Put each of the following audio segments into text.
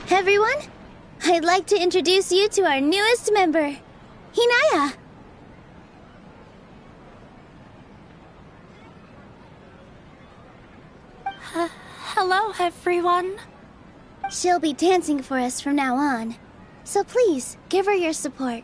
Everyone, I'd like to introduce you to our newest member, Hinaya. Hello, everyone. She'll be dancing for us from now on, so please give her your support.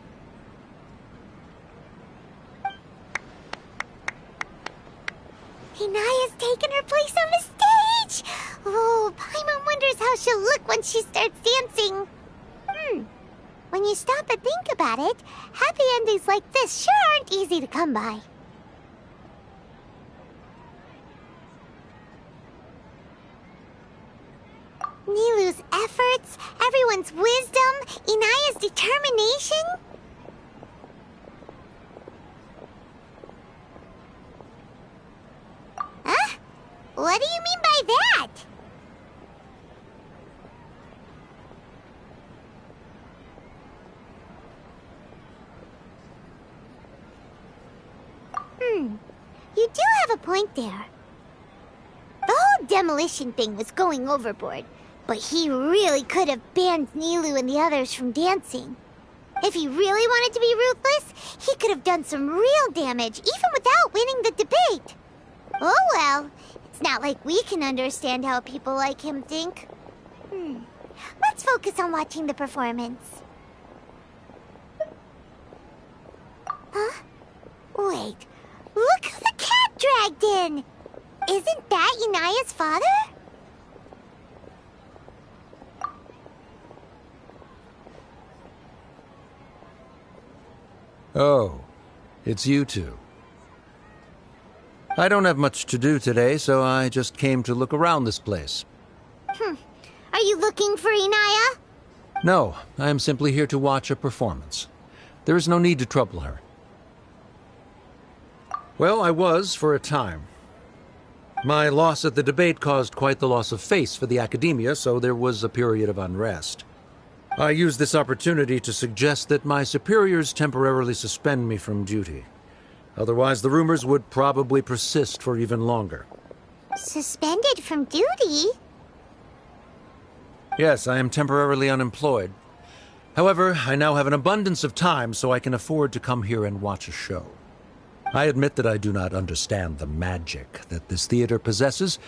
Hinaya's taken her place on the stage! Oh, Paimon wonders how she'll look when she starts dancing. When you stop and think about it, happy endings like this sure aren't easy to come by. Nilou's efforts, everyone's wisdom, Inaya's determination. Huh? What do you mean by that? You do have a point there. The whole demolition thing was going overboard, but he really could have banned Nilou and the others from dancing. If he really wanted to be ruthless, he could have done some real damage, even without winning the debate. Oh well, it's not like we can understand how people like him think. Let's focus on watching the performance. Huh? Wait, look who the cat dragged in! Isn't that Inaya's father? Oh, it's you two. I don't have much to do today, so I just came to look around this place. Are you looking for Inaya? No, I am simply here to watch a performance. There is no need to trouble her. Well, I was for a time. My loss at the debate caused quite the loss of face for the academia, so there was a period of unrest. I used this opportunity to suggest that my superiors temporarily suspend me from duty. Otherwise, the rumors would probably persist for even longer. Suspended from duty? Yes, I am temporarily unemployed. However, I now have an abundance of time, so I can afford to come here and watch a show. I admit that I do not understand the magic that this theater possesses,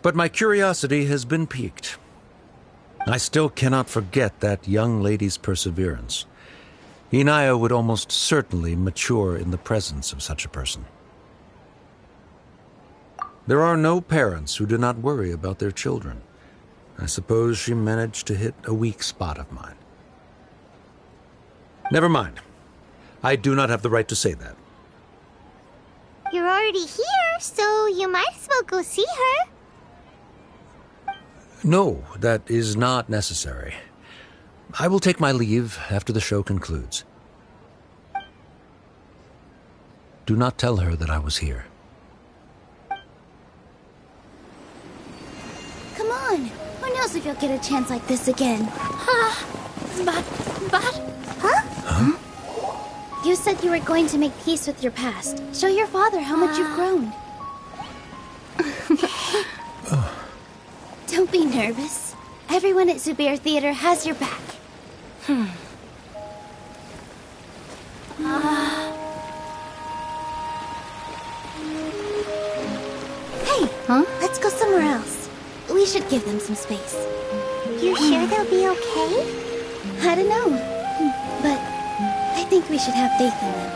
but my curiosity has been piqued. I still cannot forget that young lady's perseverance. Inaya would almost certainly mature in the presence of such a person. There are no parents who do not worry about their children. I suppose she managed to hit a weak spot of mine. Never mind. I do not have the right to say that. You're already here, so you might as well go see her. No, that is not necessary. I will take my leave after the show concludes. Do not tell her that I was here. Come on. Who knows if you'll get a chance like this again? But... Huh? You said you were going to make peace with your past. Show your father how much you've grown. Don't be nervous. Everyone at Zubair Theater has your back. Hey, let's go somewhere else. We should give them some space. You sure they'll be okay? I don't know, but I think we should have faith in them.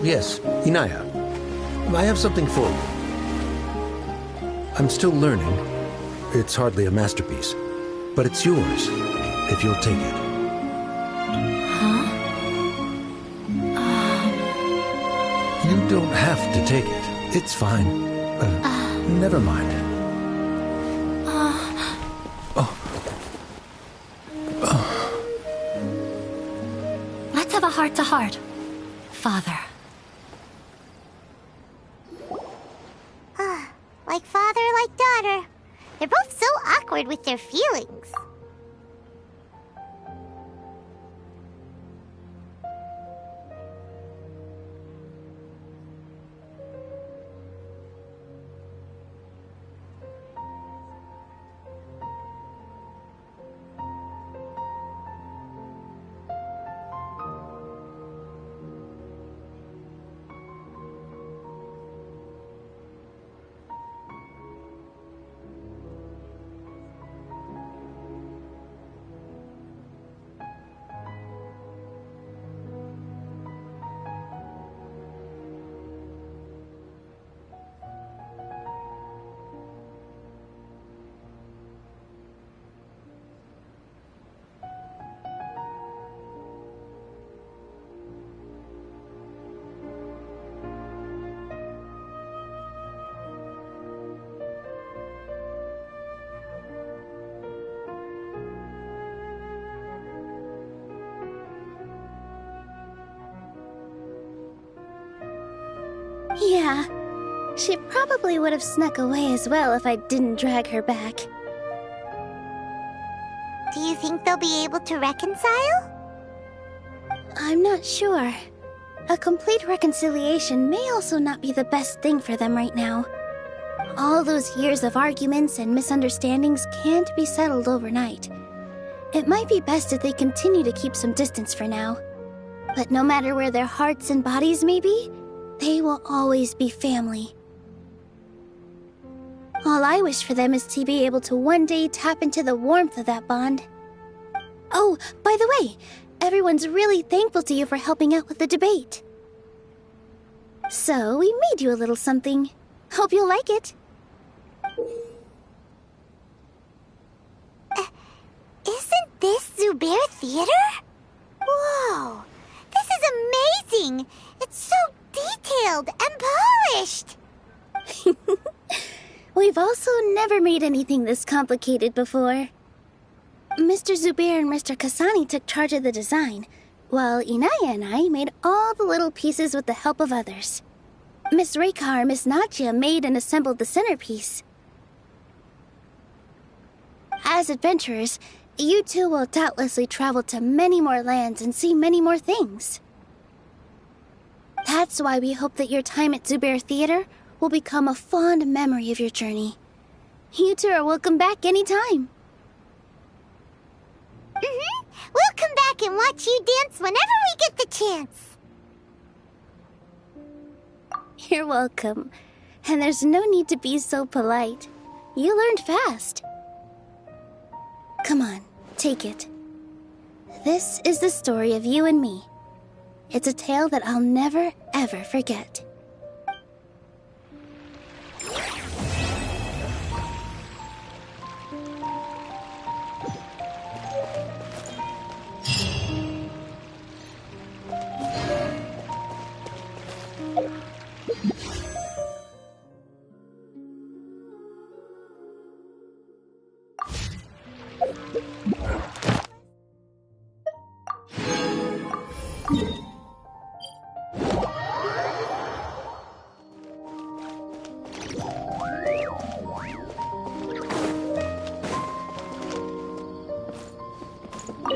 Yes, Inaya. I have something for you. I'm still learning. It's hardly a masterpiece, but it's yours, if you'll take it. You don't have to take it. It's fine. Never mind. let's have a heart-to-heart. Father. Like father, like daughter. They're both so awkward with their feelings. She probably would have snuck away as well if I didn't drag her back. Do you think they'll be able to reconcile? I'm not sure. A complete reconciliation may also not be the best thing for them right now. All those years of arguments and misunderstandings can't be settled overnight. It might be best if they continue to keep some distance for now. But no matter where their hearts and bodies may be, they will always be family. All I wish for them is to be able to one day tap into the warmth of that bond. Oh, by the way, everyone's really thankful to you for helping out with the debate. So, we made you a little something. Hope you'll like it. Isn't this Zubair Theater? Whoa! This is amazing! It's so detailed and polished! We've also never made anything this complicated before. Mr. Zubair and Mr. Kasani took charge of the design, while Inaya and I made all the little pieces with the help of others. Miss Reikar and Miss Nadia made and assembled the centerpiece. As adventurers, you two will doubtlessly travel to many more lands and see many more things. That's why we hope that your time at Zubair Theater will become a fond memory of your journey. You two are welcome back anytime. We'll come back and watch you dance whenever we get the chance. You're welcome. And there's no need to be so polite. You learned fast. Come on, take it. This is the story of you and me. It's a tale that I'll never, ever forget.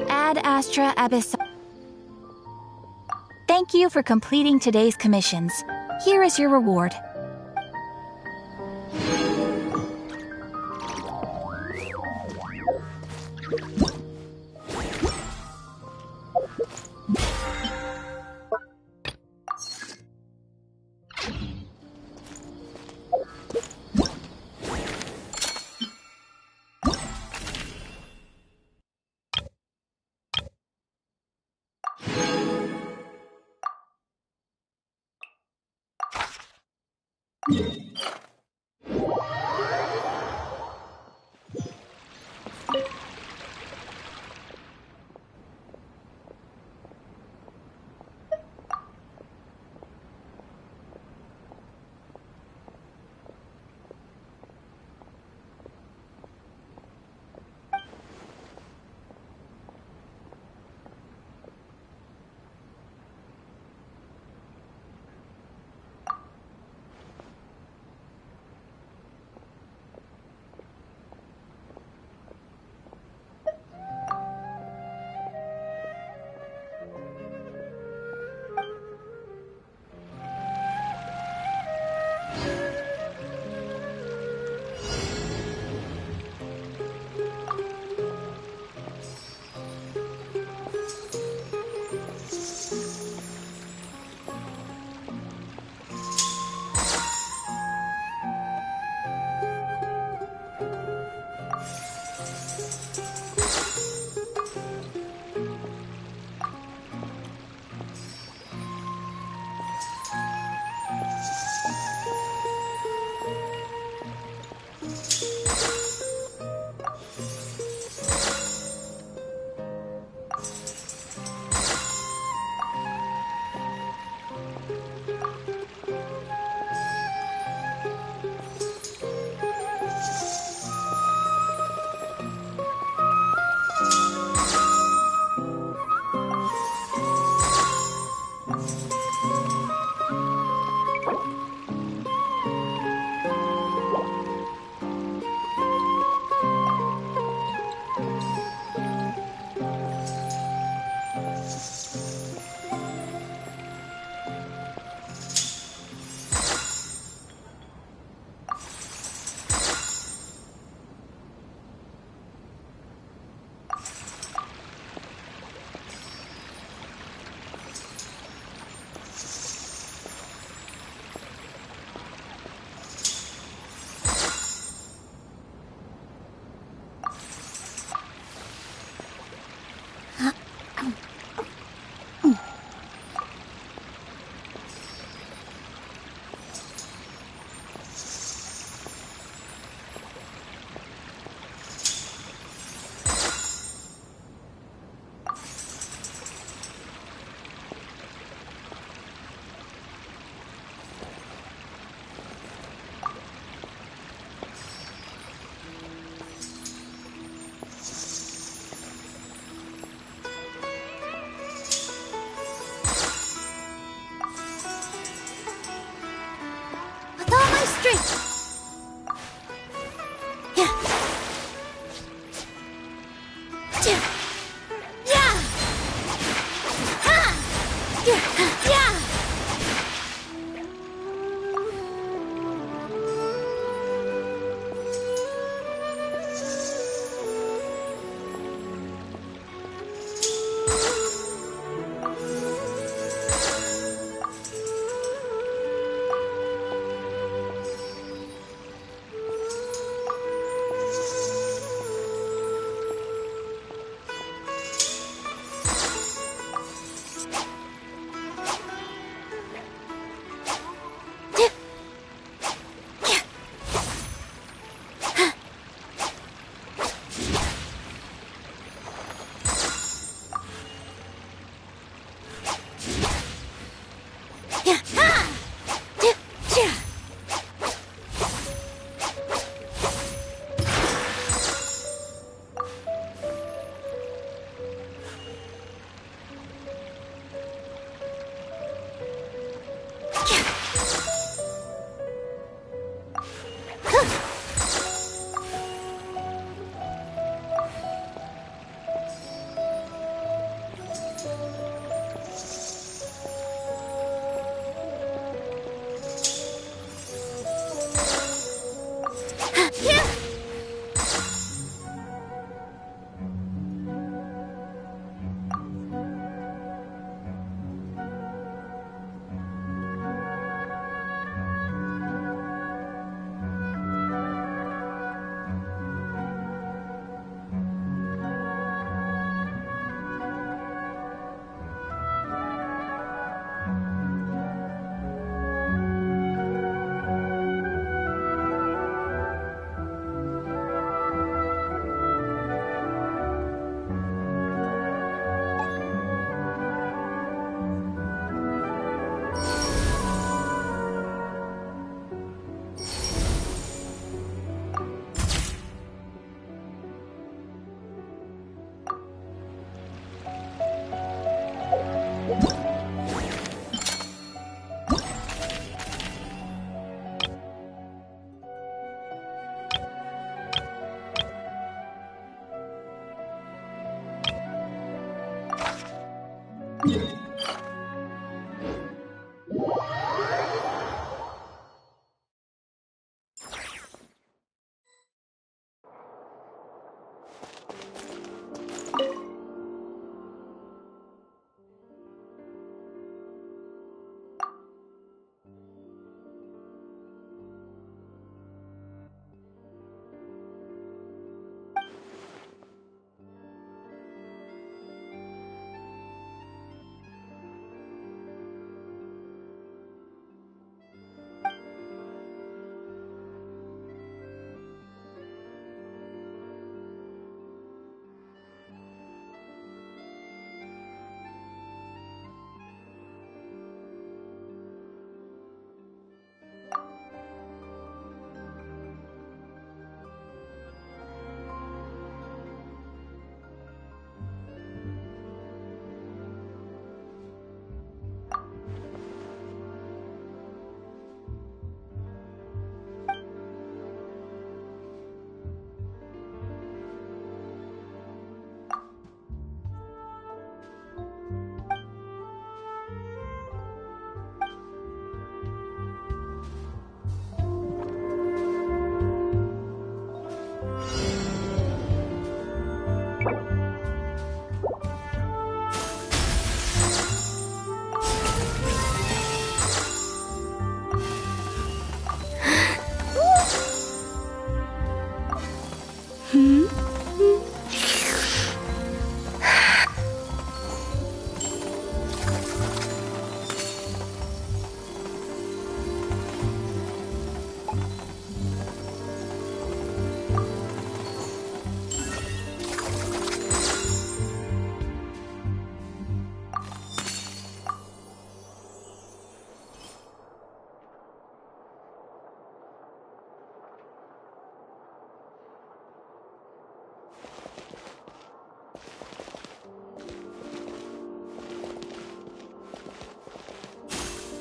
Ad Astra Abyss. Thank you for completing today's commissions. Here is your reward.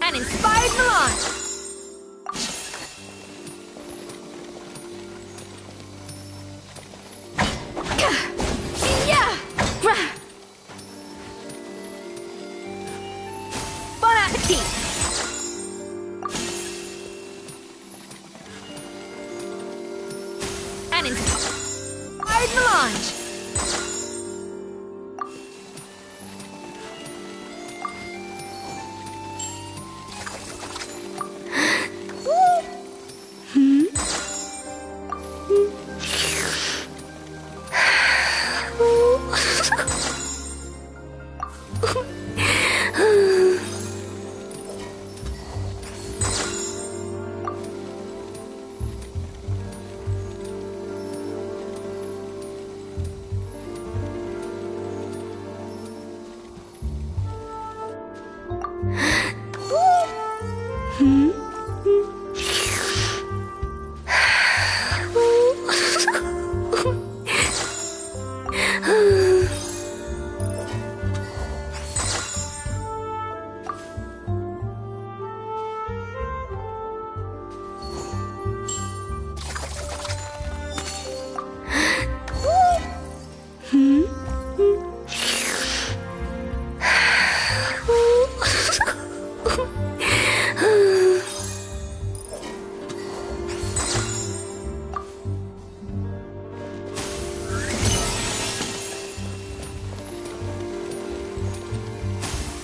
An inspired melange! on into hard melange.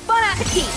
Bon appetit!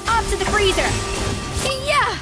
Off to the freezer! Yeah!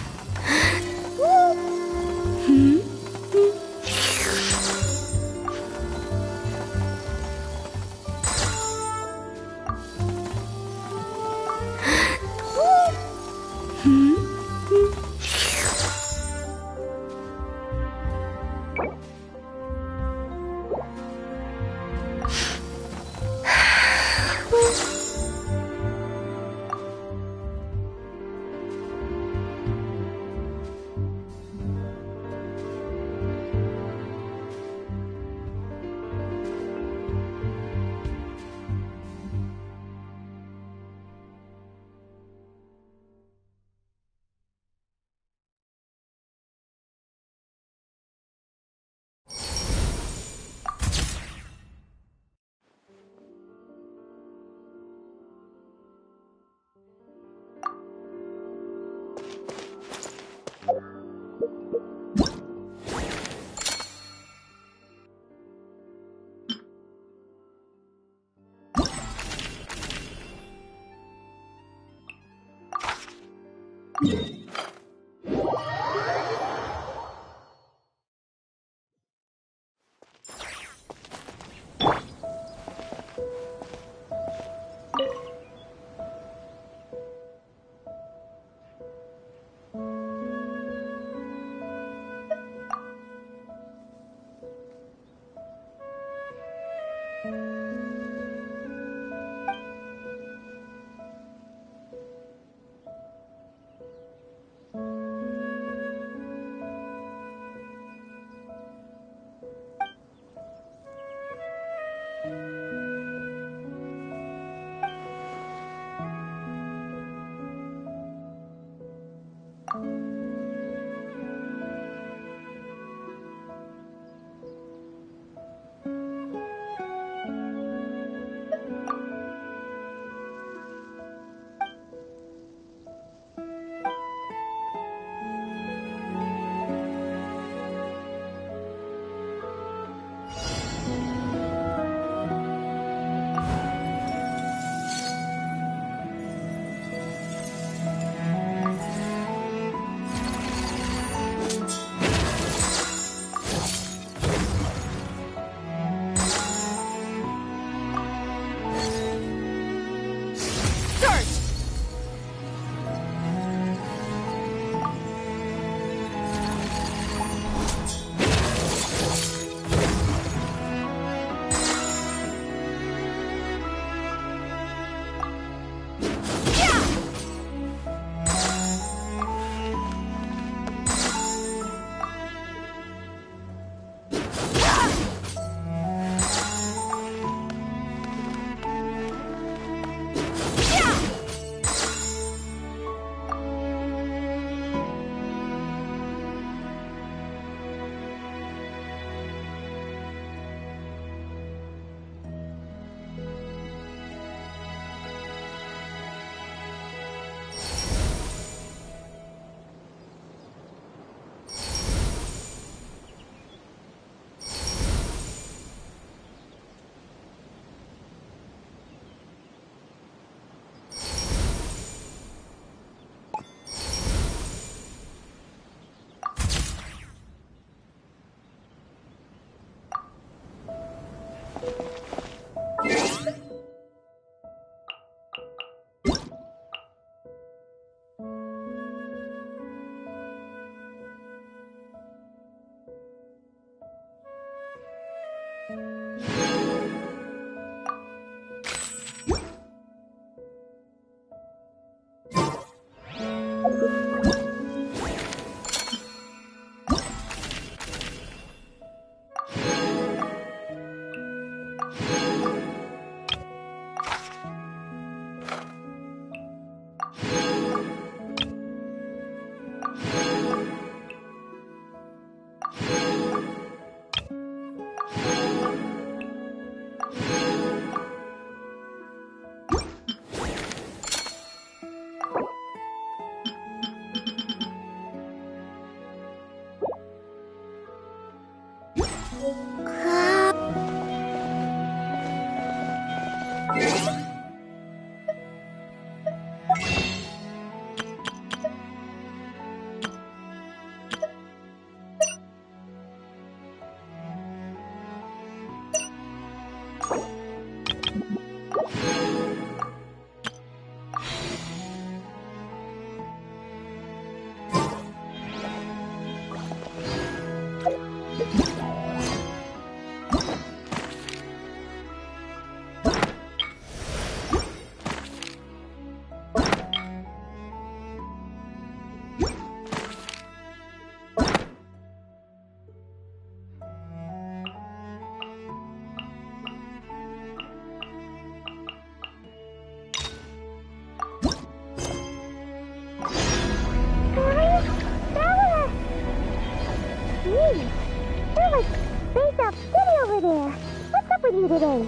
Today.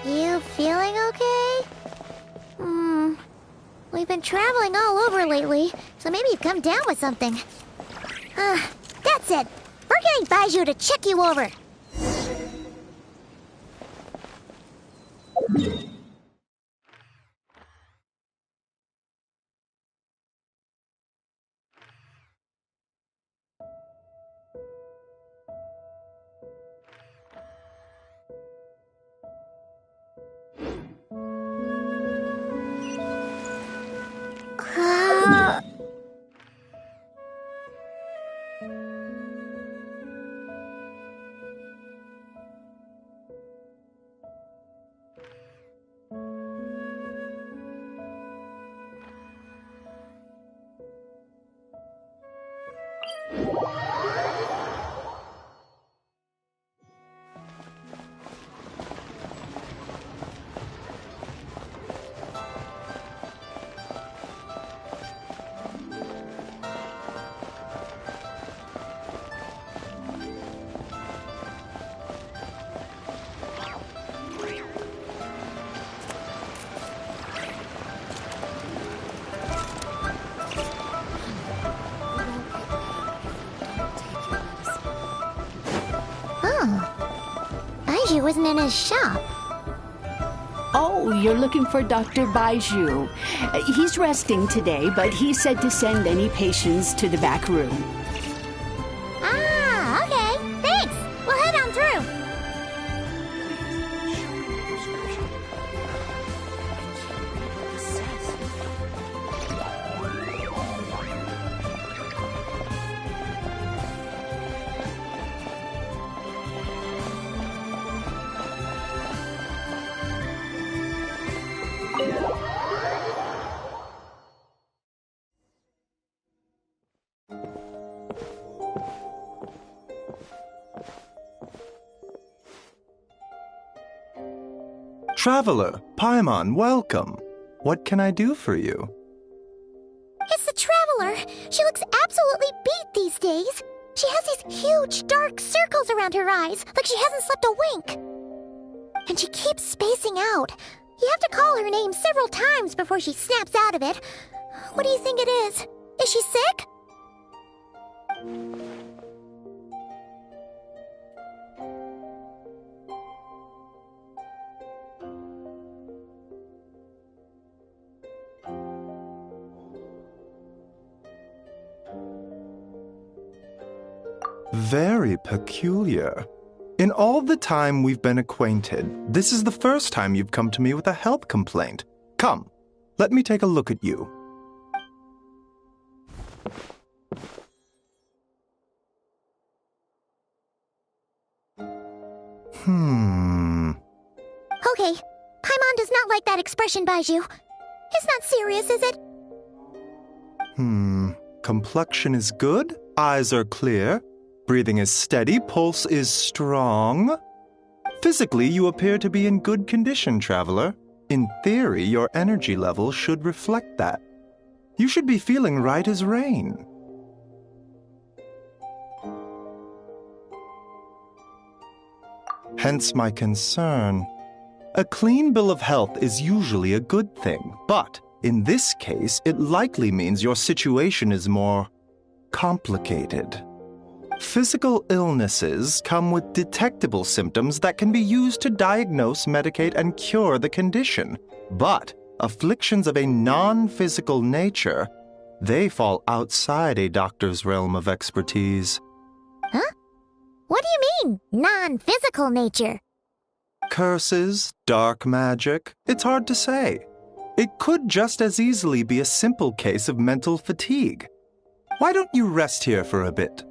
You feeling okay? We've been traveling all over lately, so maybe you've come down with something. That's it. We're getting Baiju to check you over. Baiju wasn't in his shop. Oh, you're looking for Dr. Baiju. He's resting today, but he said to send any patients to the back room. Ah, okay. Thanks. We'll head on through. Traveler, Paimon, welcome. What can I do for you? It's the Traveler. She looks absolutely beat these days. She has these huge dark circles around her eyes, like she hasn't slept a wink. And she keeps spacing out. You have to call her name several times before she snaps out of it. What do you think it is? Is she sick? Very peculiar. In all the time we've been acquainted, this is the first time you've come to me with a health complaint. Come, let me take a look at you. Okay, Paimon does not like that expression, Baiju. It's not serious, is it? Complexion is good, eyes are clear, breathing is steady, pulse is strong. Physically, you appear to be in good condition, traveler. In theory, your energy level should reflect that. You should be feeling right as rain. Hence my concern. A clean bill of health is usually a good thing, but in this case, it likely means your situation is more complicated. Physical illnesses come with detectable symptoms that can be used to diagnose, medicate, and cure the condition. But afflictions of a non-physical nature, they fall outside a doctor's realm of expertise. Huh? What do you mean, non-physical nature? Curses, dark magic, it's hard to say. It could just as easily be a simple case of mental fatigue. Why don't you rest here for a bit?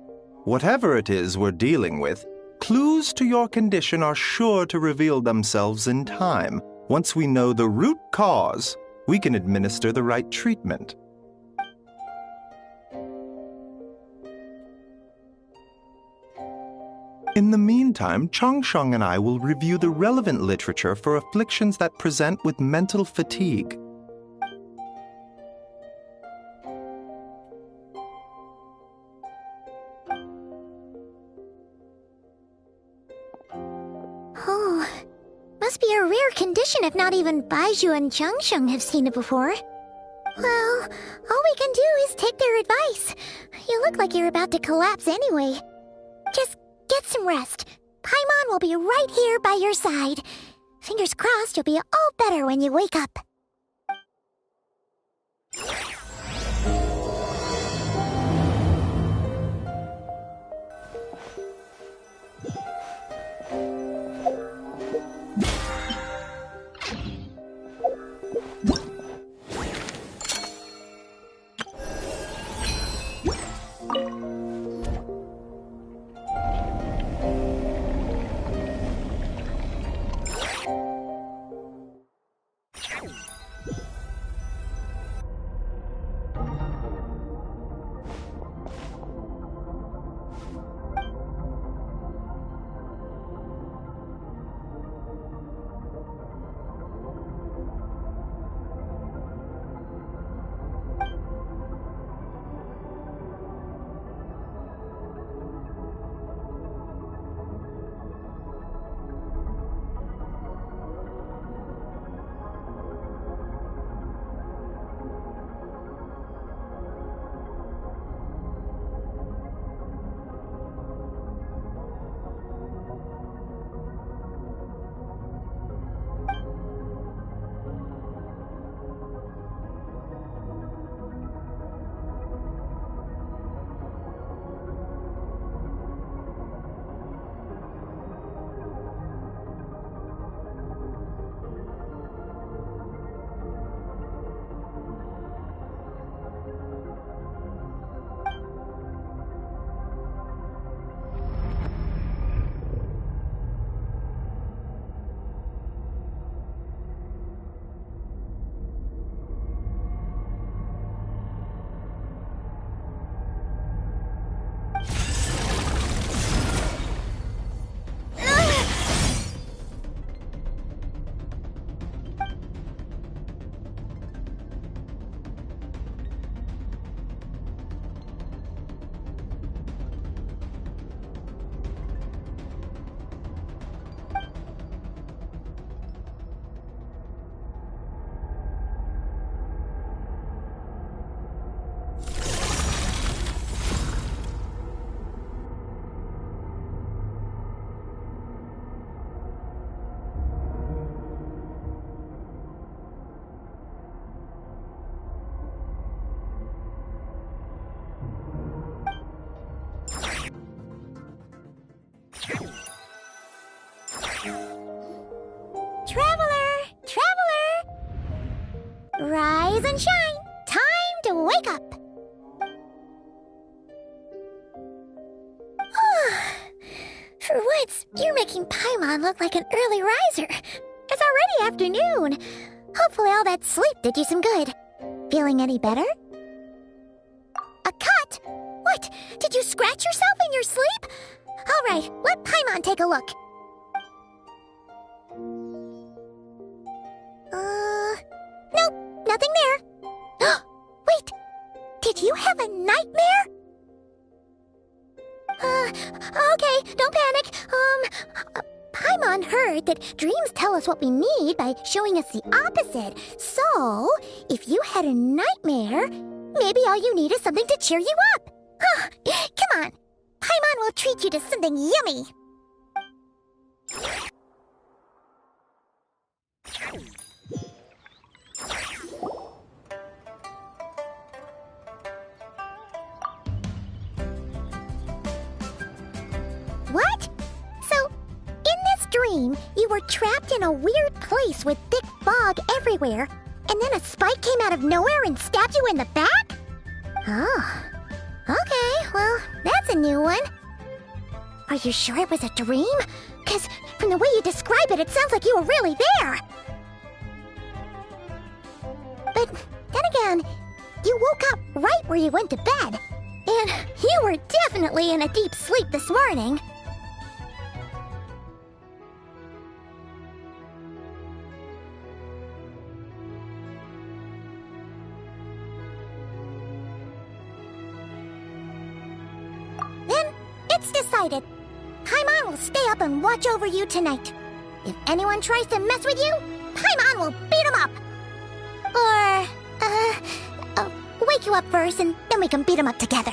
Whatever it is we're dealing with, clues to your condition are sure to reveal themselves in time. Once we know the root cause, we can administer the right treatment. In the meantime, Changsheng and I will review the relevant literature for afflictions that present with mental fatigue. Oh, must be a rare condition if not even Baiju and Changsheng have seen it before. Well, all we can do is take their advice. You look like you're about to collapse anyway. Just get some rest. Paimon will be right here by your side. Fingers crossed you'll be all better when you wake up. Rise and shine! Time to wake up! For what? You're making Paimon look like an early riser. It's already afternoon. Hopefully all that sleep did you some good. Feeling any better? A cut? What? Did you scratch yourself in your sleep? All right, let Paimon take a look. Nope, nothing there. Wait, did you have a nightmare? Okay, don't panic. Paimon heard that dreams tell us what we need by showing us the opposite. So, if you had a nightmare, maybe all you need is something to cheer you up. Come on, Paimon will treat you to something yummy. What? So, in this dream, you were trapped in a weird place with thick fog everywhere, and then a spike came out of nowhere and stabbed you in the back? Oh. Okay, well, that's a new one. Are you sure it was a dream? Because from the way you describe it, it sounds like you were really there. But then again, you woke up right where you went to bed. And you were definitely in a deep sleep this morning. Then, it's decided. Paimon will stay up and watch over you tonight. If anyone tries to mess with you, Paimon will beat him up. Or, wake you up first and then we can beat him up together.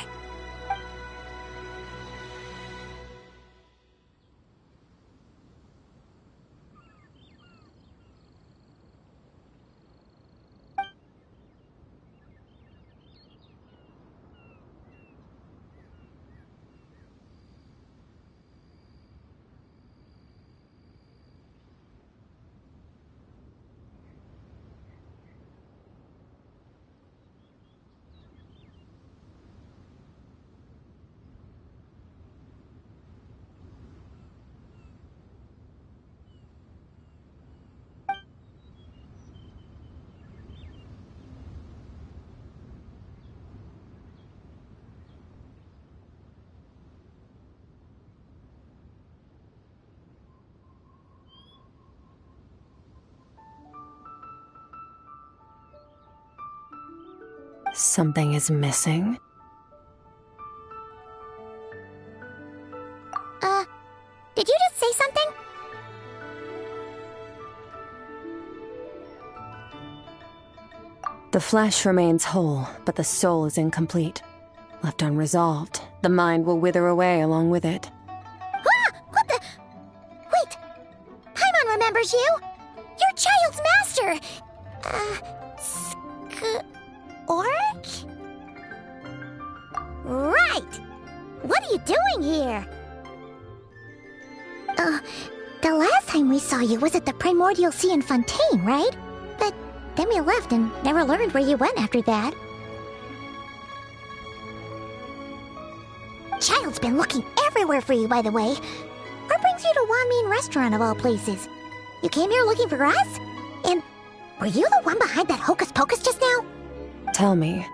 Something is missing? Did you just say something? The flesh remains whole, but the soul is incomplete. Left unresolved, the mind will wither away along with it. Ah! What the? Wait! Paimon remembers you! Your child's master! Orc? Right! What are you doing here? The last time we saw you was at the Primordial Sea in Fontaine, right? But then we left and never learned where you went after that. Child's been looking everywhere for you, by the way. What brings you to Wanmin Restaurant of all places? You came here looking for us? And were you the one behind that hocus pocus just now? Tell me,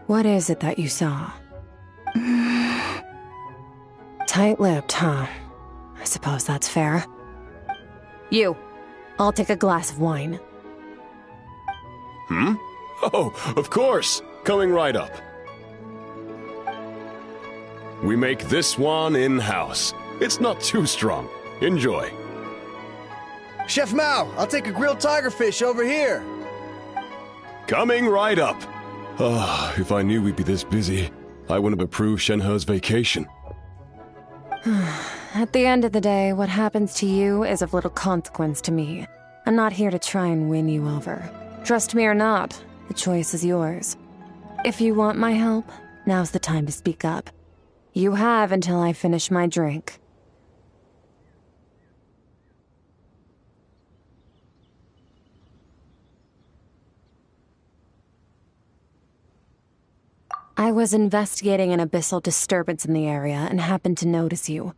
what is it that you saw? Tight-lipped, huh? I suppose that's fair. You, I'll take a glass of wine. Oh, of course! Coming right up. We make this one in-house. It's not too strong. Enjoy. Chef Mao, I'll take a grilled tigerfish over here. Coming right up. If I knew we'd be this busy, I wouldn't have approved Shenhe's vacation. At the end of the day, what happens to you is of little consequence to me. I'm not here to try and win you over. Trust me or not, the choice is yours. If you want my help, now's the time to speak up. You have until I finish my drink. I was investigating an abyssal disturbance in the area and happened to notice you.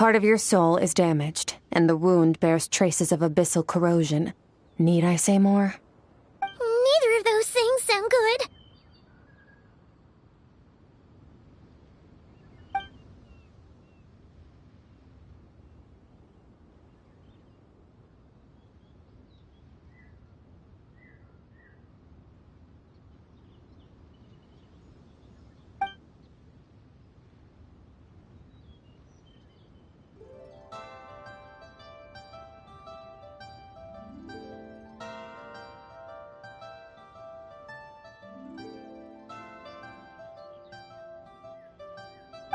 Part of your soul is damaged, and the wound bears traces of abyssal corrosion. Need I say more? Neither of those things sound good.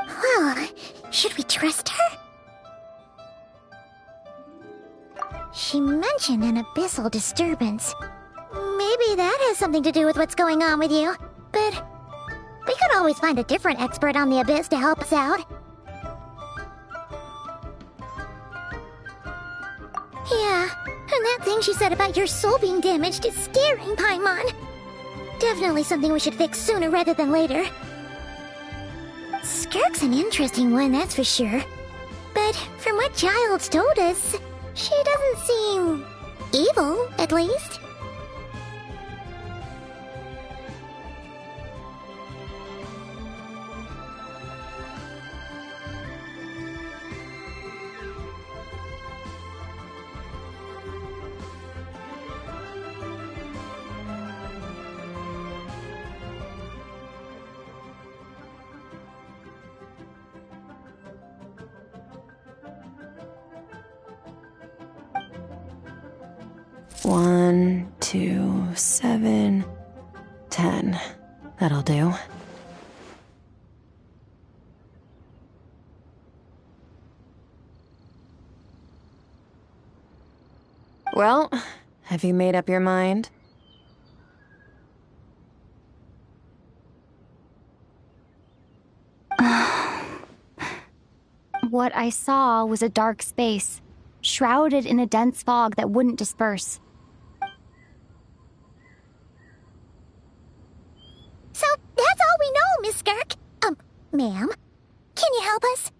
Well, should we trust her? She mentioned an abyssal disturbance. Maybe that has something to do with what's going on with you. But we could always find a different expert on the abyss to help us out. Yeah, and that thing she said about your soul being damaged is scaring, Paimon. Definitely something we should fix sooner rather than later. Skirk's an interesting one, that's for sure. But from what Childs told us, she doesn't seem evil, at least. One, 2, 7, 10. That'll do. Well, have you made up your mind? What I saw was a dark space, shrouded in a dense fog that wouldn't disperse. So that's all we know, Miss Skirk. Ma'am, can you help us?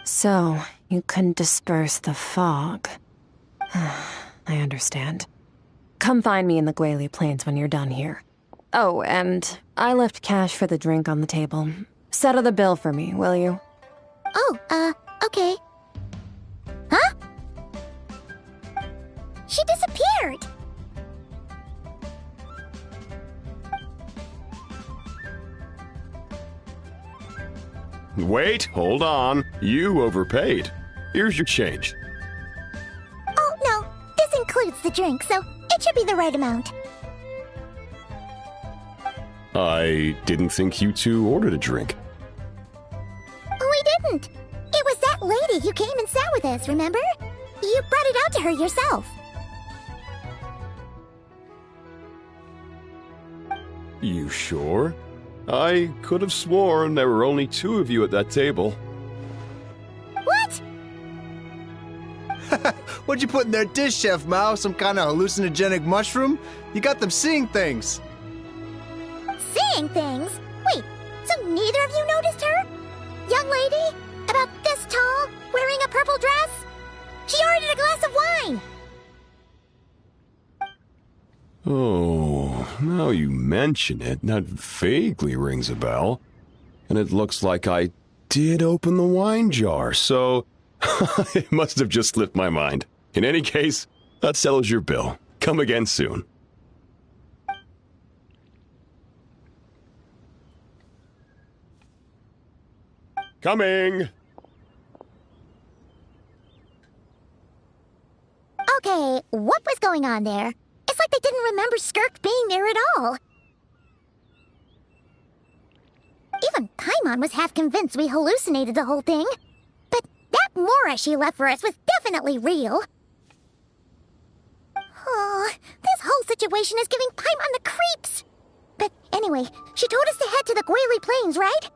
So, you couldn't disperse the fog. I understand. Come find me in the Guili Plains when you're done here. Oh, and I left cash for the drink on the table. Settle the bill for me, will you? Oh, okay. Huh? She disappeared! Wait, hold on. You overpaid. Here's your change. Oh, no. This includes the drink, so it should be the right amount. I didn't think you two ordered a drink. We didn't. It was that lady who came and sat with us, remember? You brought it out to her yourself. You sure? I could have sworn there were only 2 of you at that table. What? What'd you put in their dish, Chef Mao? Some kind of hallucinogenic mushroom? You got them seeing things. Seeing things? Wait, so neither of you noticed her? Young lady? About this tall, wearing a purple dress? She ordered a glass of wine! Oh, now you mention it, that vaguely rings a bell. And it looks like I did open the wine jar, so it must have just slipped my mind. In any case, that settles your bill. Come again soon. Coming! Okay, what was going on there? It's like they didn't remember Skirk being there at all. Even Paimon was half convinced we hallucinated the whole thing. But that Mora she left for us was definitely real. Oh, this whole situation is giving Paimon the creeps. But anyway, she told us to head to the Guili Plains, right?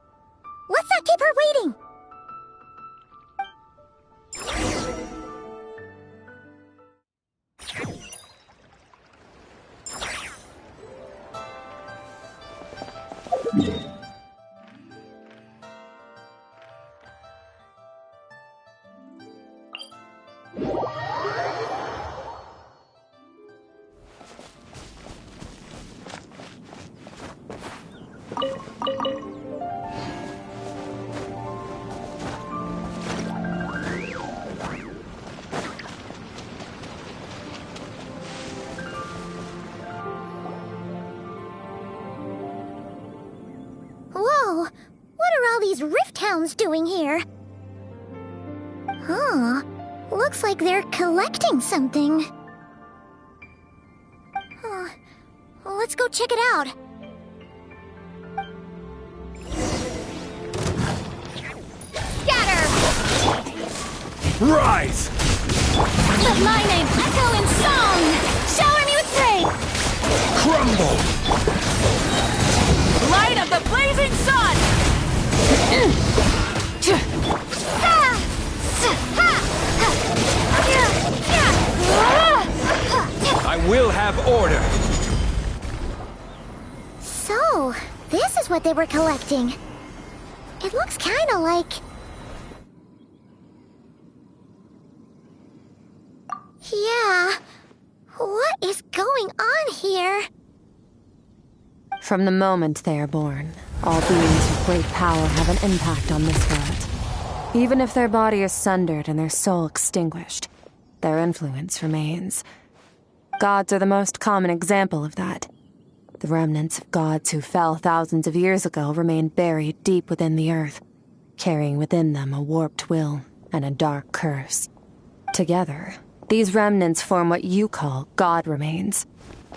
Let's not keep her waiting. Whoa! What are all these rift hounds doing here? Huh. Looks like they're collecting something. Huh. Let's go check it out. Scatter! Rise! Let my name echo in song! Shower me with praise! Crumble! Light of the blazing sun! I will have order. So, this is what they were collecting. It looks kinda like... Yeah. What is going on here? From the moment they are born, all beings with great power have an impact on this world. Even if their body is sundered and their soul extinguished, their influence remains. Gods are the most common example of that. The remnants of gods who fell thousands of years ago remain buried deep within the earth, carrying within them a warped will and a dark curse. Together, these remnants form what you call god remains,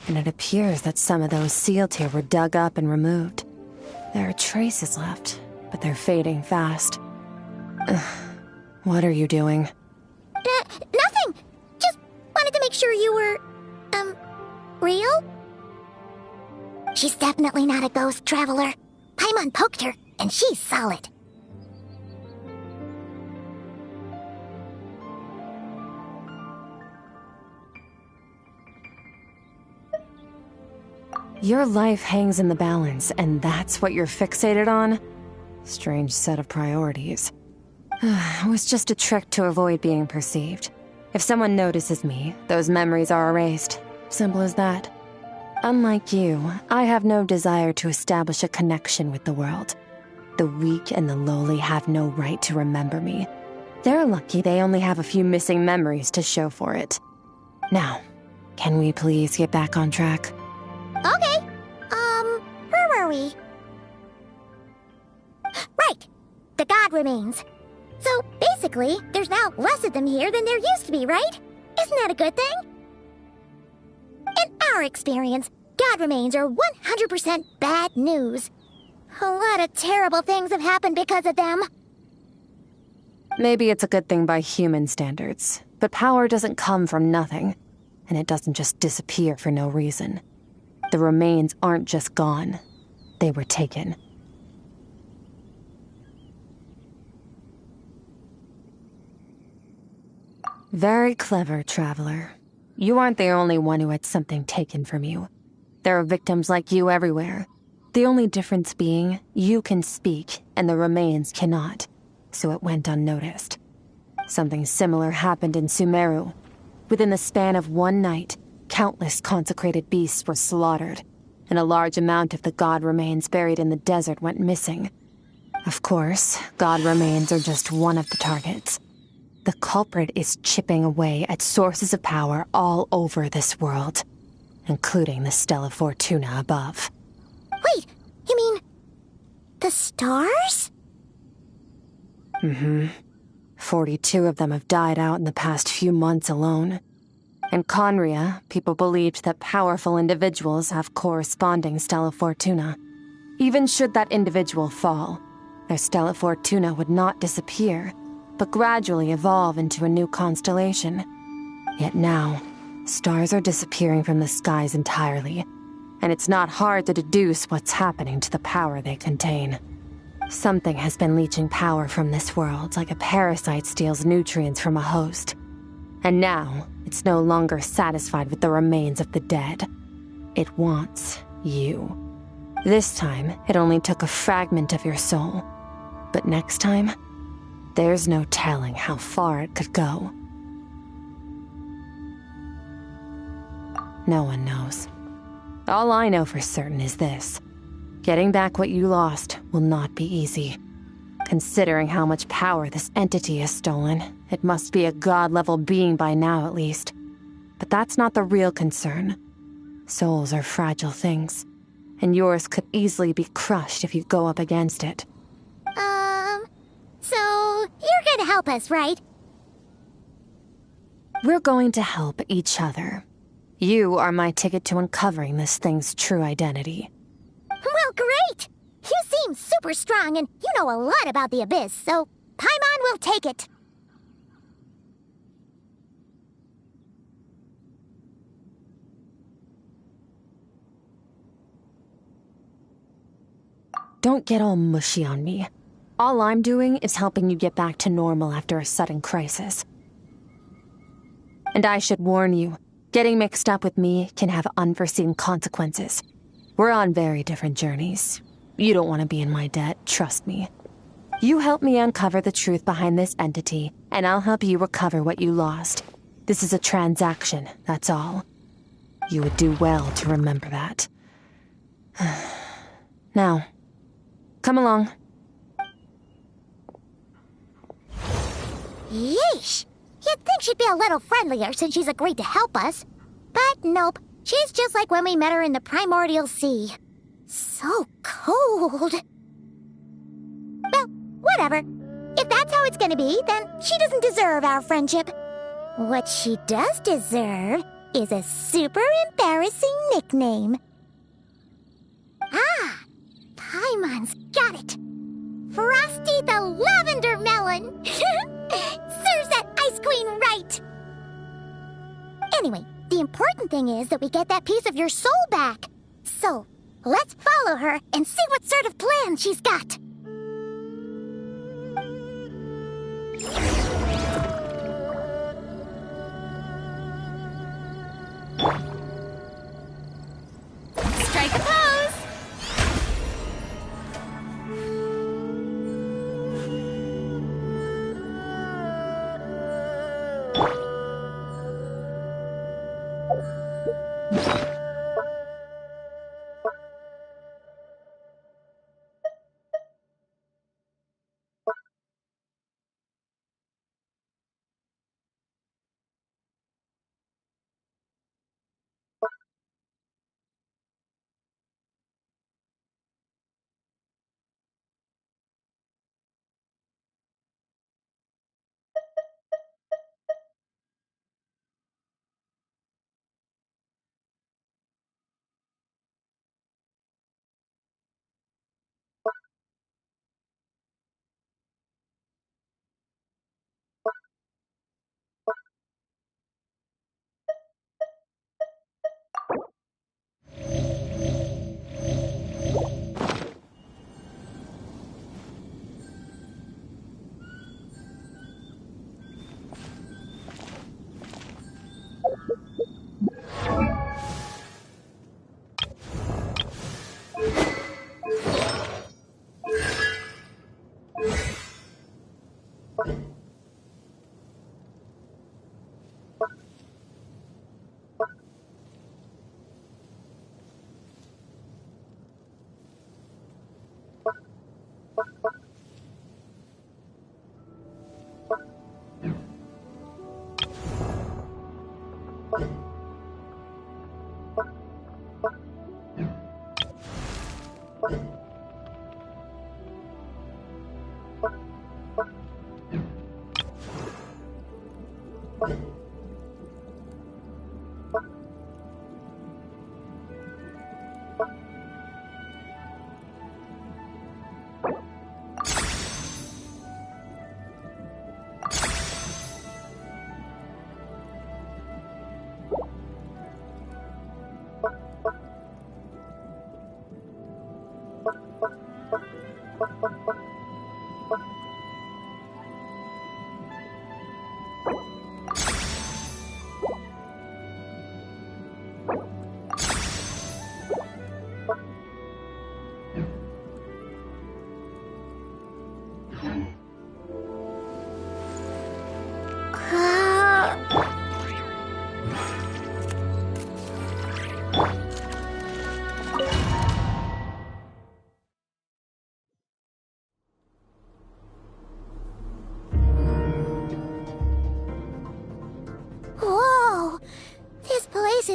and it appears that some of those sealed here were dug up and removed. There are traces left, but they're fading fast. What are you doing? Nothing! Just wanted to make sure you were, real? She's definitely not a ghost traveler. Paimon poked her, and she's solid. Your life hangs in the balance, and that's what you're fixated on? Strange set of priorities. It was just a trick to avoid being perceived. If someone notices me, those memories are erased. Simple as that. Unlike you, I have no desire to establish a connection with the world. The weak and the lowly have no right to remember me. They're lucky they only have a few missing memories to show for it. Now, can we please get back on track? Okay. Where were we? Right. The god remains. So, basically, there's now less of them here than there used to be, right? Isn't that a good thing? In our experience, god remains are 100% bad news. A lot of terrible things have happened because of them. Maybe it's a good thing by human standards, but power doesn't come from nothing, and it doesn't just disappear for no reason. The remains aren't just gone. They were taken. Very clever, traveler. You aren't the only one who had something taken from you. There are victims like you everywhere. The only difference being, you can speak, and the remains cannot, so it went unnoticed. Something similar happened in Sumeru. Within the span of one night, countless consecrated beasts were slaughtered, and a large amount of the god remains buried in the desert went missing. Of course, god remains are just one of the targets. The culprit is chipping away at sources of power all over this world, including the Stella Fortuna above. Wait, you mean... the stars? 42 of them have died out in the past few months alone. In Conria, people believed that powerful individuals have corresponding Stella Fortuna. Even should that individual fall, their Stella Fortuna would not disappear, but gradually evolve into a new constellation. Yet now, stars are disappearing from the skies entirely, and it's not hard to deduce what's happening to the power they contain. Something has been leeching power from this world like a parasite steals nutrients from a host. And now, it's no longer satisfied with the remains of the dead. It wants you. This time, it only took a fragment of your soul. But next time, there's no telling how far it could go. No one knows. All I know for certain is this. Getting back what you lost will not be easy. Considering how much power this entity has stolen, it must be a god-level being by now at least. But that's not the real concern. Souls are fragile things, and yours could easily be crushed if you go up against it. So you're gonna help us, right? We're going to help each other. You are my ticket to uncovering this thing's true identity. Well, great! You seem super strong and you know a lot about the Abyss, so Paimon will take it. Don't get all mushy on me. All I'm doing is helping you get back to normal after a sudden crisis. And I should warn you, getting mixed up with me can have unforeseen consequences. We're on very different journeys. You don't want to be in my debt, trust me. You help me uncover the truth behind this entity, and I'll help you recover what you lost. This is a transaction, that's all. You would do well to remember that. Now, come along. Yeesh! You'd think she'd be a little friendlier since she's agreed to help us. But nope, she's just like when we met her in the Primordial Sea. So cold. Well, whatever. If that's how it's gonna be, then she doesn't deserve our friendship. What she does deserve is a super embarrassing nickname. Ah! Paimon's got it. Frosty the Lavender Melon! Serves that Ice Queen right! Anyway, the important thing is that we get that piece of your soul back. So, let's follow her and see what sort of plan she's got. Strike a pose!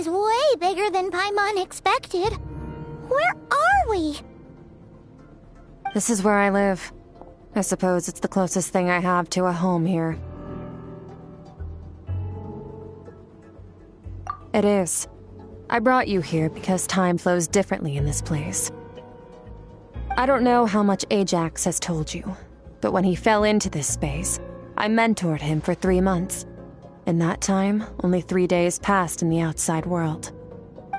is way bigger than Paimon expected. Where are we? This is where I live. I suppose it's the closest thing I have to a home here. It is. I brought you here because time flows differently in this place. I don't know how much Ajax has told you, but when he fell into this space, I mentored him for 3 months. In that time, only 3 days passed in the outside world.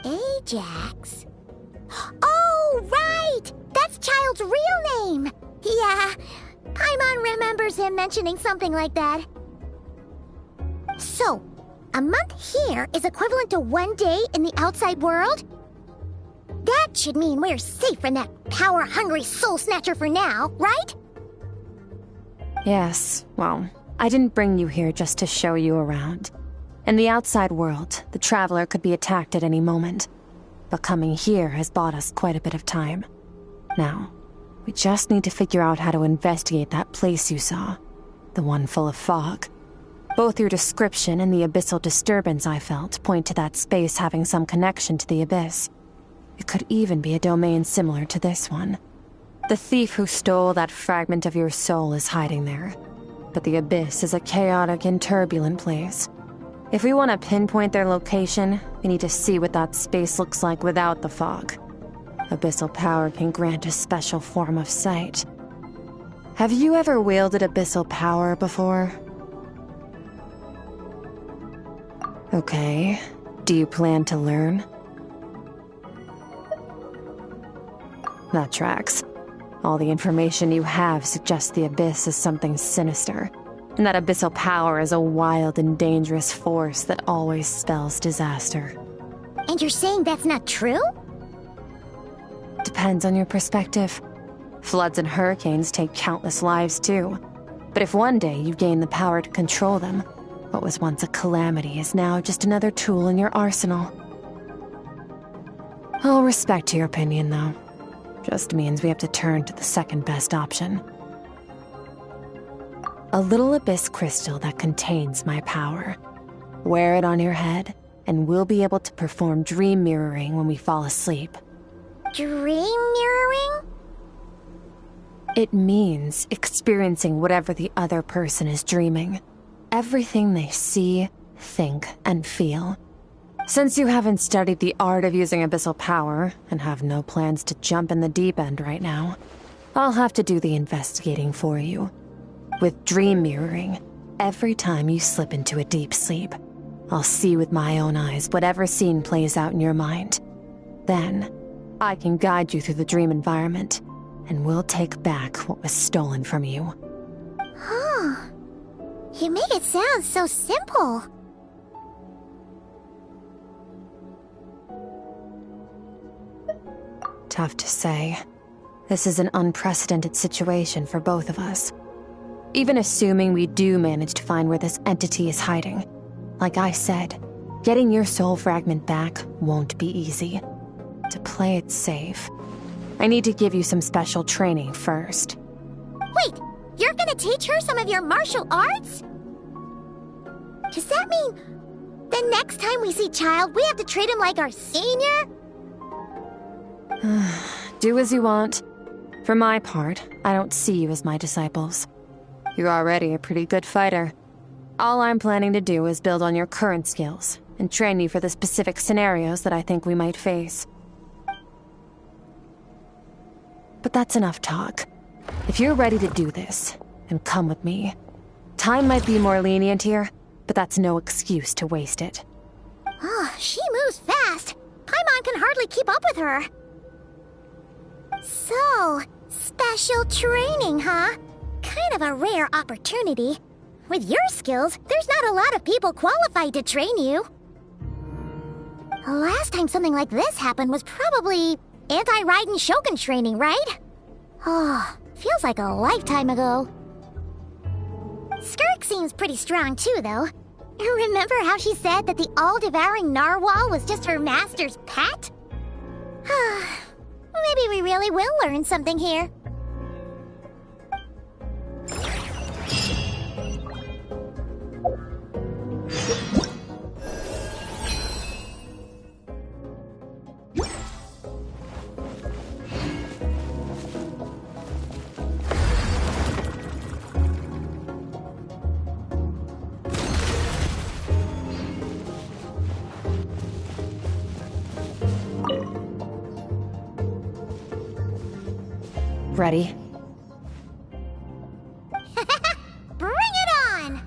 Ajax? Oh, right! That's Child's real name! Yeah, Paimon remembers him mentioning something like that. So, a month here is equivalent to 1 day in the outside world? That should mean we're safe from that power-hungry soul snatcher for now, right? Yes, well, I didn't bring you here just to show you around. In the outside world, the Traveler could be attacked at any moment. But coming here has bought us quite a bit of time. Now, we just need to figure out how to investigate that place you saw. The one full of fog. Both your description and the abyssal disturbance I felt point to that space having some connection to the abyss. It could even be a domain similar to this one. The thief who stole that fragment of your soul is hiding there. But the abyss is a chaotic and turbulent place. If we want to pinpoint their location, we need to see what that space looks like without the fog. Abyssal power can grant a special form of sight. Have you ever wielded abyssal power before? Okay. Do you plan to learn? That tracks. All the information you have suggests the abyss is something sinister, and that abyssal power is a wild and dangerous force that always spells disaster. And you're saying that's not true? Depends on your perspective. Floods and hurricanes take countless lives too. But if one day you gain the power to control them, what was once a calamity is now just another tool in your arsenal. I'll respect your opinion, though. Just means we have to turn to the second best option. A little abyss crystal that contains my power. Wear it on your head, and we'll be able to perform dream mirroring when we fall asleep. Dream mirroring? It means experiencing whatever the other person is dreaming. Everything they see, think, and feel. Since you haven't studied the art of using abyssal power, and have no plans to jump in the deep end right now, I'll have to do the investigating for you. With dream mirroring, every time you slip into a deep sleep, I'll see with my own eyes whatever scene plays out in your mind. Then, I can guide you through the dream environment, and we'll take back what was stolen from you. Huh. You make it sound so simple. Tough to say. This is an unprecedented situation for both of us. Even assuming we do manage to find where this entity is hiding, like I said, getting your soul fragment back won't be easy. To play it safe, I need to give you some special training first. Wait, you're gonna teach her some of your martial arts? Does that mean the next time we see Child, we have to treat him like our senior? Do as you want. For my part, I don't see you as my disciples. You're already a pretty good fighter. All I'm planning to do is build on your current skills and train you for the specific scenarios that I think we might face. But that's enough talk. If you're ready to do this, then come with me. Time might be more lenient here, but that's no excuse to waste it. Oh, she moves fast. Paimon can hardly keep up with her. So, special training, huh? Kind of a rare opportunity. With your skills, there's not a lot of people qualified to train you. The last time something like this happened was probably anti-Raiden Shogun training, right? Oh, feels like a lifetime ago. Skirk seems pretty strong too, though. Remember how she said that the all-devouring narwhal was just her master's pet? Maybe we really will learn something here. Ready? Bring it on!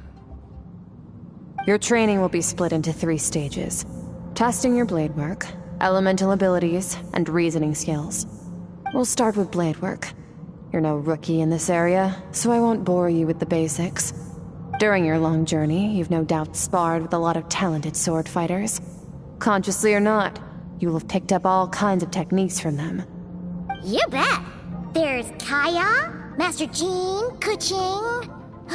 Your training will be split into 3 stages. Testing your blade work, elemental abilities, and reasoning skills. We'll start with blade work. You're no rookie in this area, so I won't bore you with the basics. During your long journey, you've no doubt sparred with a lot of talented sword fighters. Consciously or not, you will have picked up all kinds of techniques from them. You bet! There's Kaya, Master Jean, Kuching...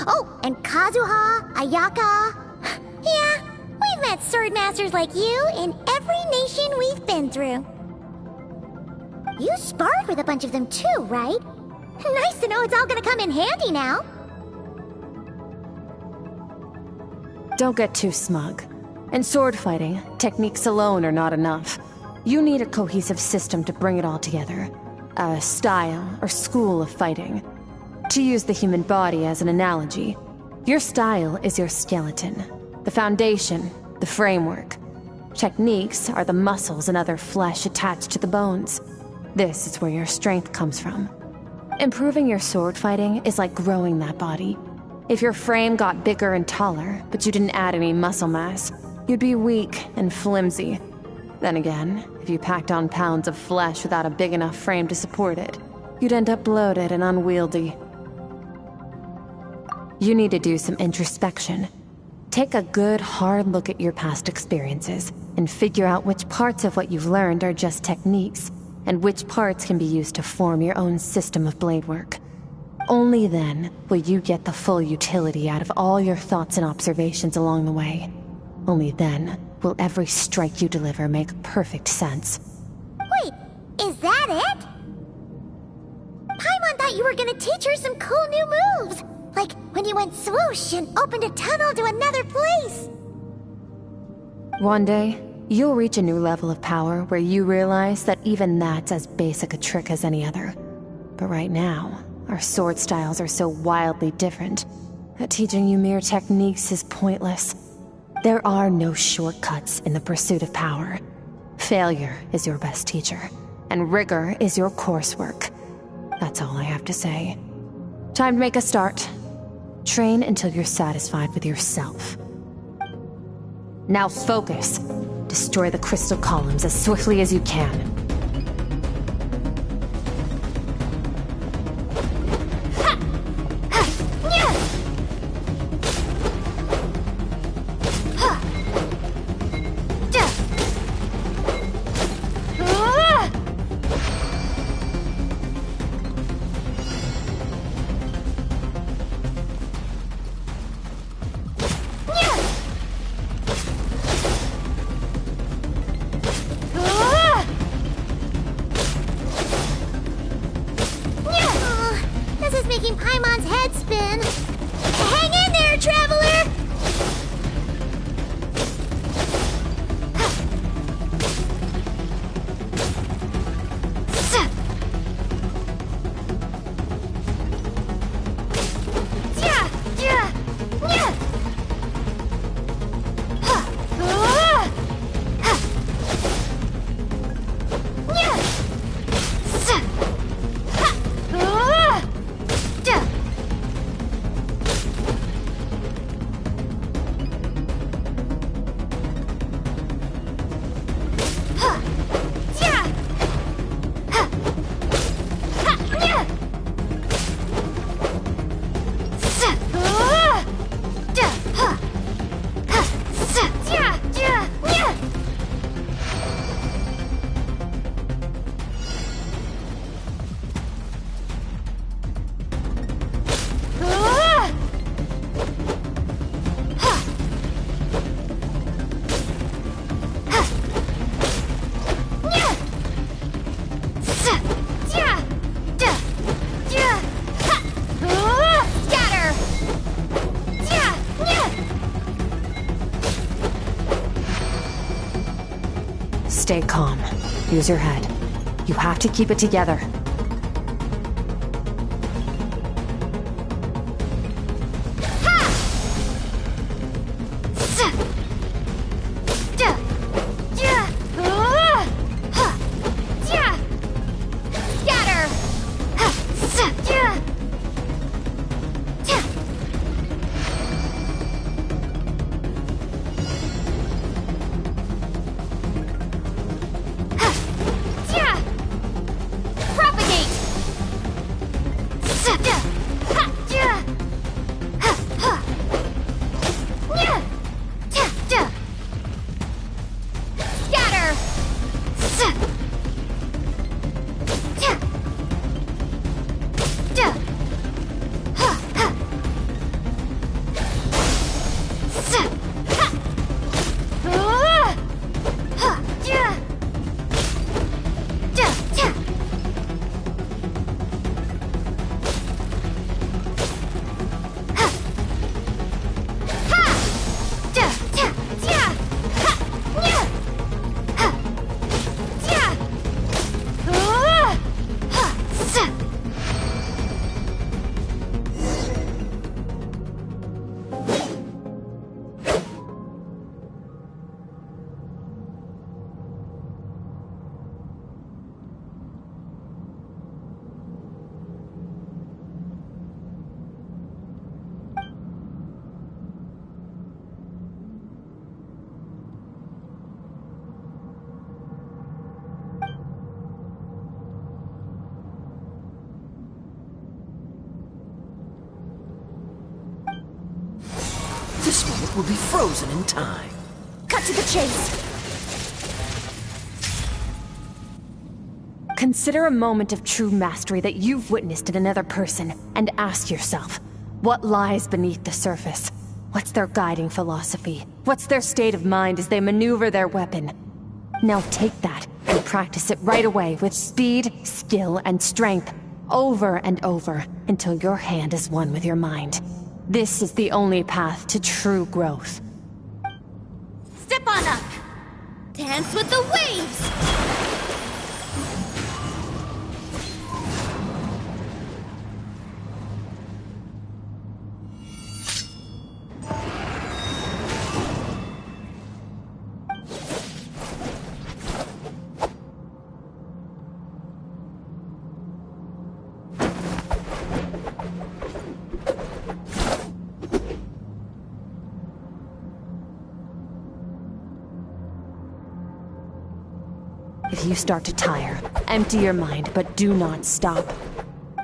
Oh, and Kazuha, Ayaka... Yeah, we've met sword masters like you in every nation we've been through. You sparred with a bunch of them too, right? Nice to know it's all gonna come in handy now. Don't get too smug. In sword fighting, techniques alone are not enough. You need a cohesive system to bring it all together. A style or school of fighting. To use the human body as an analogy, your style is your skeleton. The foundation, the framework. Techniques are the muscles and other flesh attached to the bones. This is where your strength comes from. Improving your sword fighting is like growing that body. If your frame got bigger and taller, but you didn't add any muscle mass, you'd be weak and flimsy. Then again, if you packed on pounds of flesh without a big enough frame to support it, you'd end up bloated and unwieldy. You need to do some introspection. Take a good, hard look at your past experiences and figure out which parts of what you've learned are just techniques, and which parts can be used to form your own system of blade work. Only then will you get the full utility out of all your thoughts and observations along the way. Only then will every strike you deliver make perfect sense. Wait, is that it? Paimon thought you were gonna teach her some cool new moves! Like when you went swoosh and opened a tunnel to another place! One day, you'll reach a new level of power where you realize that even that's as basic a trick as any other. But right now, our sword styles are so wildly different that teaching you mere techniques is pointless. There are no shortcuts in the pursuit of power. Failure is your best teacher, and rigor is your coursework. That's all I have to say. Time to make a start. Train until you're satisfied with yourself. Now focus. Destroy the crystal columns as swiftly as you can. Making Paimon's head spin. Hang in there, traveler! Stay calm. Use your head. You have to keep it together. Scatter! will be frozen in time. Cut to the chase. Consider a moment of true mastery that you've witnessed in another person, and ask yourself, what lies beneath the surface? What's their guiding philosophy? What's their state of mind as they maneuver their weapon? Now take that and practice it right away with speed, skill, and strength, over and over, until your hand is one with your mind. This is the only path to true growth. Step on up. Dance with the waves. If you start to tire, empty your mind, but do not stop.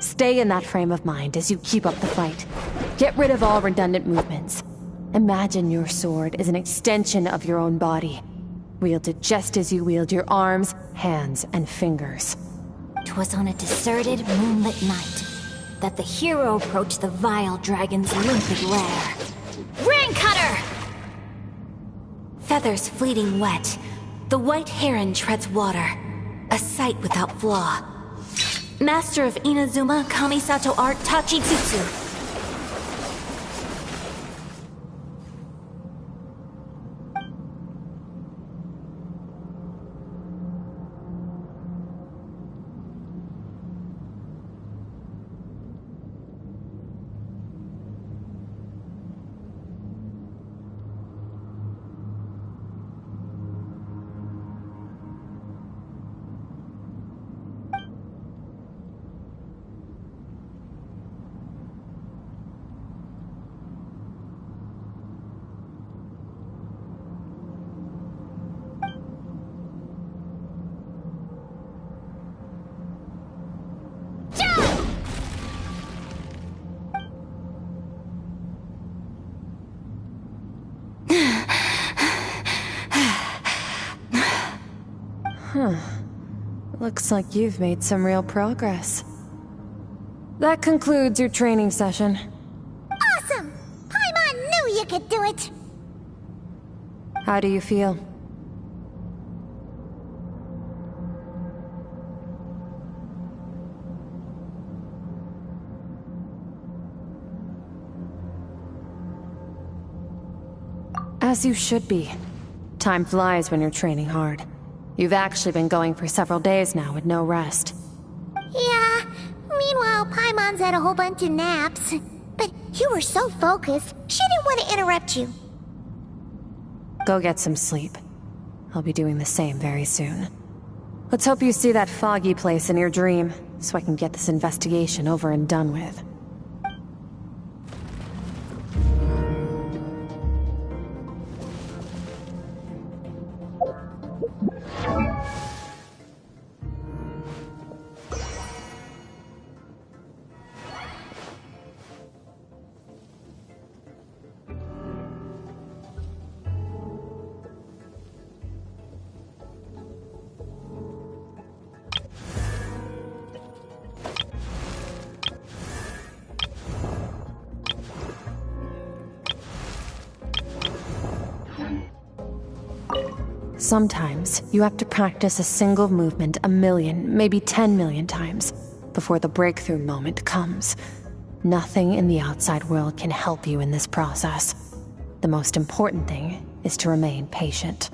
Stay in that frame of mind as you keep up the fight. Get rid of all redundant movements. Imagine your sword is an extension of your own body. Wield it just as you wield your arms, hands, and fingers. 'Twas on a deserted, moonlit night that the hero approached the vile dragon's limpid lair. Rain Cutter! Feathers fleeting wet, the white heron treads water, a sight without flaw. Master of Inazuma Kamisato art Tachijutsu. Looks like you've made some real progress. That concludes your training session. Awesome! Paimon knew you could do it! How do you feel? As you should be. Time flies when you're training hard. You've actually been going for several days now with no rest. Yeah, meanwhile Paimon's had a whole bunch of naps. But you were so focused, she didn't want to interrupt you. Go get some sleep. I'll be doing the same very soon. Let's hope you see that foggy place in your dream, so I can get this investigation over and done with. Sometimes, you have to practice a single movement 1 million, maybe 10 million times, before the breakthrough moment comes. Nothing in the outside world can help you in this process. The most important thing is to remain patient.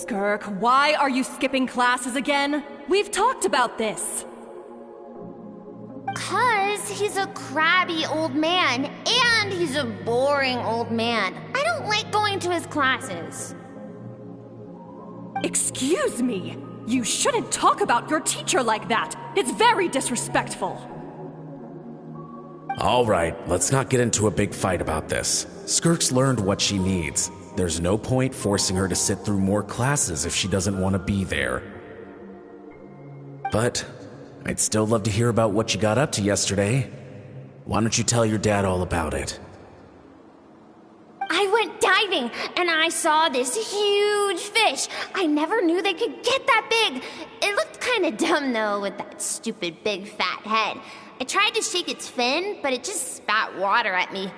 Skirk, why are you skipping classes again? We've talked about this. 'Cause he's a crabby old man, and he's a boring old man. I don't like going to his classes. Excuse me! You shouldn't talk about your teacher like that! It's very disrespectful! All right, let's not get into a big fight about this. Skirk's learned what she needs. There's no point forcing her to sit through more classes if she doesn't want to be there. But I'd still love to hear about what you got up to yesterday. Why don't you tell your dad all about it? I went diving, and I saw this huge fish. I never knew they could get that big. It looked kinda dumb, though, with that stupid big fat head. I tried to shake its fin, but it just spat water at me.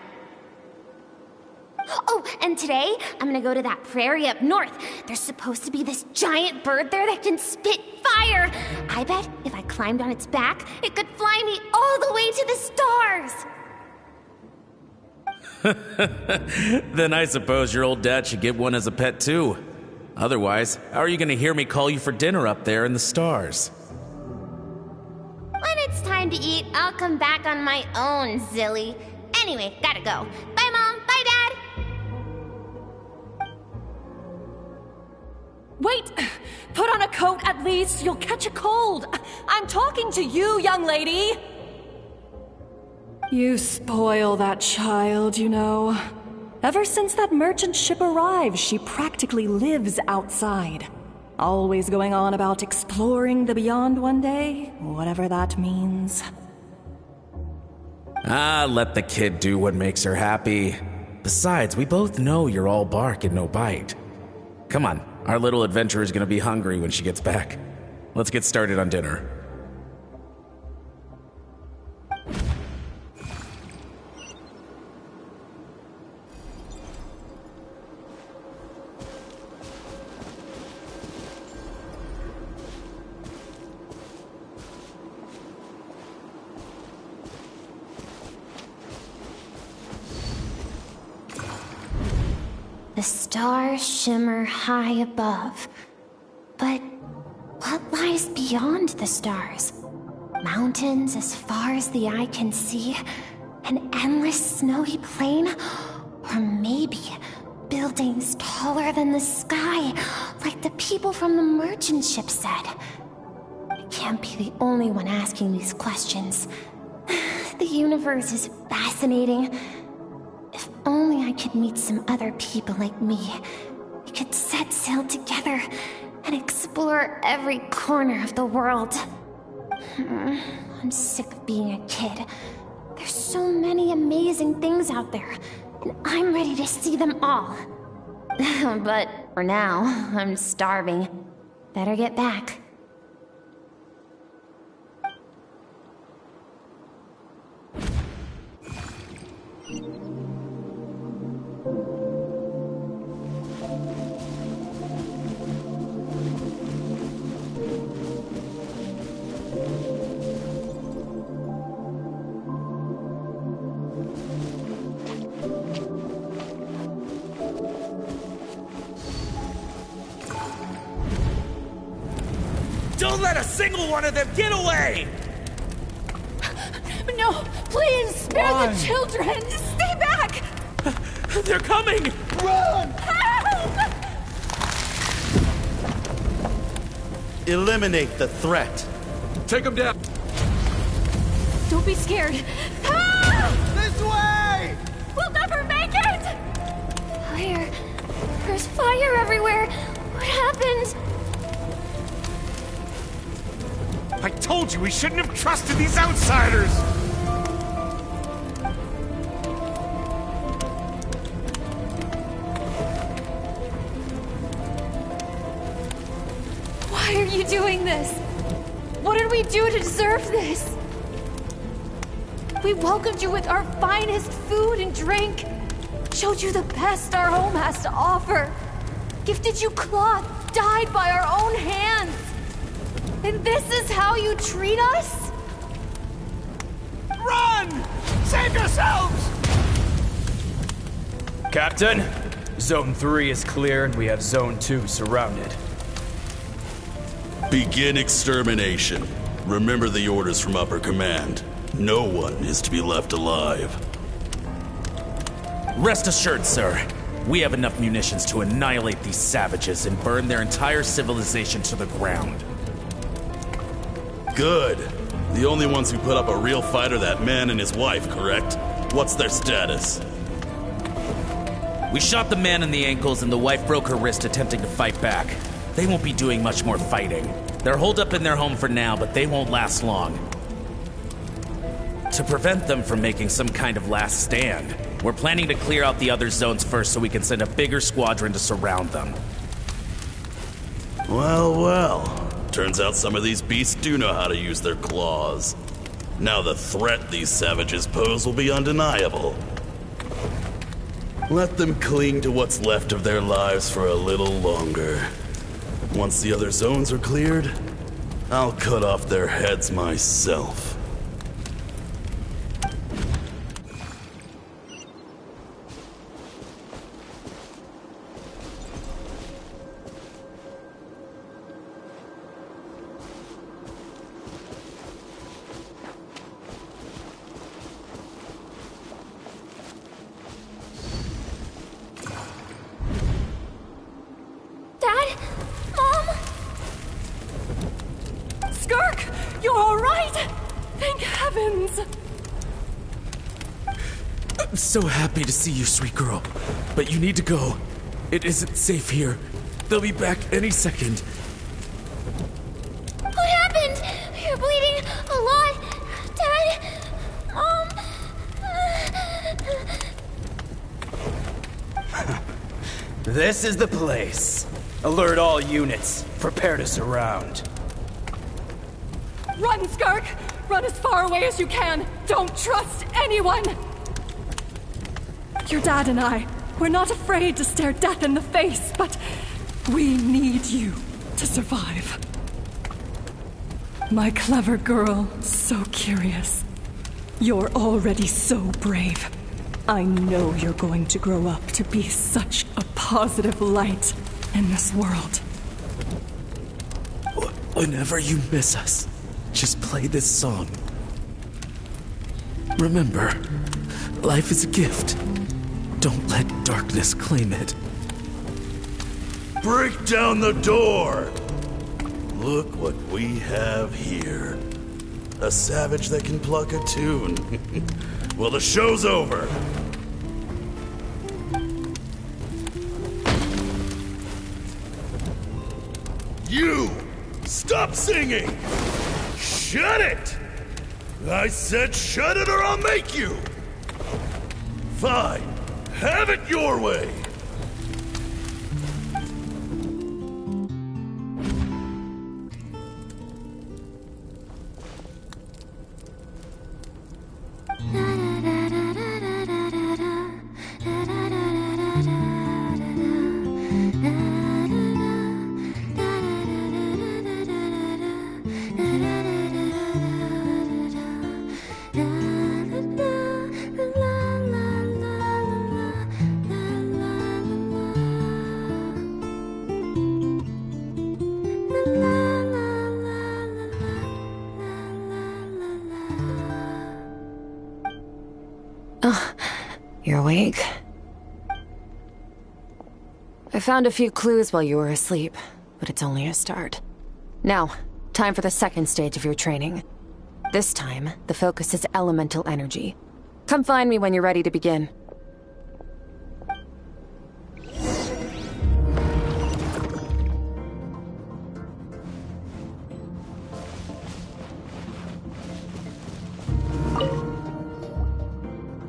Oh, and today, I'm gonna go to that prairie up north. There's supposed to be this giant bird there that can spit fire. I bet if I climbed on its back, it could fly me all the way to the stars. Then I suppose your old dad should get one as a pet too. Otherwise, how are you gonna hear me call you for dinner up there in the stars? When it's time to eat, I'll come back on my own, Zilly. Anyway, gotta go. Bye, Mom. Bye, Dad. Wait! Put on a coat at least, you'll catch a cold! I'm talking to you, young lady! You spoil that child, you know. Ever since that merchant ship arrived, she practically lives outside. Always going on about exploring the beyond one day, whatever that means. Let the kid do what makes her happy. Besides, we both know you're all bark and no bite. Come on, our little adventurer is gonna be hungry when she gets back. Let's get started on dinner. The stars shimmer high above. But what lies beyond the stars? Mountains as far as the eye can see? An endless snowy plain? Or maybe buildings taller than the sky, like the people from the merchant ship said? I can't be the only one asking these questions. The universe is fascinating. If only I could meet some other people like me. We could set sail together and explore every corner of the world. I'm sick of being a kid. There's so many amazing things out there, and I'm ready to see them all. But for now, I'm starving. Better get back. Don't let a single one of them get away! No, please, spare the children! Stay back! They're coming! Run! Help! Eliminate the threat. Take them down! Don't be scared. This way! We'll never make it! Fire. There's fire everywhere. What happened? I told you we shouldn't have trusted these outsiders! Why are you doing this? What did we do to deserve this? We welcomed you with our finest food and drink, showed you the best our home has to offer, gifted you cloth dyed by our own hands. And this is how you treat us? Run! Save yourselves! Captain, Zone 3 is clear and we have Zone 2 surrounded. Begin extermination. Remember the orders from upper command. No one is to be left alive. Rest assured, sir. We have enough munitions to annihilate these savages and burn their entire civilization to the ground. Good. The only ones who put up a real fight are that man and his wife, correct? What's their status? We shot the man in the ankles and the wife broke her wrist attempting to fight back. They won't be doing much more fighting. They're holed up in their home for now, but they won't last long. To prevent them from making some kind of last stand, we're planning to clear out the other zones first so we can send a bigger squadron to surround them. Well, well. Turns out some of these beasts do know how to use their claws. Now the threat these savages pose will be undeniable. Let them cling to what's left of their lives for a little longer. Once the other zones are cleared, I'll cut off their heads myself. So happy to see you, sweet girl. But you need to go. It isn't safe here. They'll be back any second. What happened? You're bleeding a lot. Dad? Mom? This is the place. Alert all units. Prepare to surround. Run, Skark! Run as far away as you can! Don't trust anyone! Your dad and I, we're not afraid to stare death in the face, but we need you to survive. My clever girl, so curious. You're already so brave. I know you're going to grow up to be such a positive light in this world. Whenever you miss us, just play this song. Remember, life is a gift. Don't let darkness claim it. Break down the door! Look what we have here. A savage that can pluck a tune. Well, the show's over. You! Stop singing! Shut it! I said shut it or I'll make you! Fine. Have it your way! You're awake? I found a few clues while you were asleep, but it's only a start. Now, time for the second stage of your training. This time, the focus is elemental energy. Come find me when you're ready to begin.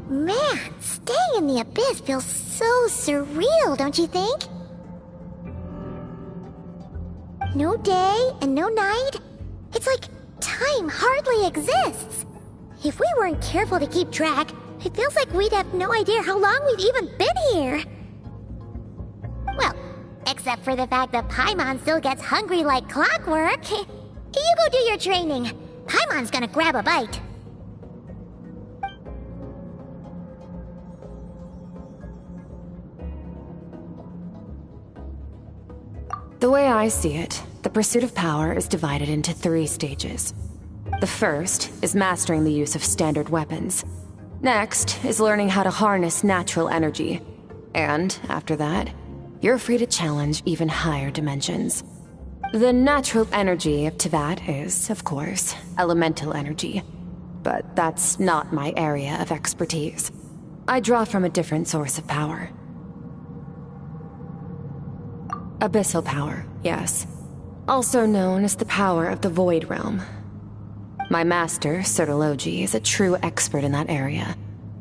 Man, staying in the abyss feels so surreal, don't you think? No day and no night. It's like time hardly exists. If we weren't careful to keep track, it feels like we'd have no idea how long we've even been here. Well, except for the fact that Paimon still gets hungry like clockwork. You go do your training. Paimon's gonna grab a bite. The way I see it, the pursuit of power is divided into 3 stages. The first is mastering the use of standard weapons. Next is learning how to harness natural energy. And after that, you're free to challenge even higher dimensions. The natural energy of Teyvat is, of course, elemental energy. But that's not my area of expertise. I draw from a different source of power. Abyssal power, yes. Also known as the power of the Void Realm. My master, Sertologi, is a true expert in that area.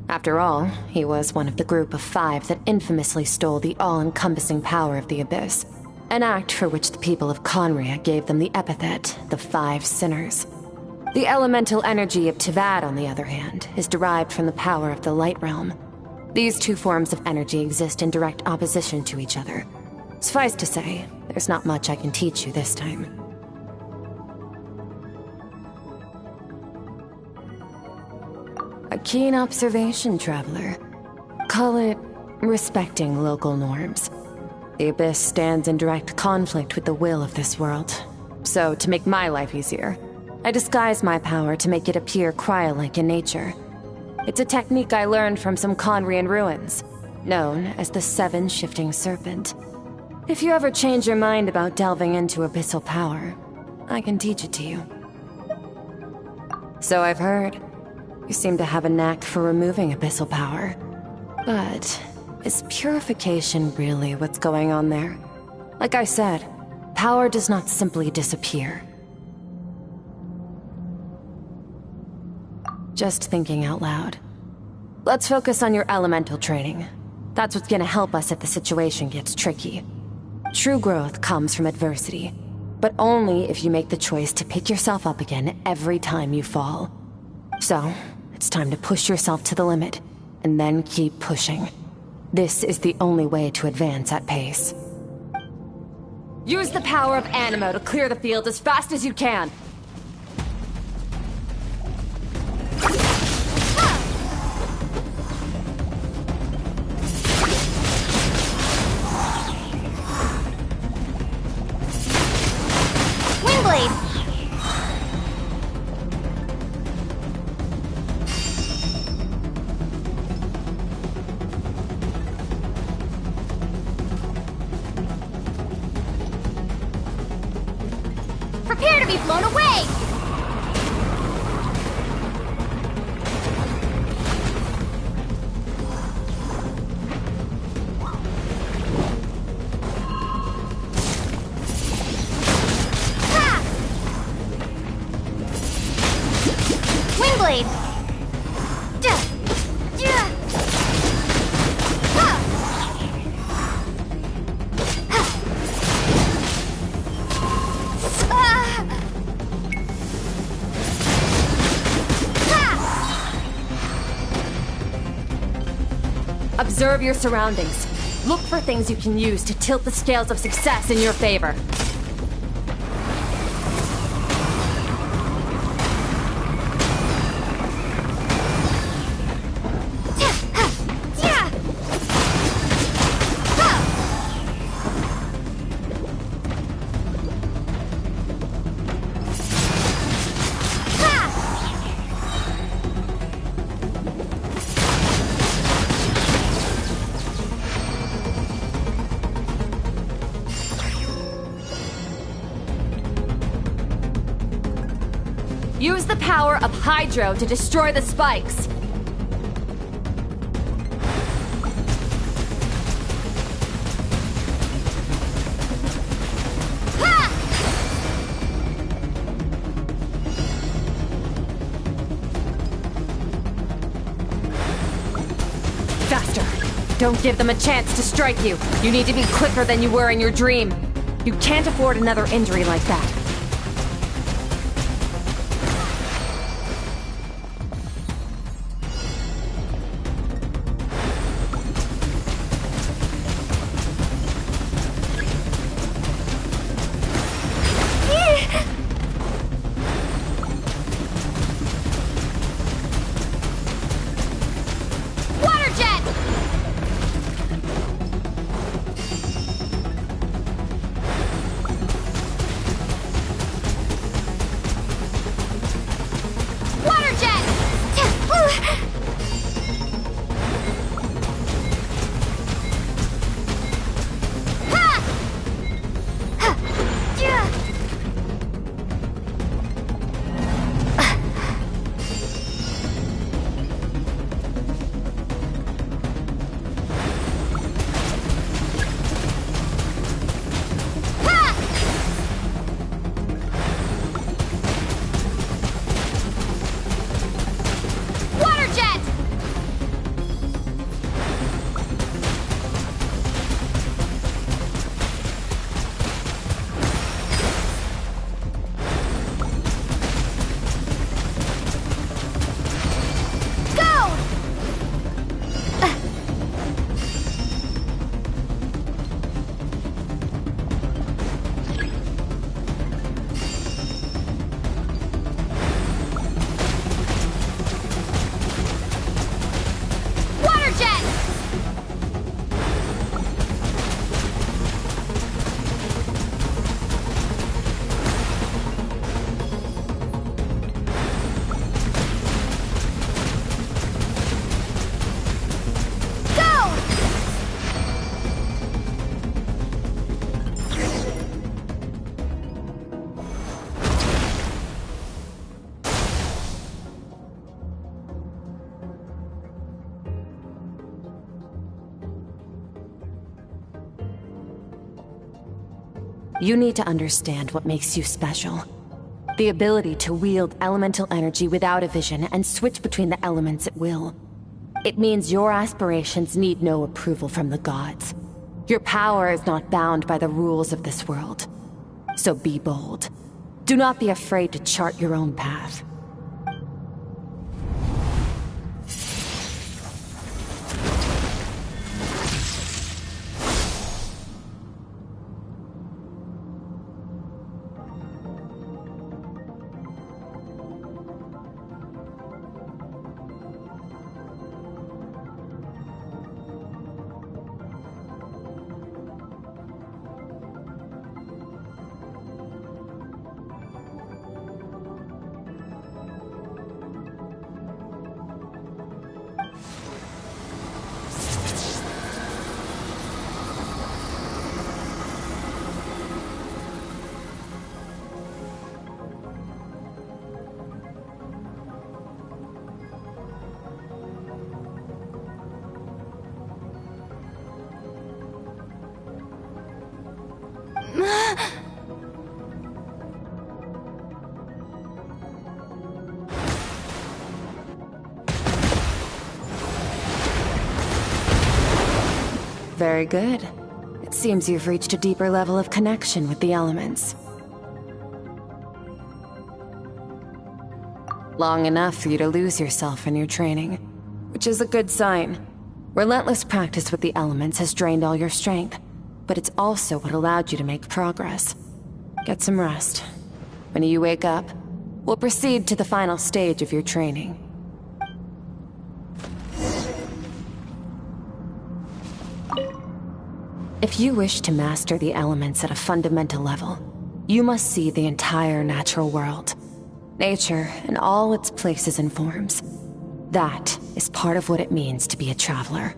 After all, he was one of the group of 5 that infamously stole the all-encompassing power of the Abyss, an act for which the people of Conria gave them the epithet, the 5 Sinners. The elemental energy of Teyvat, on the other hand, is derived from the power of the Light Realm. These 2 forms of energy exist in direct opposition to each other. Suffice to say, there's not much I can teach you this time. A keen observation, traveler. Call it respecting local norms. The Abyss stands in direct conflict with the will of this world. So, to make my life easier, I disguise my power to make it appear cryo-like in nature. It's a technique I learned from some Conrian ruins, known as the 7 Shifting Serpent. If you ever change your mind about delving into abyssal power, I can teach it to you. So I've heard. You seem to have a knack for removing abyssal power. But is purification really what's going on there? Like I said, power does not simply disappear. Just thinking out loud. Let's focus on your elemental training. That's what's gonna help us if the situation gets tricky. True growth comes from adversity, but only if you make the choice to pick yourself up again every time you fall. So, it's time to push yourself to the limit, and then keep pushing. This is the only way to advance at pace. Use the power of Animo to clear the field as fast as you can! Windblade! Prepare to be blown away! Windblade! Observe your surroundings. Look for things you can use to tilt the scales of success in your favor. Use the power of Hydro to destroy the spikes. Faster! Don't give them a chance to strike you. You need to be quicker than you were in your dream. You can't afford another injury like that. You need to understand what makes you special. The ability to wield elemental energy without a vision and switch between the elements at will. It means your aspirations need no approval from the gods. Your power is not bound by the rules of this world. So be bold. Do not be afraid to chart your own path. Very good. It seems you've reached a deeper level of connection with the elements. Long enough for you to lose yourself in your training, which is a good sign. Relentless practice with the elements has drained all your strength, but it's also what allowed you to make progress. Get some rest. When you wake up, we'll proceed to the final stage of your training. If you wish to master the elements at a fundamental level, you must see the entire natural world. Nature and all its places and forms. That is part of what it means to be a traveler.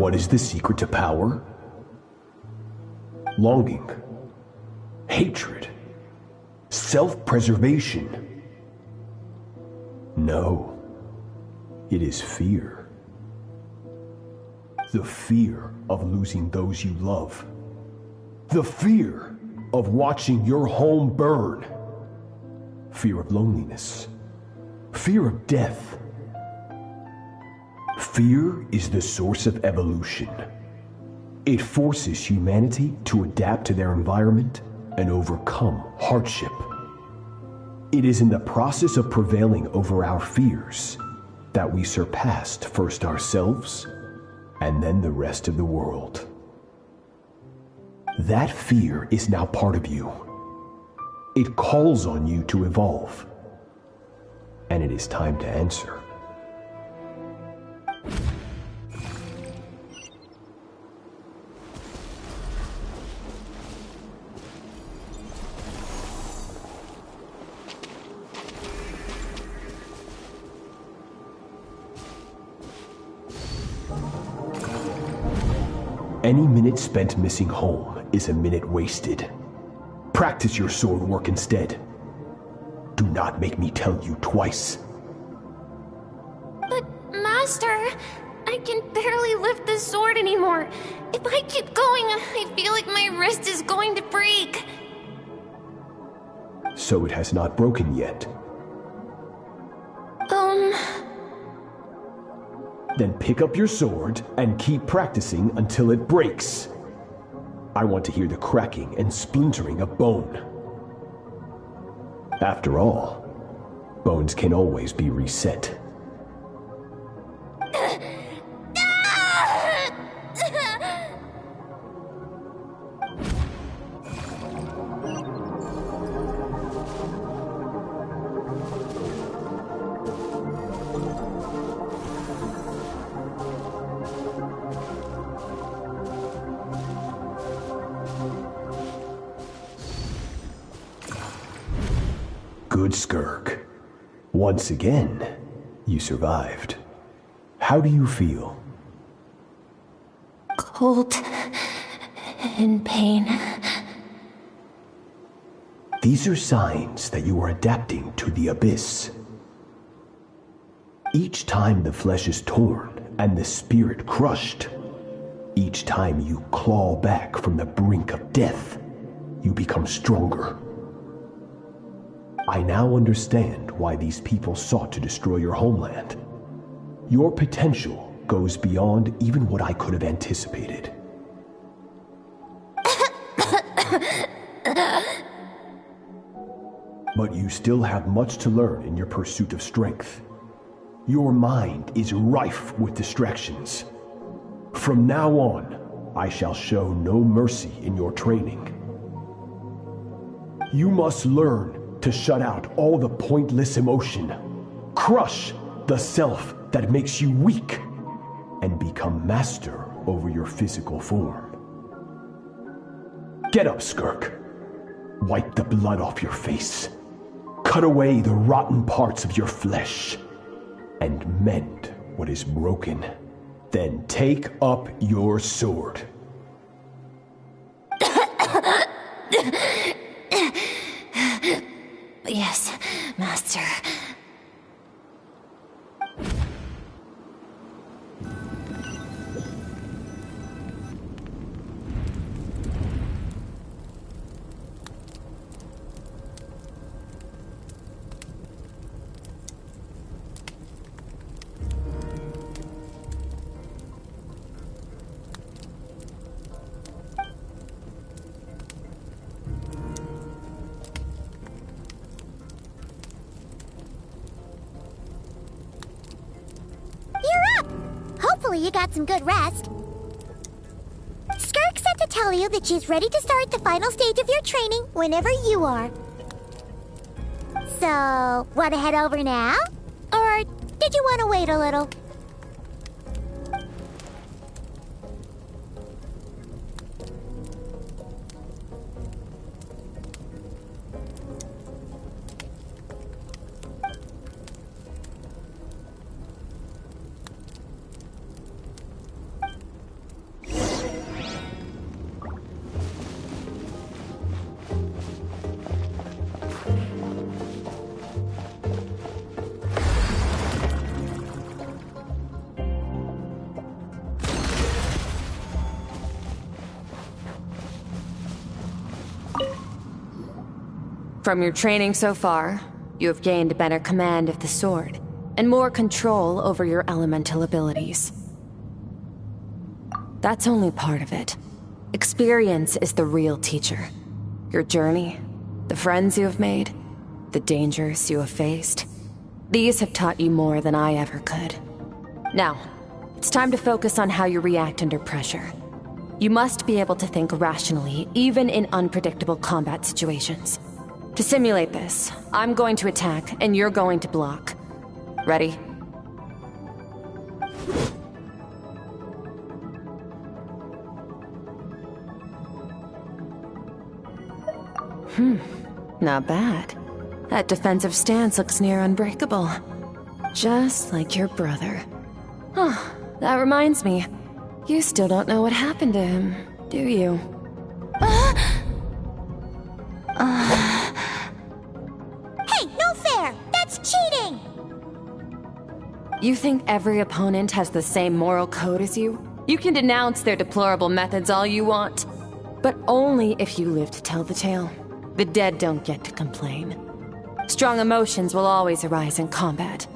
What is the secret to power? Longing, hatred, self-preservation. No, it is fear. The fear of losing those you love. The fear of watching your home burn. Fear of loneliness. Fear of death. Fear is the source of evolution. It forces humanity to adapt to their environment and overcome hardship. It is in the process of prevailing over our fears that we surpassed first ourselves and then the rest of the world. That fear is now part of you. It calls on you to evolve. And it is time to answer. Any minute spent missing home is a minute wasted. Practice your sword work instead. Do not make me tell you twice. But, Master, I can barely lift the sword anymore. If I keep going, I feel like my wrist is going to break. So it has not broken yet. Then pick up your sword and keep practicing until it breaks. I want to hear the cracking and splintering of bone. After all, bones can always be reset. Good, Skirk. Once again, you survived. How do you feel? Cold. In pain. These are signs that you are adapting to the abyss. Each time the flesh is torn and the spirit crushed, each time you claw back from the brink of death, you become stronger. I now understand why these people sought to destroy your homeland. Your potential goes beyond even what I could have anticipated. But you still have much to learn in your pursuit of strength. Your mind is rife with distractions. From now on, I shall show no mercy in your training. You must learn to shut out all the pointless emotion, crush the self that makes you weak, and become master over your physical form. Get up, Skirk. Wipe the blood off your face. Cut away the rotten parts of your flesh, and mend what is broken. Then take up your sword. Yes, Master. Hopefully you got some good rest. Skirk said to tell you that she's ready to start the final stage of your training whenever you are. So, want to head over now? Or did you want to wait a little? From your training so far, you have gained a better command of the sword, and more control over your elemental abilities. That's only part of it. Experience is the real teacher. Your journey, the friends you have made, the dangers you have faced. These have taught you more than I ever could. Now, it's time to focus on how you react under pressure. You must be able to think rationally, even in unpredictable combat situations. To simulate this, I'm going to attack, and you're going to block. Ready? Not bad. That defensive stance looks near unbreakable. Just like your brother. Oh, that reminds me. You still don't know what happened to him, do you? Hey, no fair! That's cheating! You think every opponent has the same moral code as you? You can denounce their deplorable methods all you want, but only if you live to tell the tale. The dead don't get to complain. Strong emotions will always arise in combat.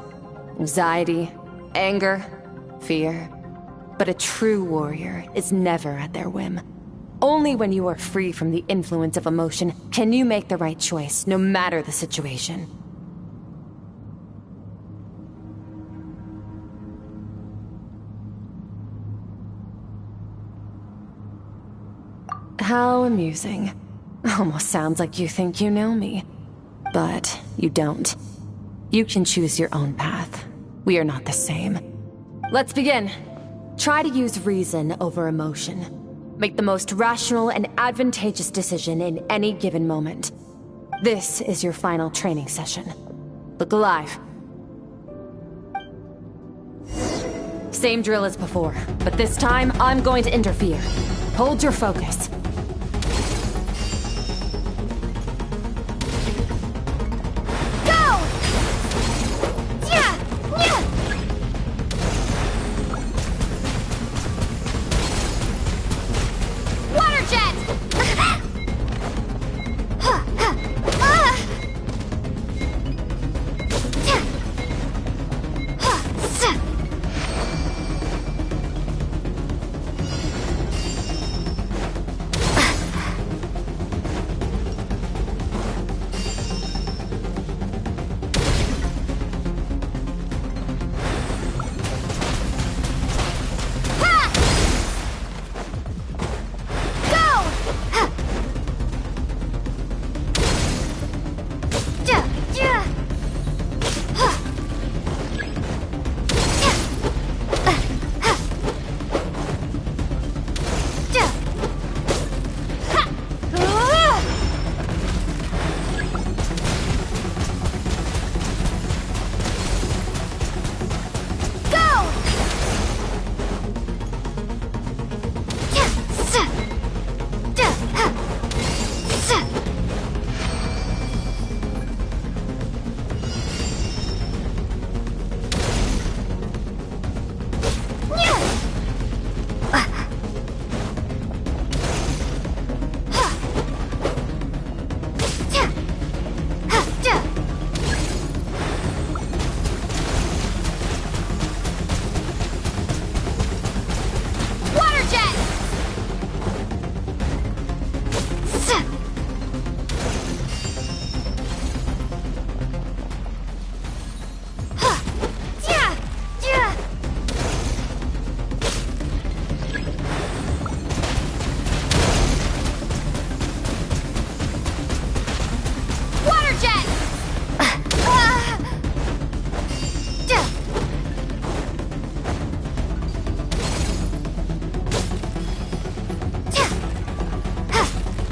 Anxiety, anger, fear. But a true warrior is never at their whim. Only when you are free from the influence of emotion can you make the right choice, no matter the situation. How amusing. Almost sounds like you think you know me. But you don't. You can choose your own path. We are not the same. Let's begin. Try to use reason over emotion. Make the most rational and advantageous decision in any given moment. This is your final training session. Look alive. Same drill as before, but this time I'm going to interfere. Hold your focus.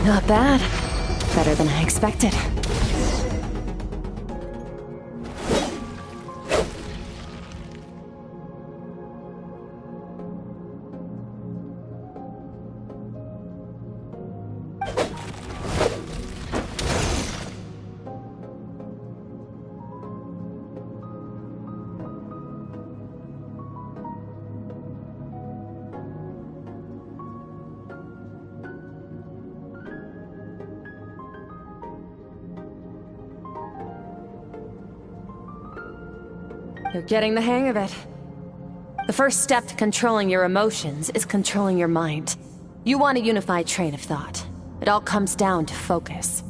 Not bad. Better than I expected. You're getting the hang of it. The first step to controlling your emotions is controlling your mind. You want a unified train of thought. It all comes down to focus.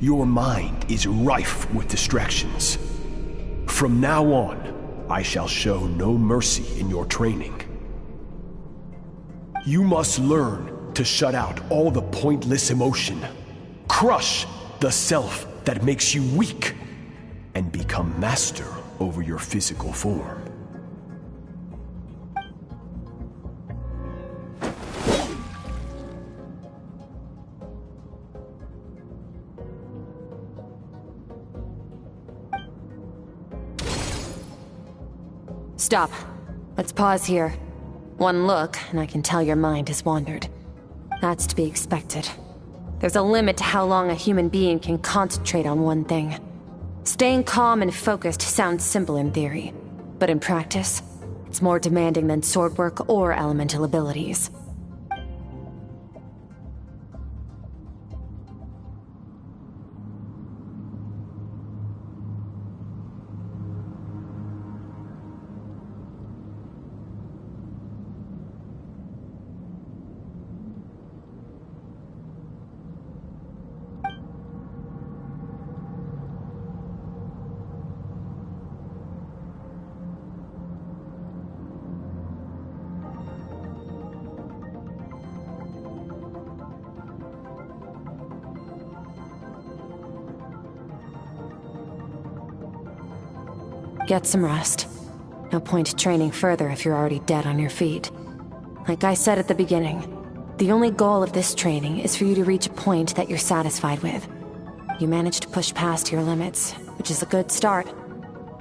Your mind is rife with distractions. From now on, I shall show no mercy in your training. You must learn to shut out all the pointless emotion, crush the self that makes you weak, and become master over your physical form. Stop. Let's pause here. One look, and I can tell your mind has wandered. That's to be expected. There's a limit to how long a human being can concentrate on one thing. Staying calm and focused sounds simple in theory, but in practice, it's more demanding than sword work or elemental abilities. Get some rest. No point training further if you're already dead on your feet. Like I said at the beginning, the only goal of this training is for you to reach a point that you're satisfied with. You managed to push past your limits, which is a good start.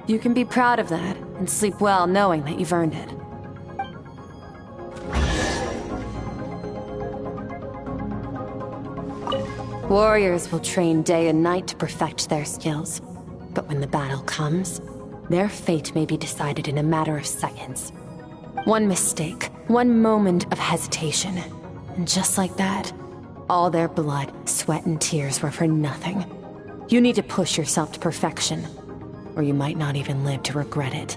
You can be proud of that, and sleep well knowing that you've earned it. Warriors will train day and night to perfect their skills. But when the battle comes, their fate may be decided in a matter of seconds. One mistake, one moment of hesitation, and just like that, all their blood, sweat, and tears were for nothing. You need to push yourself to perfection, or you might not even live to regret it.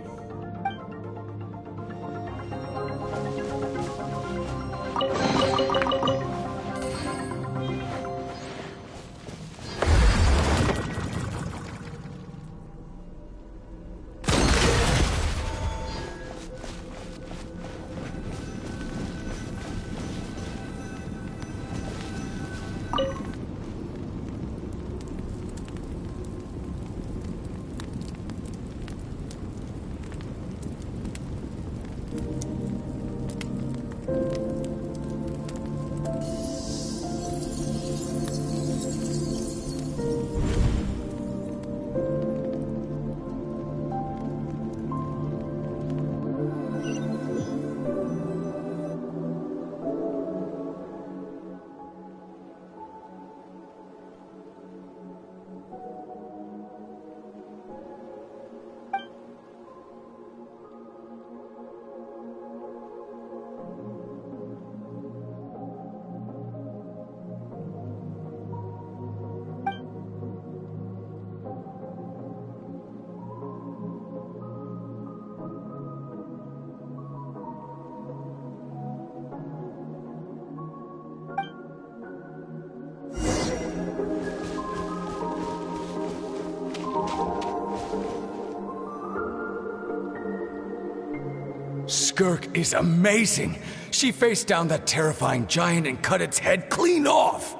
Skirk is amazing. She faced down that terrifying giant and cut its head clean off.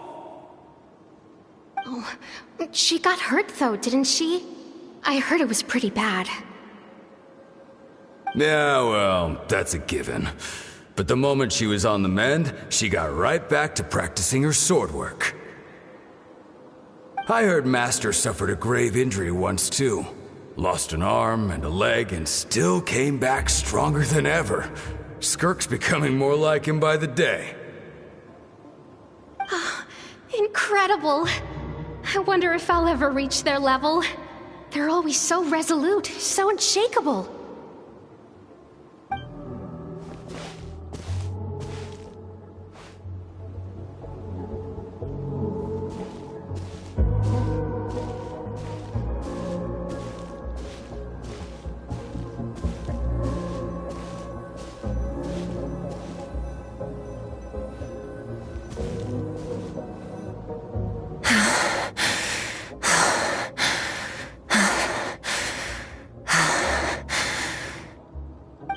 Oh, she got hurt though, didn't she? I heard it was pretty bad. Yeah, well, that's a given. But the moment she was on the mend, she got right back to practicing her sword work. I heard Master suffered a grave injury once too. Lost an arm and a leg and still came back stronger than ever. Skirk's becoming more like him by the day. Incredible! I wonder if I'll ever reach their level. They're always so resolute, so unshakable.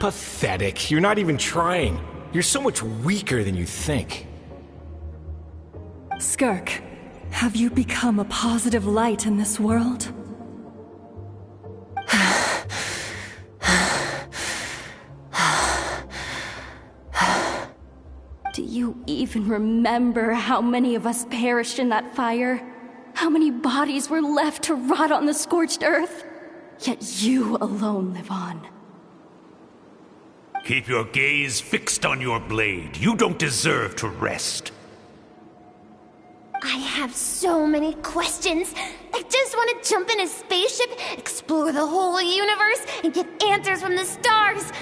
Pathetic. You're not even trying. You're so much weaker than you think. Skirk, have you become a positive light in this world? Do you even remember how many of us perished in that fire? How many bodies were left to rot on the scorched earth? Yet you alone live on. Keep your gaze fixed on your blade. You don't deserve to rest. I have so many questions. I just want to jump in a spaceship, explore the whole universe, and get answers from the stars.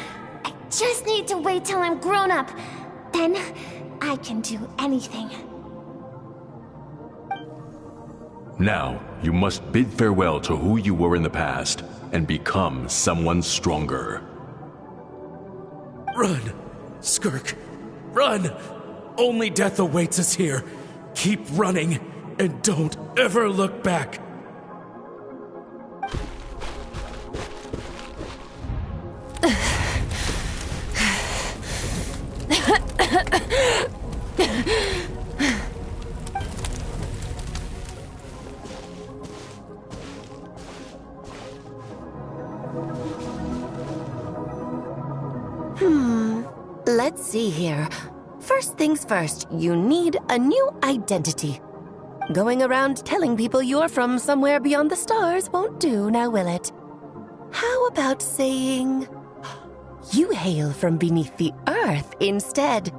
I just need to wait till I'm grown up. Then I can do anything. Now, you must bid farewell to who you were in the past and become someone stronger. Run, Skirk, run! Only death awaits us here. Keep running, and don't ever look back. Let's see here. First things first, you need a new identity. Going around telling people you're from somewhere beyond the stars won't do, now will it? How about saying you hail from beneath the earth instead?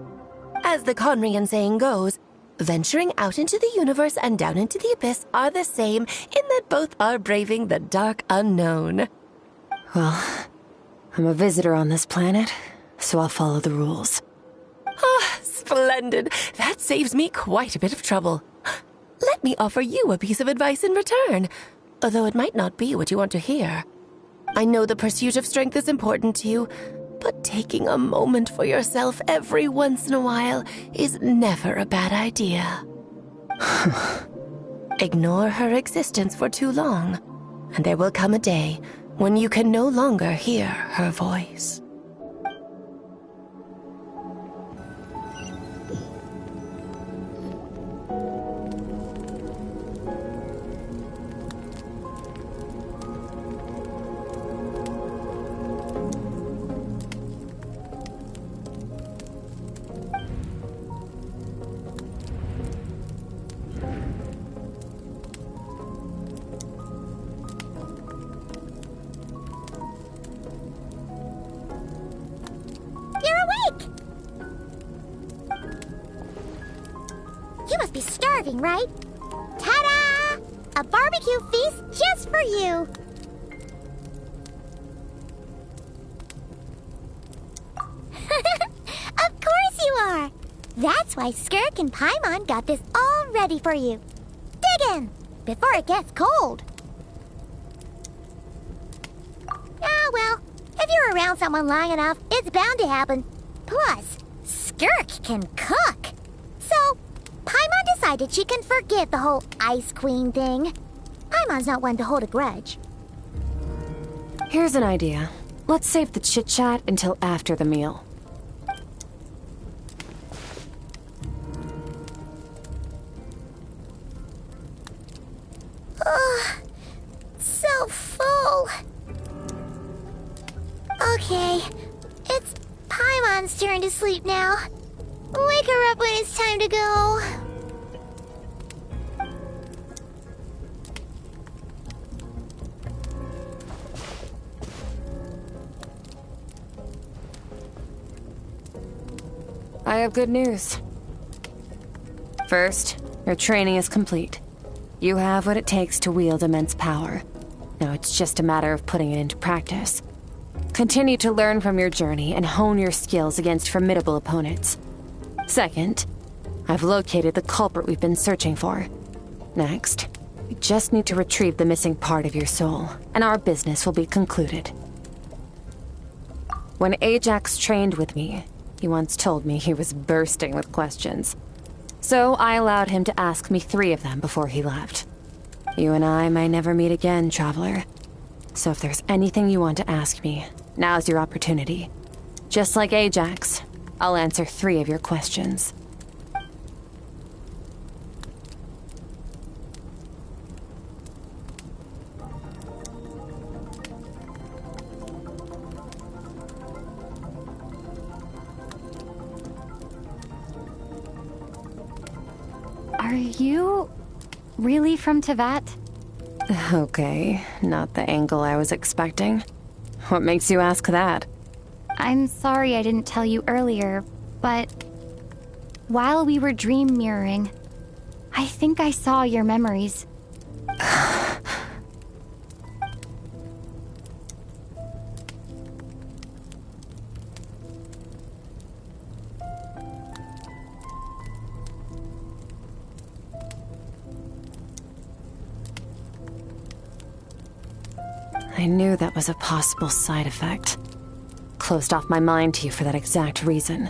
As the Conrian saying goes, venturing out into the universe and down into the abyss are the same in that both are braving the dark unknown. Well, I'm a visitor on this planet, so I'll follow the rules. Ah, splendid. That saves me quite a bit of trouble. Let me offer you a piece of advice in return, although it might not be what you want to hear. I know the pursuit of strength is important to you, but taking a moment for yourself every once in a while is never a bad idea. Ignore her existence for too long, and there will come a day when you can no longer hear her voice. You must be starving, right? Ta-da! A barbecue feast just for you! Of course you are! That's why Skirk and Paimon got this all ready for you. Dig in, before it gets cold. Ah, well, if you're around someone long enough, it's bound to happen. Plus, Skirk can cook. So, Paimon decided she can forget the whole Ice Queen thing. Paimon's not one to hold a grudge. Here's an idea. Let's save the chit-chat until after the meal. Ugh, so full. Okay, it's Paimon's turn to sleep now. Wake her up when it's time to go. I have good news. First, your training is complete. You have what it takes to wield immense power. Now it's just a matter of putting it into practice. Continue to learn from your journey and hone your skills against formidable opponents. Second, I've located the culprit we've been searching for. Next, we just need to retrieve the missing part of your soul, and our business will be concluded. When Ajax trained with me, he once told me he was bursting with questions. So I allowed him to ask me 3 of them before he left. You and I may never meet again, Traveler. So if there's anything you want to ask me, now's your opportunity. Just like Ajax, I'll answer 3 of your questions. Are you really from Teyvat? Okay, not the angle I was expecting. What makes you ask that? I'm sorry I didn't tell you earlier, but while we were dream mirroring, I think I saw your memories. I knew that was a possible side effect. Closed off my mind to you for that exact reason.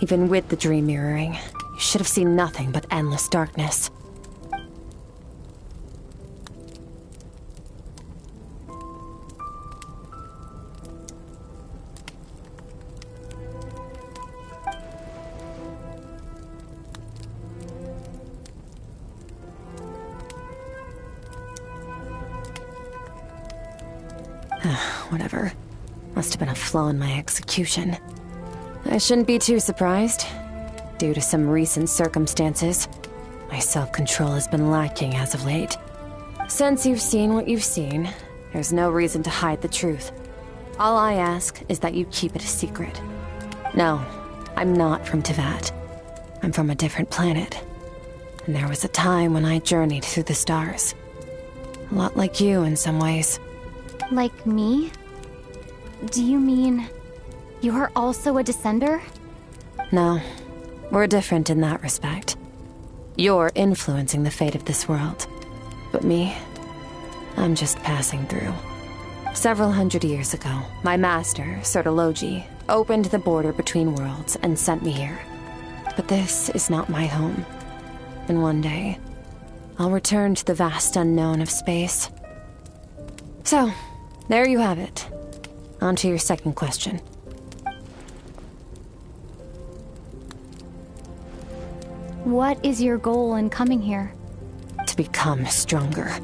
Even with the dream mirroring, you should have seen nothing but endless darkness. Whatever. Must have been a flaw in my execution. I shouldn't be too surprised. Due to some recent circumstances, my self-control has been lacking as of late. Since you've seen what you've seen, there's no reason to hide the truth. All I ask is that you keep it a secret. No, I'm not from Teyvat. I'm from a different planet. And there was a time when I journeyed through the stars. A lot like you in some ways. Like me? Do you mean you're also a descender? No, we're different in that respect. You're influencing the fate of this world. But me, I'm just passing through. Several hundred years ago, my master, Sertologi, opened the border between worlds and sent me here. But this is not my home. And one day, I'll return to the vast unknown of space. So, there you have it. On to your second question. What is your goal in coming here? To become stronger.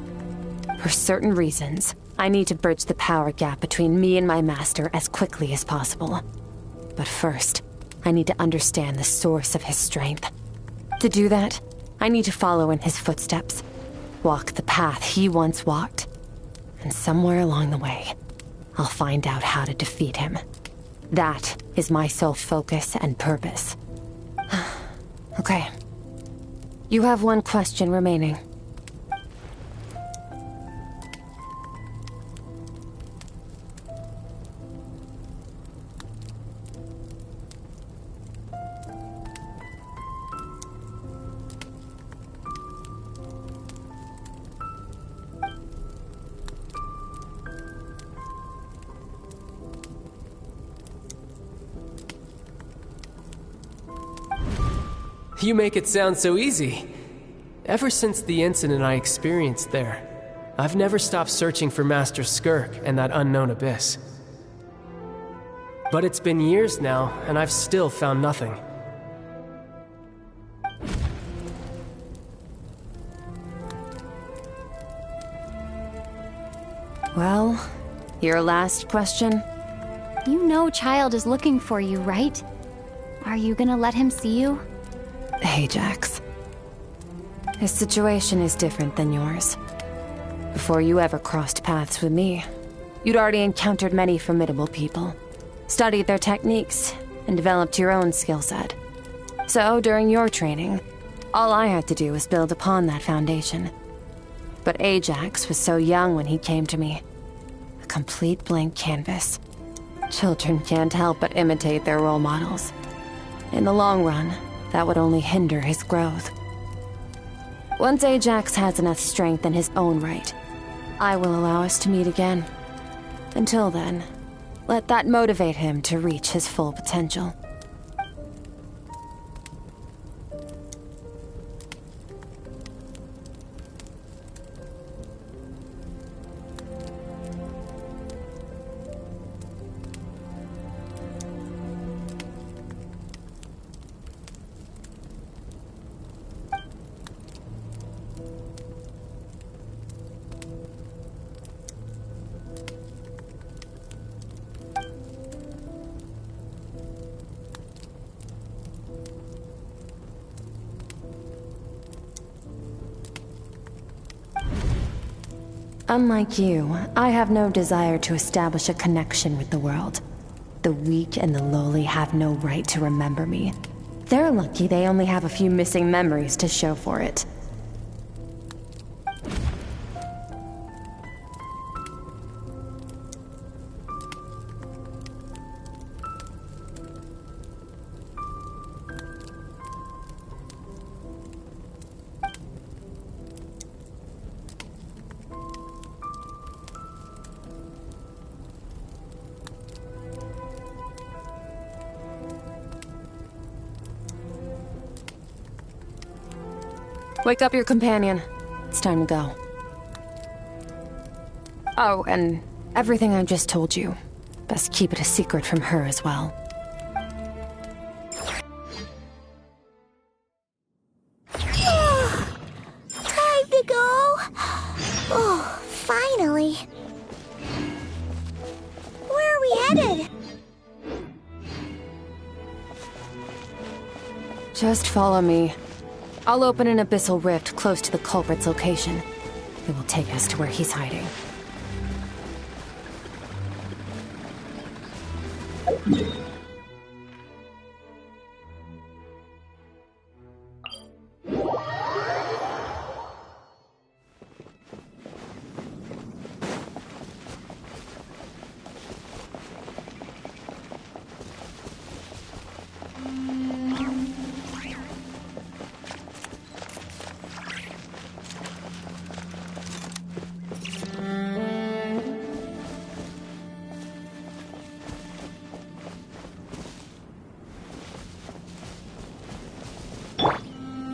For certain reasons, I need to bridge the power gap between me and my master as quickly as possible. But first, I need to understand the source of his strength. To do that, I need to follow in his footsteps. Walk the path he once walked. And somewhere along the way, I'll find out how to defeat him. That is my sole focus and purpose. Okay. You have one question remaining. You make it sound so easy. Ever since the incident I experienced there, I've never stopped searching for Master Skirk and that unknown abyss. But it's been years now, and I've still found nothing. Well, your last question? You know Child is looking for you, right? Are you gonna let him see you? Ajax. His situation is different than yours. Before you ever crossed paths with me, you'd already encountered many formidable people, studied their techniques, and developed your own skill set. So, during your training, all I had to do was build upon that foundation. But Ajax was so young when he came to me. A complete blank canvas. Children can't help but imitate their role models. In the long run, that would only hinder his growth. Once Ajax has enough strength in his own right, I will allow us to meet again. Until then, let that motivate him to reach his full potential. Unlike you, I have no desire to establish a connection with the world. The weak and the lowly have no right to remember me. They're lucky they only have a few missing memories to show for it. Wake up your companion. It's time to go. Oh, and everything I just told you. Best keep it a secret from her as well. Time to go. Oh, finally. Where are we headed? Just follow me. I'll open an abyssal rift close to the culprit's location. It will take us to where he's hiding.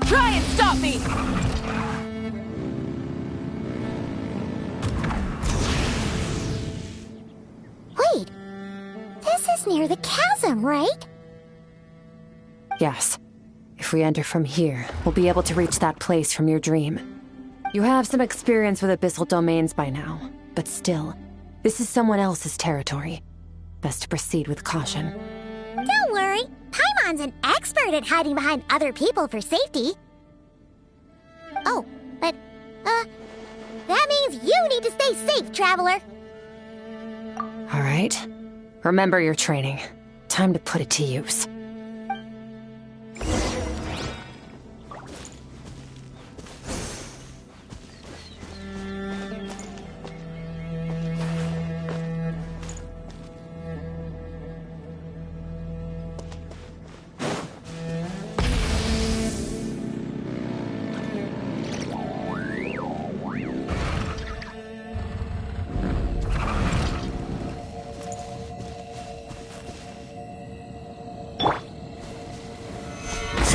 Try and stop me! Wait. This is near the chasm, right? Yes. If we enter from here, we'll be able to reach that place from your dream. You have some experience with abyssal domains by now, but still, this is someone else's territory. Best to proceed with caution. Don't worry. Paimon's an expert at hiding behind other people for safety. Oh, but, that means you need to stay safe, traveler. All right. Remember your training. Time to put it to use.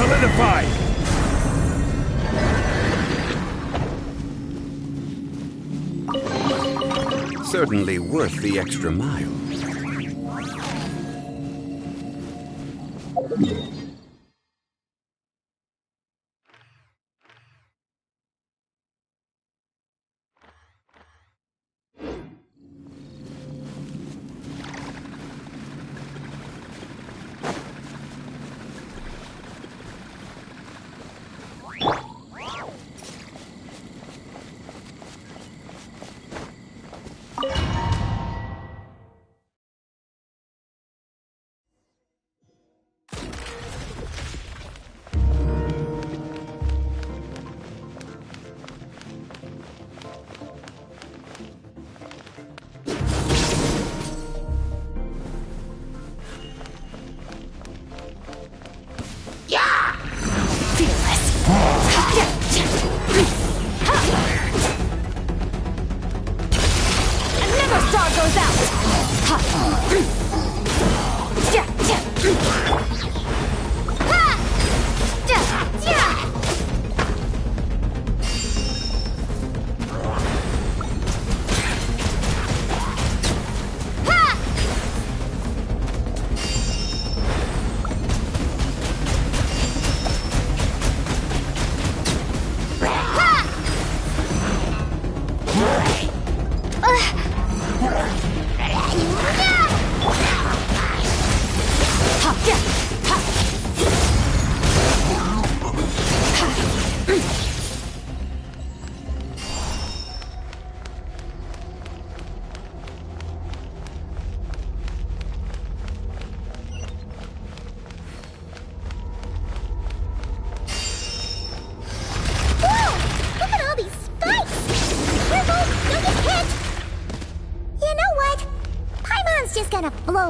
Solidified! Certainly worth the extra mile.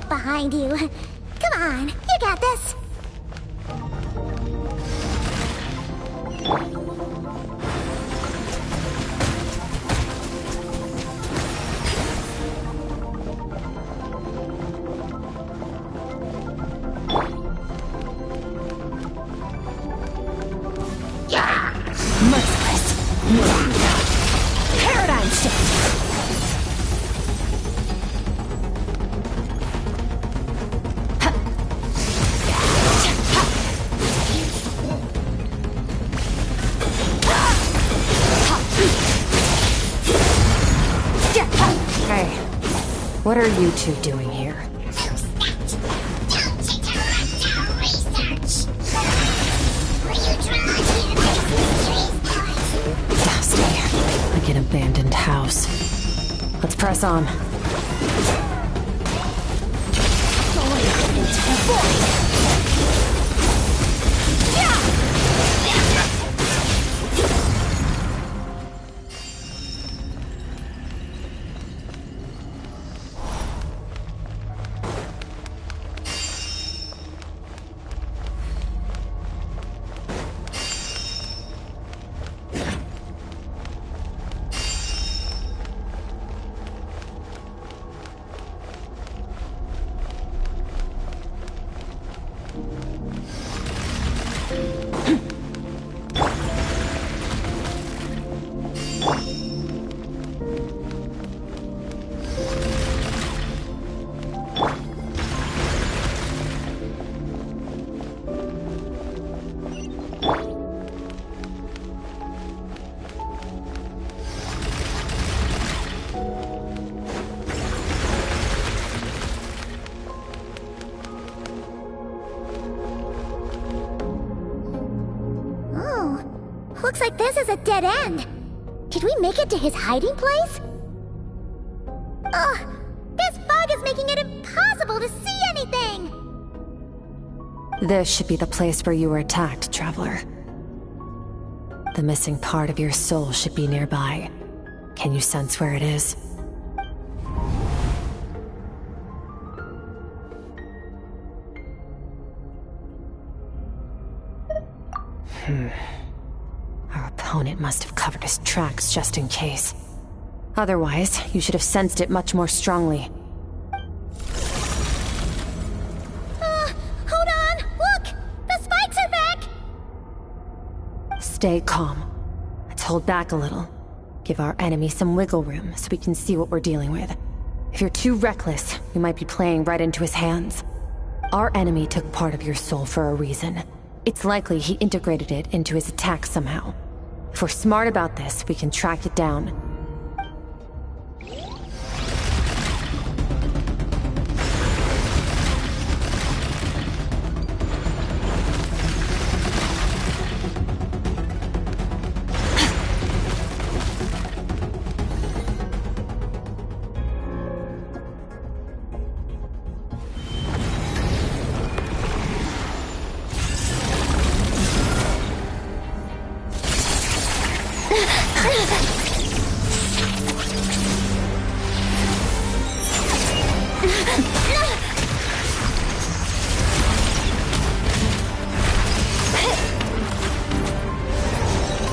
help behind you. Come on, you got this. Merciless. Paradigm shift. Hey, what are you two doing here? Like an abandoned house. Let's press on. Looks like this is a dead end. Did we make it to his hiding place? Ugh! This fog is making it impossible to see anything! This should be the place where you were attacked, Traveler. The missing part of your soul should be nearby. Can you sense where it is? Our opponent must have covered his tracks just in case. Otherwise, you should have sensed it much more strongly. Hold on! Look! The spikes are back! Stay calm. Let's hold back a little. Give our enemy some wiggle room so we can see what we're dealing with. If you're too reckless, you might be playing right into his hands. Our enemy took part of your soul for a reason. It's likely he integrated it into his attack somehow. If we're smart about this, we can track it down.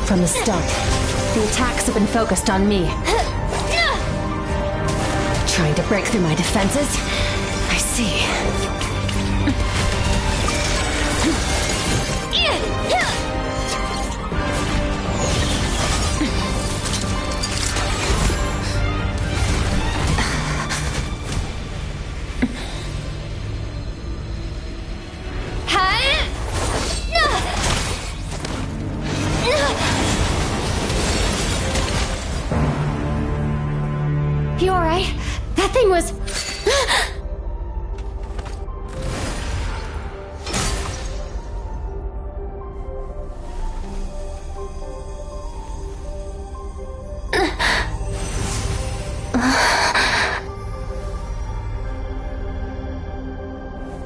From the start, the attacks have been focused on me. Trying to break through my defenses? I see. You alright? That thing was...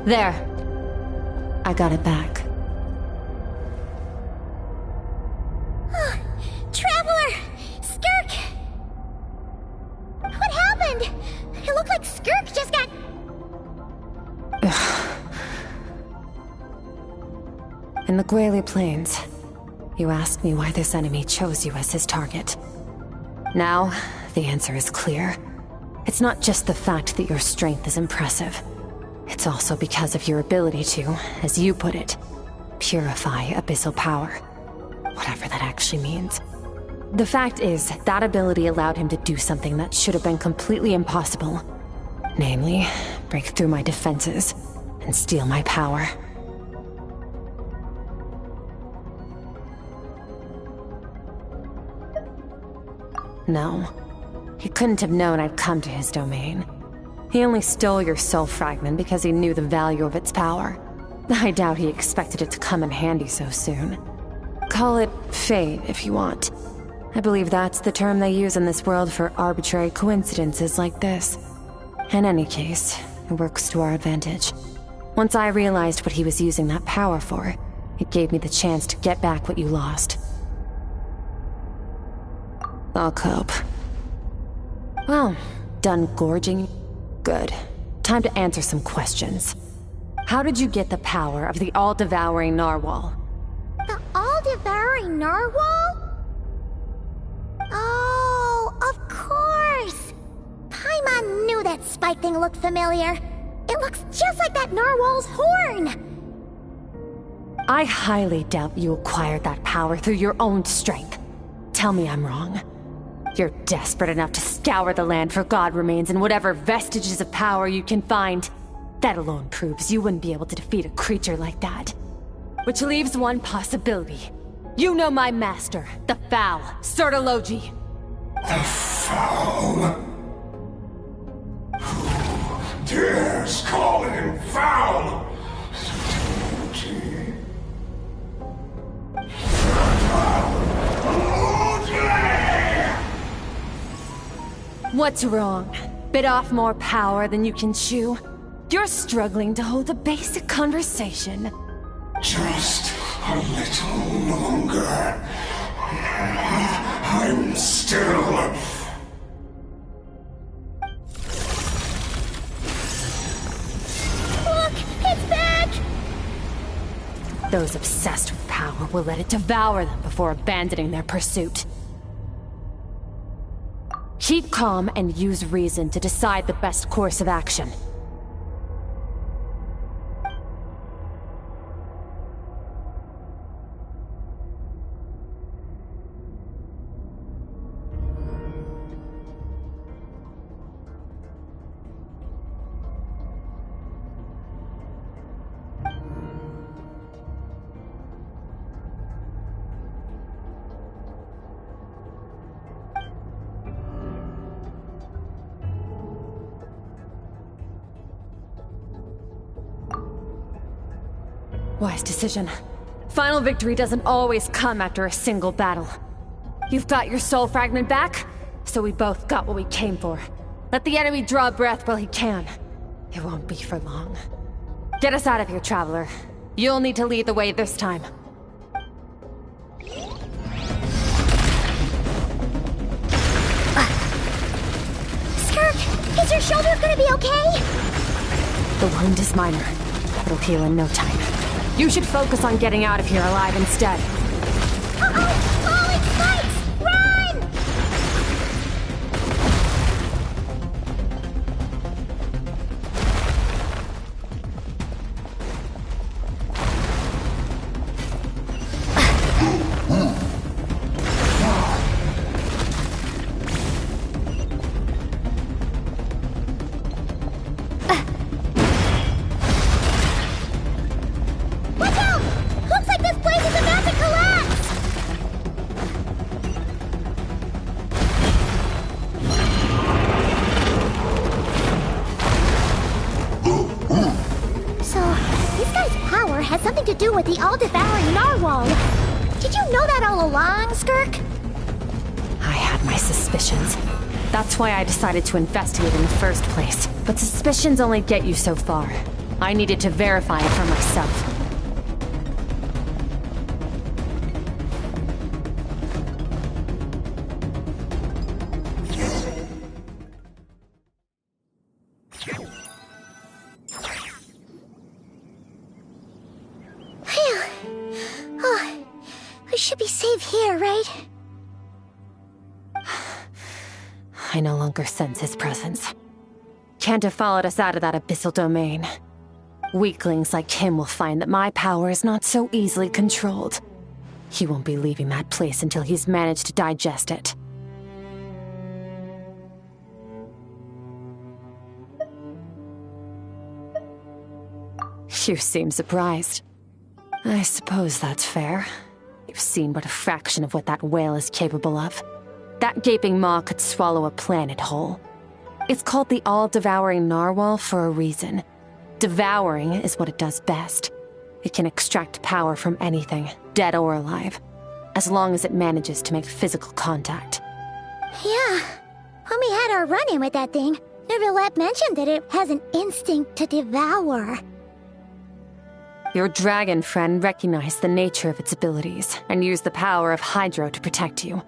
There. I got it back. Traveler! Skirk! What happened? It looked like Skirk just got... In the Guili Plains, you asked me why this enemy chose you as his target. Now, the answer is clear. It's not just the fact that your strength is impressive. It's also because of your ability to, as you put it, purify abyssal power. Whatever that actually means. The fact is, that ability allowed him to do something that should have been completely impossible. Namely, break through my defenses and steal my power. No, he couldn't have known I'd come to his domain. He only stole your soul fragment because he knew the value of its power. I doubt he expected it to come in handy so soon. Call it fate if you want. I believe that's the term they use in this world for arbitrary coincidences like this. In any case, it works to our advantage. Once I realized what he was using that power for, it gave me the chance to get back what you lost. I'll cope. Well, done gorging? Good. Time to answer some questions. How did you get the power of the all-devouring narwhal? The all-devouring narwhal? Oh, of course! Paimon knew that spike thing looked familiar. It looks just like that narwhal's horn! I highly doubt you acquired that power through your own strength. Tell me I'm wrong. You're desperate enough to scour the land for god remains and whatever vestiges of power you can find. That alone proves you wouldn't be able to defeat a creature like that. Which leaves one possibility. You know my master, the Foul, Sertologi. The Foul? Who dares call him Foul? Sertologi. What's wrong? Bit off more power than you can chew? You're struggling to hold a basic conversation. Just a little longer. I'm still... Look! It's back! Those obsessed with power will let it devour them before abandoning their pursuit. Keep calm and use reason to decide the best course of action. Wise decision. Final victory doesn't always come after a single battle. You've got your soul fragment back, so we both got what we came for. Let the enemy draw breath while he can. It won't be for long. Get us out of here, Traveler. You'll need to lead the way this time. Skirk, is your shoulder gonna be okay? The wound is minor. It'll heal in no time. You should focus on getting out of here alive instead. Uh-oh! Oh, it's spikes! Run! Watch out! Looks like this place is about to collapse! So, this guy's power has something to do with the all-devouring narwhal. Did you know that all along, Skirk? I had my suspicions. That's why I decided to investigate in the first place. But suspicions only get you so far. I needed to verify it for myself. Phew. should be safe here, right? I no longer sense his presence. Can't have followed us out of that abyssal domain. Weaklings like him will find that my power is not so easily controlled. He won't be leaving that place until he's managed to digest it. You seem surprised. I suppose that's fair. You've seen but a fraction of what that whale is capable of. That gaping maw could swallow a planet whole. It's called the all-devouring narwhal for a reason. Devouring is what it does best. It can extract power from anything, dead or alive, as long as it manages to make physical contact. Yeah. When we had our run-in with that thing, Neverlet mentioned that it has an instinct to devour. Your dragon friend recognized the nature of its abilities and used the power of Hydro to protect you.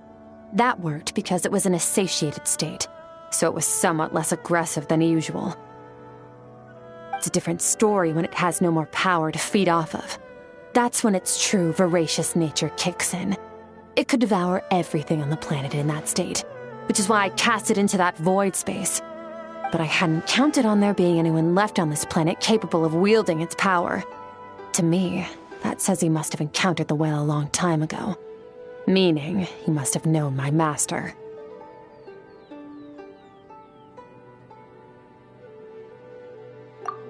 That worked because it was in a satiated state, so it was somewhat less aggressive than usual. It's a different story when it has no more power to feed off of. That's when its true voracious nature kicks in. It could devour everything on the planet in that state, which is why I cast it into that void space. But I hadn't counted on there being anyone left on this planet capable of wielding its power. To me, that says he must have encountered the whale a long time ago. Meaning, he must have known my master.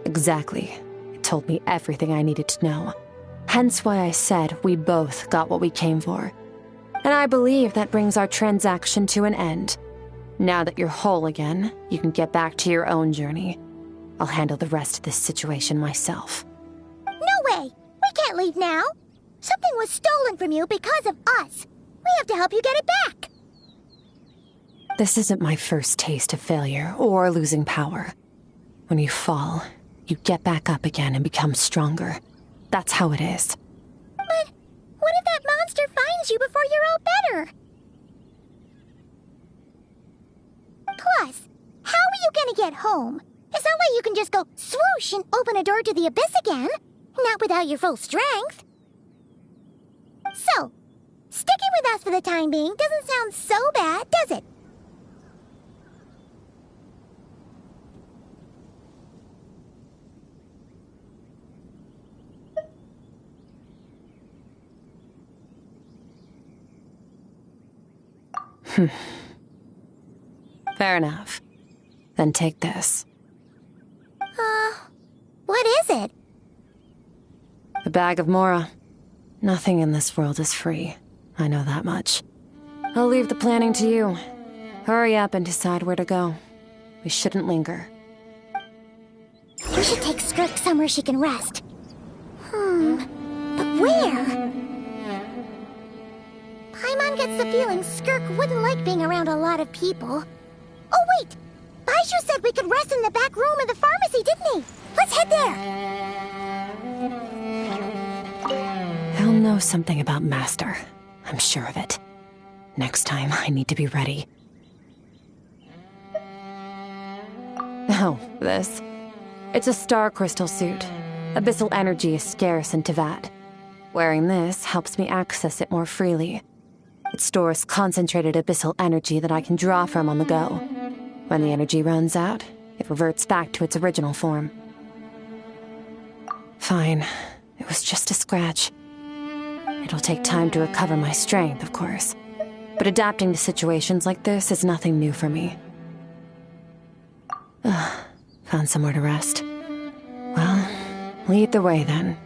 Exactly. It told me everything I needed to know. Hence why I said we both got what we came for. And I believe that brings our transaction to an end. Now that you're whole again, you can get back to your own journey. I'll handle the rest of this situation myself. No way! We can't leave now! Something was stolen from you because of us! We have to help you get it back! This isn't my first taste of failure or losing power. When you fall, you get back up again and become stronger. That's how it is. But what if that monster finds you before you're all better? Plus, how are you gonna get home? It's not like you can just go swoosh and open a door to the abyss again. Not without your full strength. So, sticking with us for the time being doesn't sound so bad, does it? Fair enough. Then take this. What is it? A bag of Mora. Nothing in this world is free. I know that much. I'll leave the planning to you. Hurry up and decide where to go. We shouldn't linger. We should take Skirk somewhere she can rest. But where? Paimon gets the feeling Skirk wouldn't like being around a lot of people. Oh wait! Baishu said we could rest in the back room of the pharmacy, didn't he? Let's head there! He'll know something about Master. I'm sure of it. Next time, I need to be ready. Oh, this. It's a star crystal suit. Abyssal energy is scarce in Tevat. Wearing this helps me access it more freely. It stores concentrated abyssal energy that I can draw from on the go. When the energy runs out, it reverts back to its original form. Fine. It was just a scratch. It'll take time to recover my strength, of course. But adapting to situations like this is nothing new for me. Found somewhere to rest. Well, lead the way then.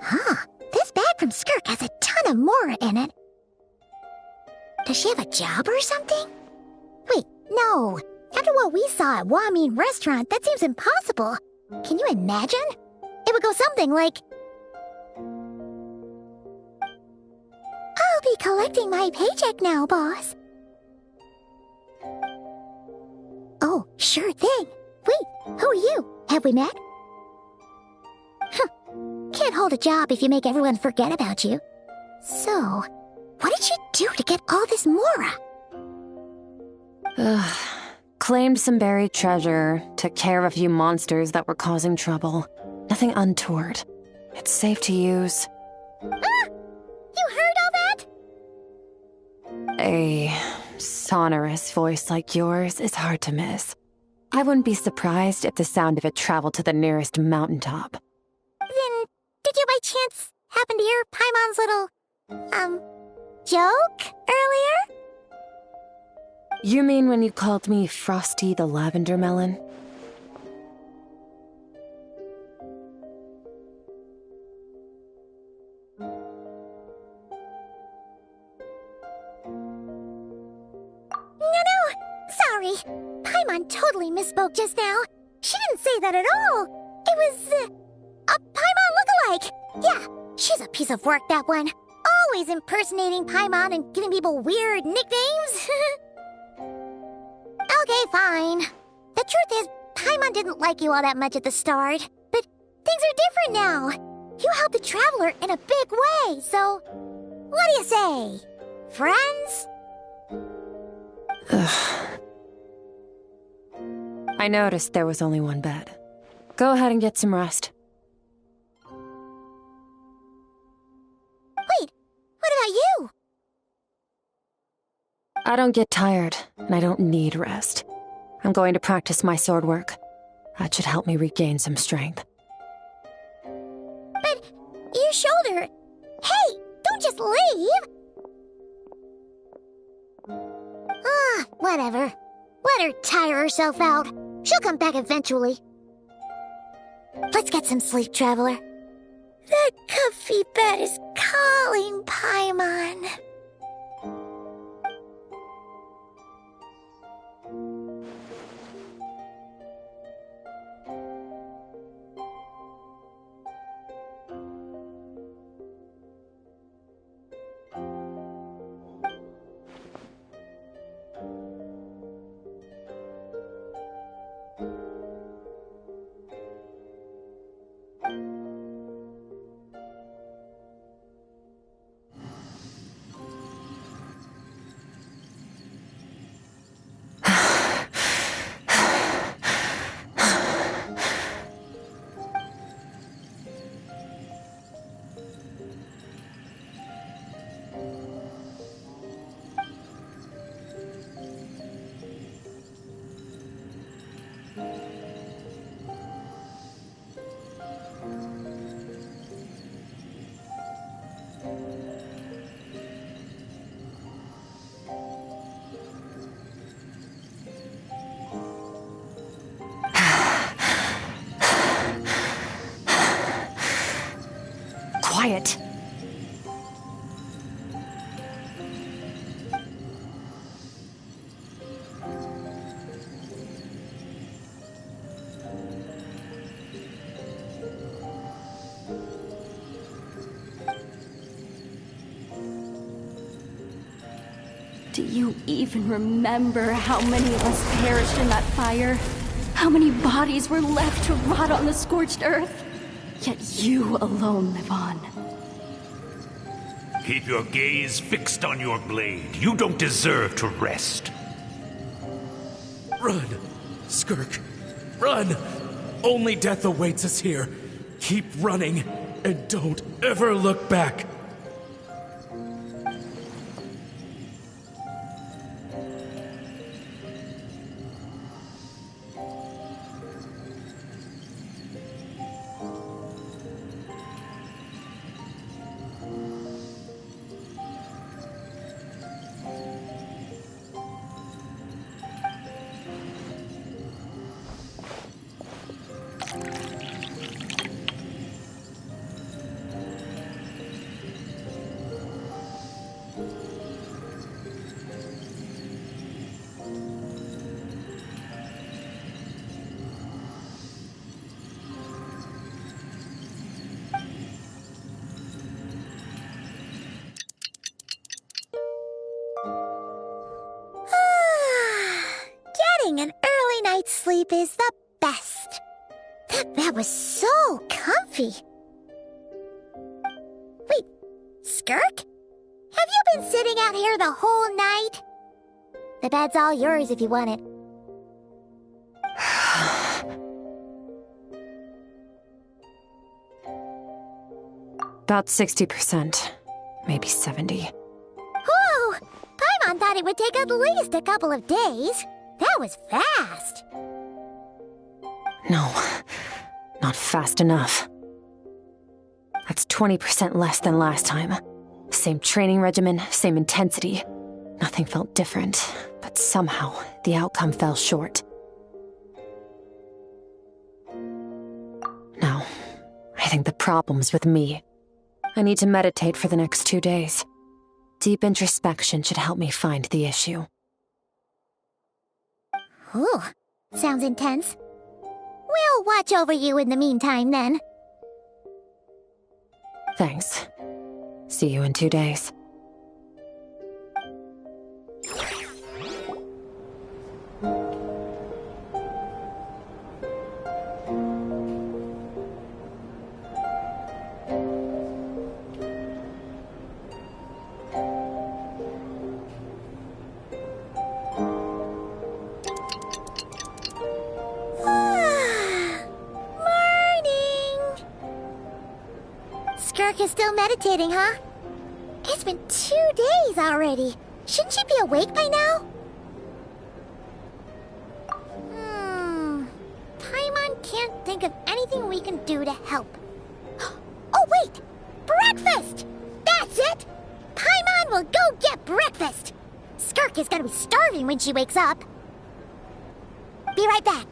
Huh. This bag from Skirk has a ton of Mora in it. Does she have a job or something? Wait, no. After what we saw at Wamin Restaurant, that seems impossible. Can you imagine? It would go something like... I'll be collecting my paycheck now, boss. Oh, sure thing. Wait, who are you? Have we met? Huh. Can't hold a job if you make everyone forget about you. So, what did you do to get all this Mora? Claimed some buried treasure, took care of a few monsters that were causing trouble. Nothing untoward. It's safe to use. Ah! You heard all that? A sonorous voice like yours is hard to miss. I wouldn't be surprised if the sound of it traveled to the nearest mountaintop. Then, did you by chance happen to hear Paimon's little, joke earlier? You mean when you called me Frosty the Lavender Melon? No, sorry. Paimon totally misspoke just now. She didn't say that at all. It was, a Paimon lookalike. Yeah, she's a piece of work, that one. Always impersonating Paimon and giving people weird nicknames. Okay, fine. The truth is, Paimon didn't like you all that much at the start. But things are different now. You helped the Traveler in a big way, so... What do you say? Friends? I noticed there was only one bed. Go ahead and get some rest. Wait, what about you? I don't get tired, and I don't need rest. I'm going to practice my sword work. That should help me regain some strength. But your shoulder... Hey, don't just leave! Whatever. Let her tire herself out. She'll come back eventually. Let's get some sleep, Traveler. That comfy bed is calling, Paimon. Quiet. Do you even remember how many of us perished in that fire? How many bodies were left to rot on the scorched earth? Yet you alone live on. Keep your gaze fixed on your blade. You don't deserve to rest. Run, Skirk. Run! Only death awaits us here. Keep running, and don't ever look back. Getting an early night's sleep is the best. That was so comfy. Wait, Skirk? Have you been sitting out here the whole night? The bed's all yours if you want it. About 60%. Maybe 70. Whew! Paimon thought it would take at least a couple of days. That was fast. No, not fast enough. That's 20% less than last time. Same training regimen, same intensity. Nothing felt different, but somehow the outcome fell short. No, I think the problem's with me. I need to meditate for the next 2 days. Deep introspection should help me find the issue. Ooh, sounds intense. We'll watch over you in the meantime, then. Thanks. See you in 2 days. Skirk is still meditating, huh? It's been 2 days already. Shouldn't she be awake by now? Paimon can't think of anything we can do to help. Oh, wait! Breakfast! That's it! Paimon will go get breakfast! Skirk is gonna be starving when she wakes up. Be right back.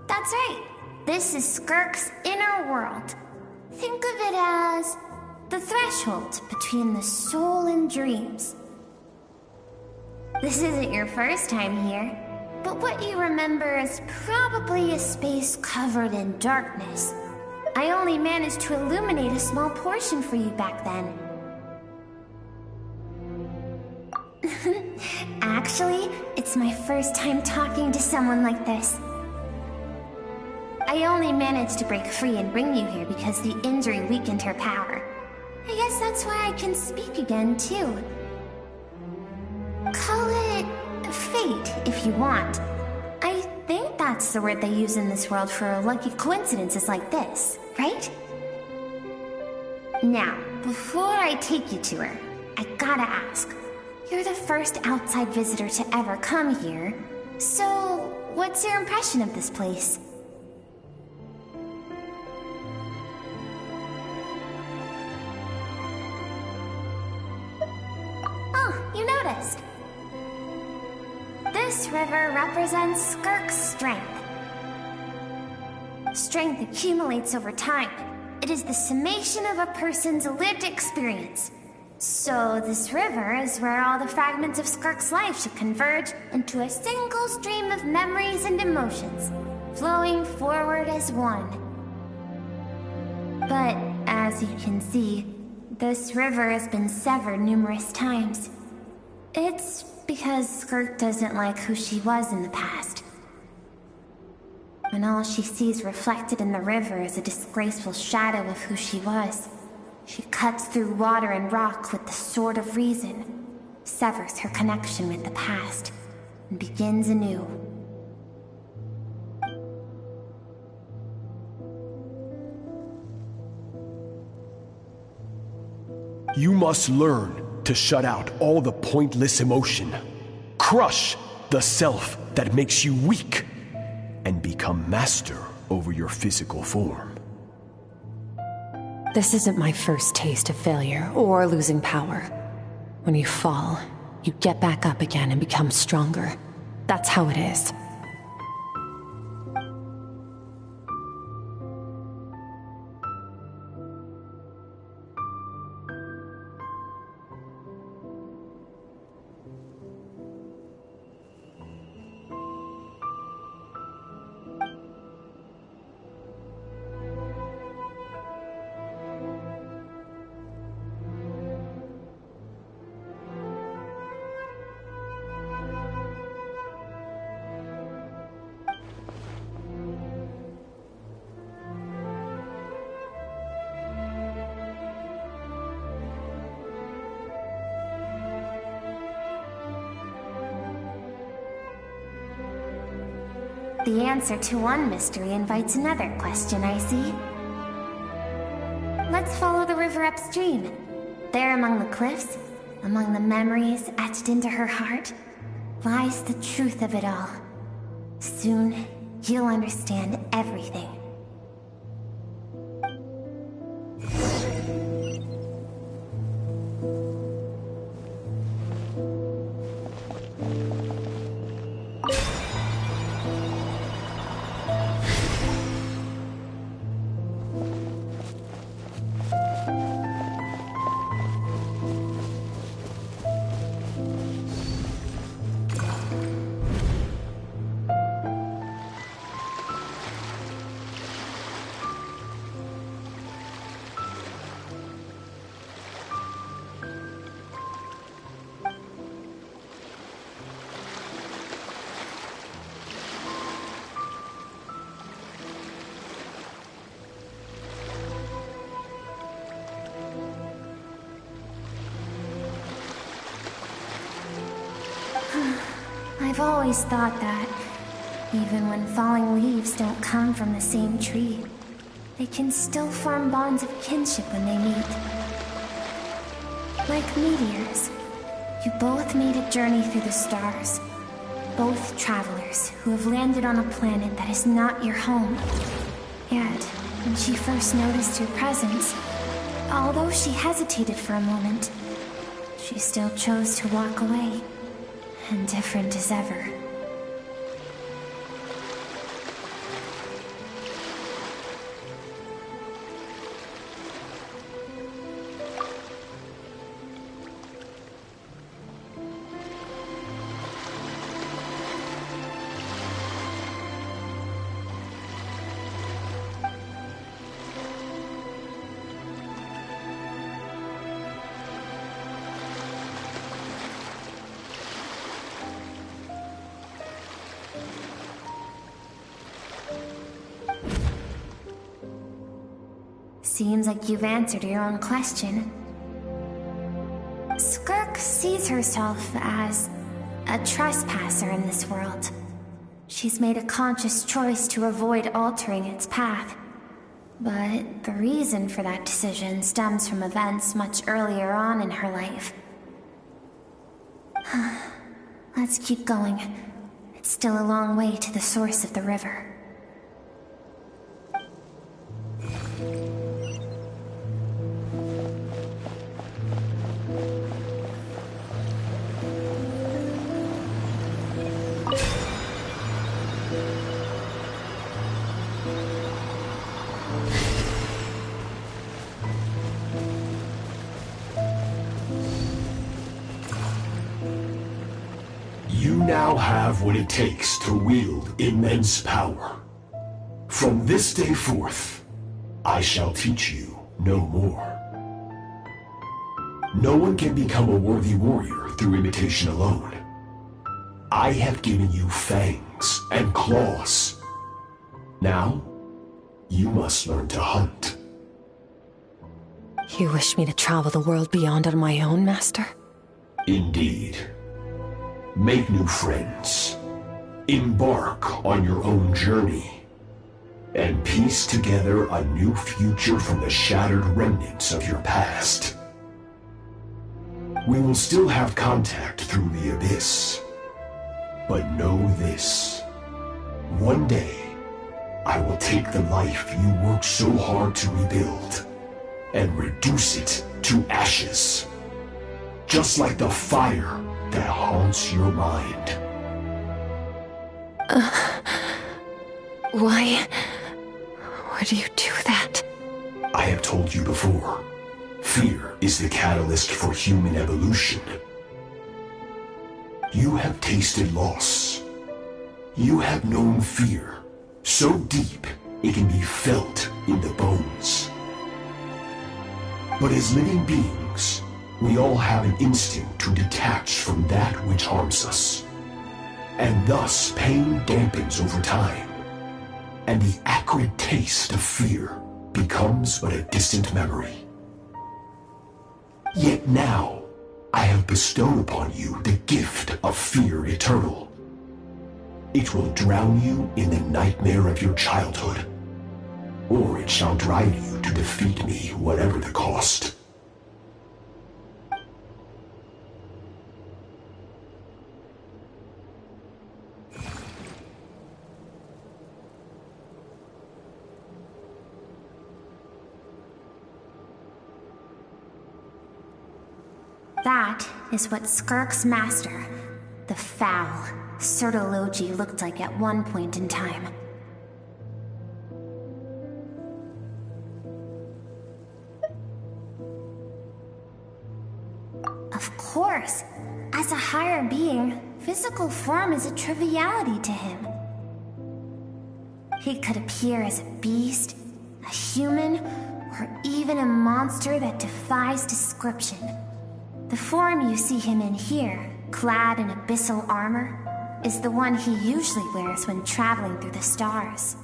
That's right. This is Skirk's inner world. Think of it as the threshold between the soul and dreams. This isn't your first time here, but what you remember is probably a space covered in darkness. I only managed to illuminate a small portion for you back then. Actually, it's my first time talking to someone like this. I only managed to break free and bring you here because the injury weakened her power. I guess that's why I can speak again, too. Call it fate, if you want. I think that's the word they use in this world for lucky coincidences like this, right? Now, before I take you to her, I gotta ask. You're the first outside visitor to ever come here, so what's your impression of this place? Oh, you noticed. This river represents Skirk's strength. Strength accumulates over time. It is the summation of a person's lived experience. So this river is where all the fragments of Skirk's life should converge into a single stream of memories and emotions, flowing forward as one. But as you can see, this river has been severed numerous times. It's because Skirk doesn't like who she was in the past. And all she sees reflected in the river is a disgraceful shadow of who she was. She cuts through water and rock with the sword of reason, severs her connection with the past, and begins anew. You must learn to shut out all the pointless emotion. Crush the self that makes you weak, and become master over your physical form. This isn't my first taste of failure or losing power. When you fall, you get back up again and become stronger. That's how it is. The answer to one mystery invites another question, I see. Let's follow the river upstream. There among the cliffs, among the memories etched into her heart, lies the truth of it all. Soon, you'll understand everything. I've always thought that, even when falling leaves don't come from the same tree, they can still form bonds of kinship when they meet. Like meteors, you both made a journey through the stars. Both travelers who have landed on a planet that is not your home. Yet, when she first noticed your presence, although she hesitated for a moment, she still chose to walk away. Indifferent as ever. Seems like you've answered your own question. Skirk sees herself as a trespasser in this world. She's made a conscious choice to avoid altering its path. But the reason for that decision stems from events much earlier on in her life. Let's keep going. It's still a long way to the source of the river. now have what it takes to wield immense power. From this day forth, I shall teach you no more. No one can become a worthy warrior through imitation alone. I have given you fangs and claws. Now, you must learn to hunt. You wish me to travel the world beyond on my own, Master? Indeed. Make new friends. Embark on your own journey. And piece together a new future from the shattered remnants of your past. We will still have contact through the Abyss. But know this. One day, I will take the life you worked so hard to rebuild and reduce it to ashes. Just like the fire that haunts your mind. Why do you do that? I have told you before, fear is the catalyst for human evolution. You have tasted loss. You have known fear, so deep it can be felt in the bones. But as living beings, we all have an instinct to detach from that which harms us. And thus pain dampens over time, and the acrid taste of fear becomes but a distant memory. Yet now, I have bestowed upon you the gift of fear eternal. It will drown you in the nightmare of your childhood, or it shall drive you to defeat me, whatever the cost. That is what Skirk's master, the foul Sertologi, looked like at one point in time. Of course, as a higher being, physical form is a triviality to him. He could appear as a beast, a human, or even a monster that defies description. The form you see him in here, clad in abyssal armor, is the one he usually wears when traveling through the stars.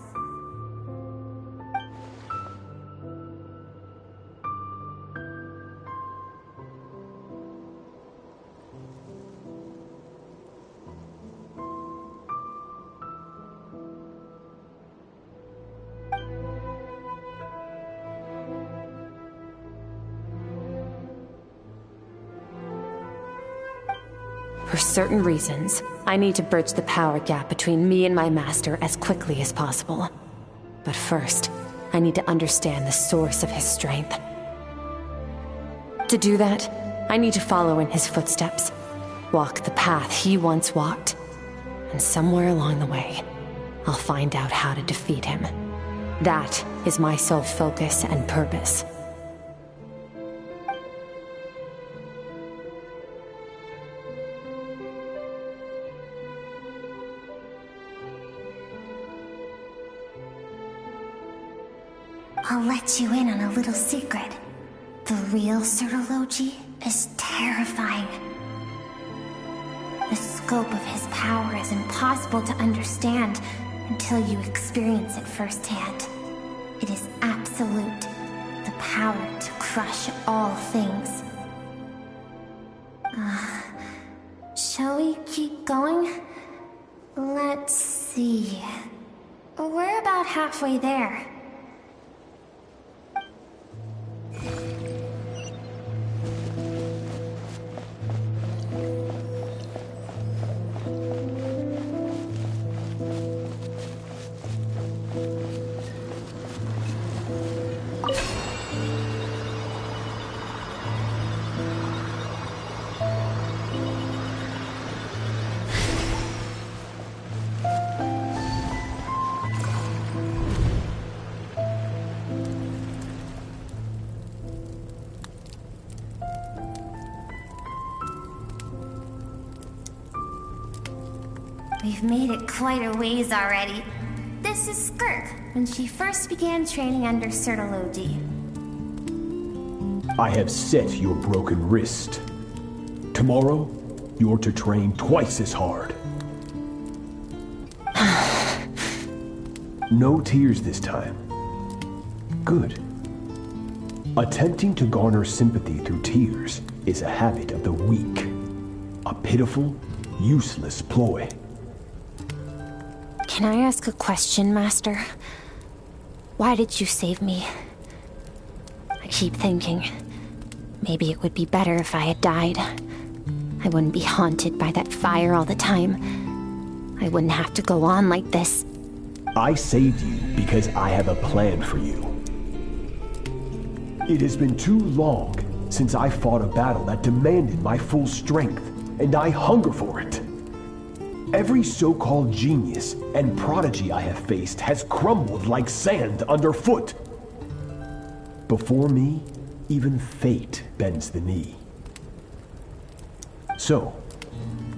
For certain reasons, I need to bridge the power gap between me and my master as quickly as possible. But first, I need to understand the source of his strength. To do that, I need to follow in his footsteps, walk the path he once walked, and somewhere along the way, I'll find out how to defeat him. That is my sole focus and purpose. I'll let you in on a little secret. The real Sertologi is terrifying. The scope of his power is impossible to understand until you experience it firsthand. It is absolute, the power to crush all things. Shall we keep going? Let's see. We're about halfway there. We've made it quite a ways already. This is Skirk, when she first began training under Sertologi. I have set your broken wrist. Tomorrow, you're to train twice as hard. No tears this time. Good. Attempting to garner sympathy through tears is a habit of the weak. A pitiful, useless ploy. Can I ask a question, Master? Why did you save me? I keep thinking, maybe it would be better if I had died. I wouldn't be haunted by that fire all the time. I wouldn't have to go on like this. I saved you because I have a plan for you. It has been too long since I fought a battle that demanded my full strength, and I hunger for it. Every so-called genius and prodigy I have faced has crumbled like sand underfoot. Before me, even fate bends the knee. So,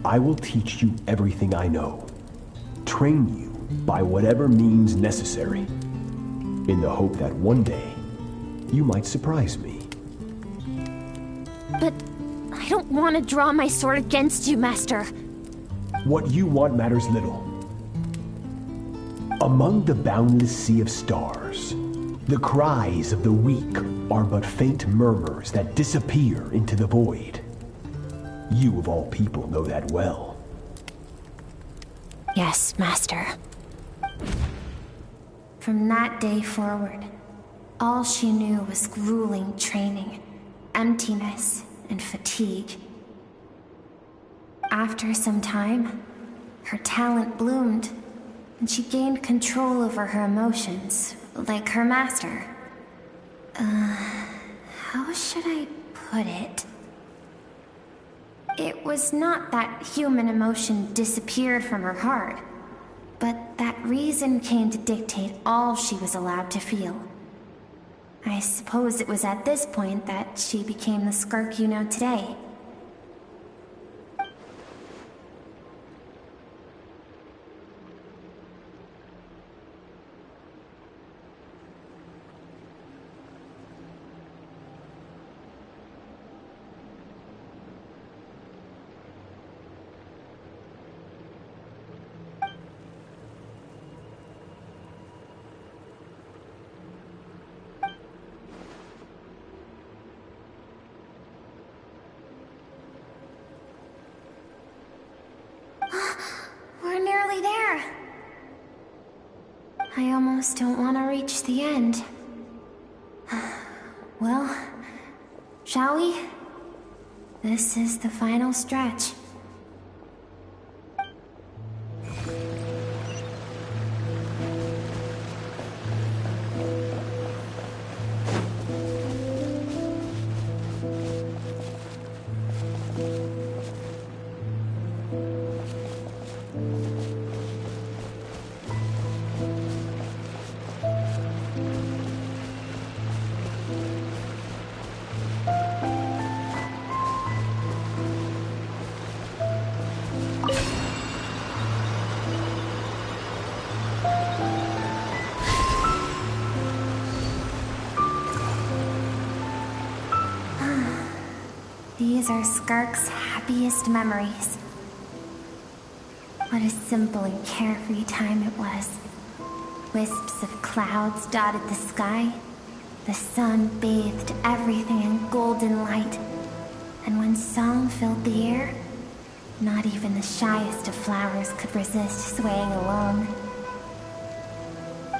I will teach you everything I know. Train you by whatever means necessary, in the hope that one day, you might surprise me. But I don't want to draw my sword against you, Master. What you want matters little. Among the boundless sea of stars, the cries of the weak are but faint murmurs that disappear into the void. You of all people know that well. Yes, Master. From that day forward, all she knew was grueling training, emptiness, and fatigue. After some time, her talent bloomed, and she gained control over her emotions, like her master. How should I put it? It was not that human emotion disappeared from her heart, but that reason came to dictate all she was allowed to feel. I suppose it was at this point that she became the Skirk you know today. We're nearly there. I almost don't want to reach the end. Well, shall we? This is the final stretch. These are Skirk's happiest memories. What a simple and carefree time it was. Wisps of clouds dotted the sky. The sun bathed everything in golden light. And when song filled the air, not even the shyest of flowers could resist swaying alone.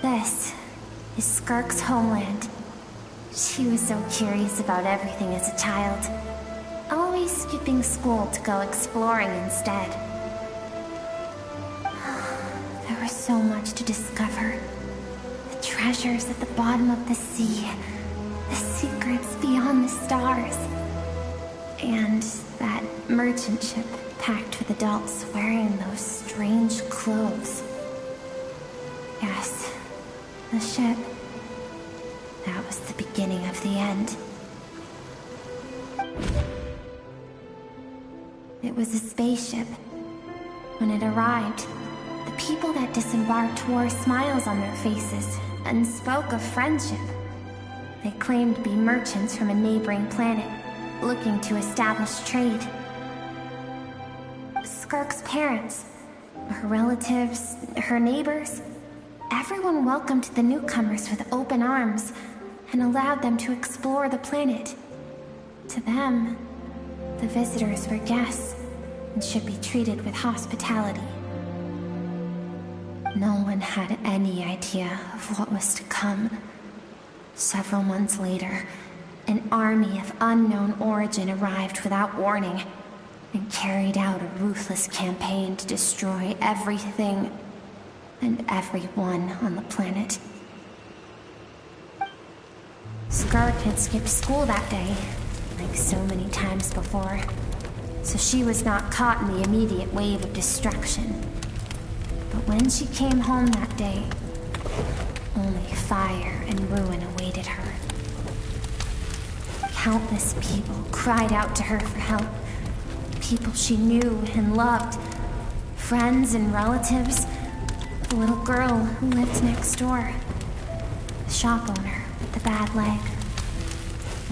This is Skirk's homeland. She was so curious about everything as a child. Always skipping school to go exploring instead. There was so much to discover. The treasures at the bottom of the sea. The secrets beyond the stars. And that merchant ship packed with adults wearing those strange clothes. Yes, the ship. That was the beginning of the end. It was a spaceship. When it arrived, the people that disembarked wore smiles on their faces and spoke of friendship. They claimed to be merchants from a neighboring planet, looking to establish trade. Skirk's parents, her relatives, her neighbors, everyone welcomed the newcomers with open arms and allowed them to explore the planet. To them, the visitors were guests and should be treated with hospitality. No one had any idea of what was to come. Several months later, an army of unknown origin arrived without warning and carried out a ruthless campaign to destroy everything and everyone on the planet. Skirk had skipped school that day, like so many times before, so she was not caught in the immediate wave of destruction. But when she came home that day, only fire and ruin awaited her. Countless people cried out to her for help. People she knew and loved. Friends and relatives. The little girl who lived next door. The shop owner with the bad leg.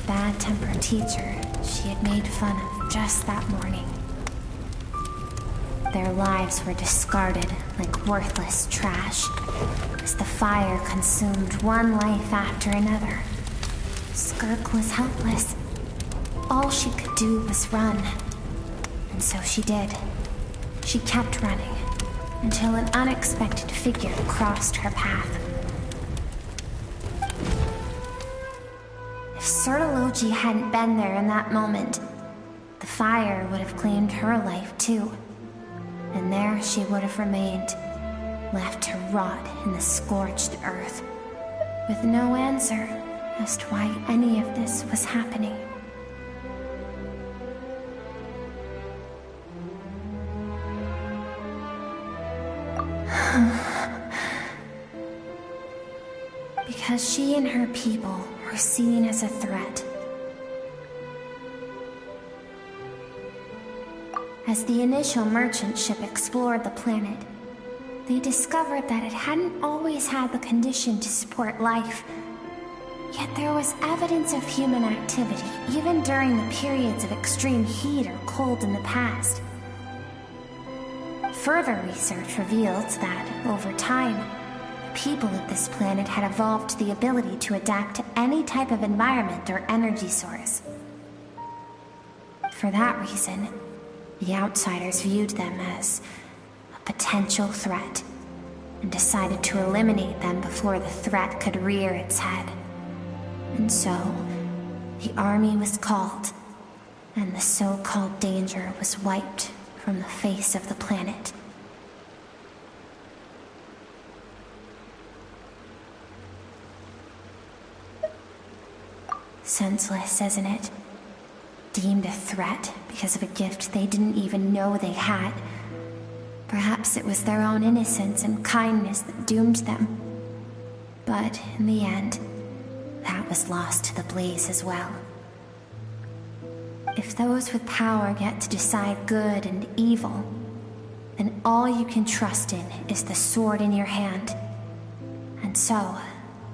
The bad-tempered teacher she had made fun of just that morning. Their lives were discarded like worthless trash as the fire consumed one life after another. Skirk was helpless. All she could do was run. And so she did. She kept running until an unexpected figure crossed her path. If Sertology hadn't been there in that moment, the fire would have claimed her life too. And there she would have remained, left to rot in the scorched earth, with no answer as to why any of this was happening. Because she and her people were seen as a threat. As the initial merchant ship explored the planet, they discovered that it hadn't always had the condition to support life. Yet there was evidence of human activity, even during the periods of extreme heat or cold in the past. Further research revealed that, over time, the people of this planet had evolved the ability to adapt to any type of environment or energy source. For that reason, the outsiders viewed them as a potential threat and decided to eliminate them before the threat could rear its head. And so, the army was called, and the so-called danger was wiped from the face of the planet. Senseless, isn't it? Deemed a threat because of a gift they didn't even know they had. Perhaps it was their own innocence and kindness that doomed them. But in the end, that was lost to the blaze as well. If those with power get to decide good and evil, then all you can trust in is the sword in your hand. And so,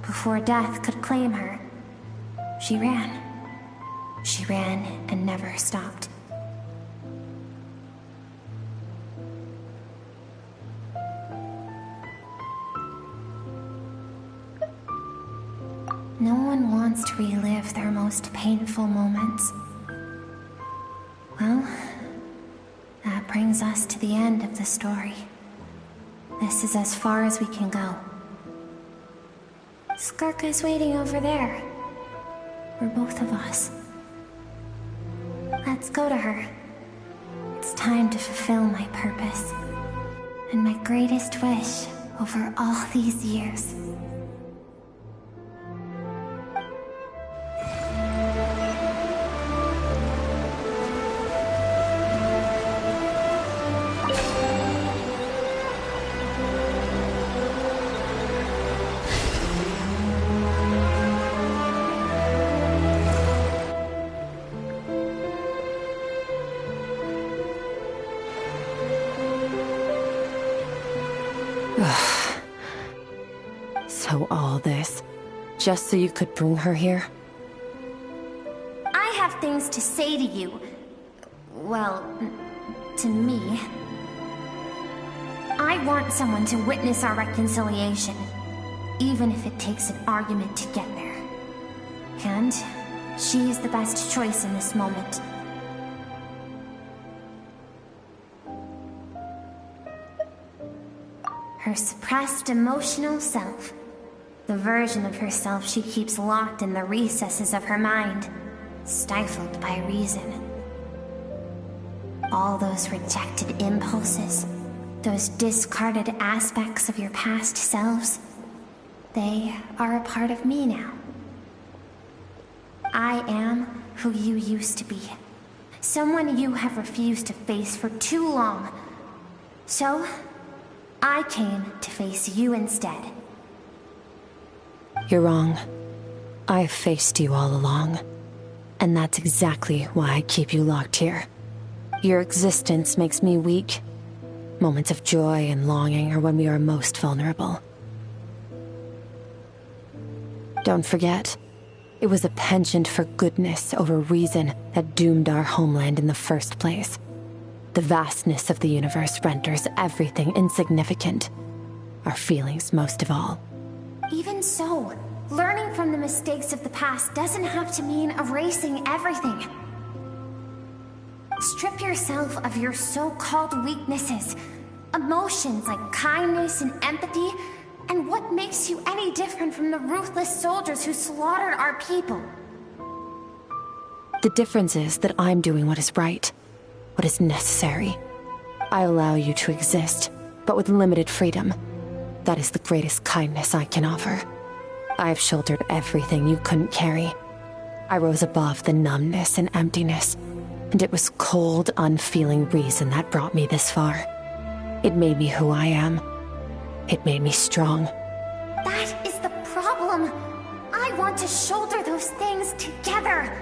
before death could claim her, she ran. She ran and never stopped. No one wants to relive their most painful moments. Well, that brings us to the end of the story. This is as far as we can go. Skirk is waiting over there. For both of us. Let's go to her. It's time to fulfill my purpose. And my greatest wish over all these years. So all this, just so you could bring her here? I have things to say to you. Well, to me. I want someone to witness our reconciliation, even if it takes an argument to get there. And she is the best choice in this moment. Her suppressed emotional self. The version of herself she keeps locked in the recesses of her mind, stifled by reason. All those rejected impulses, those discarded aspects of your past selves, they are a part of me now. I am who you used to be. Someone you have refused to face for too long. So, I came to face you instead. You're wrong. I've faced you all along. And that's exactly why I keep you locked here. Your existence makes me weak. Moments of joy and longing are when we are most vulnerable. Don't forget, it was a penchant for goodness over reason that doomed our homeland in the first place. The vastness of the universe renders everything insignificant. Our feelings most of all. Even so, learning from the mistakes of the past doesn't have to mean erasing everything. Strip yourself of your so-called weaknesses, emotions like kindness and empathy, and what makes you any different from the ruthless soldiers who slaughtered our people? The difference is that I'm doing what is right, what is necessary. I allow you to exist, but with limited freedom. That is the greatest kindness I can offer. I've shouldered everything you couldn't carry. I rose above the numbness and emptiness, and it was cold, unfeeling reason that brought me this far. It made me who I am. It made me strong. That is the problem. I want to shoulder those things together.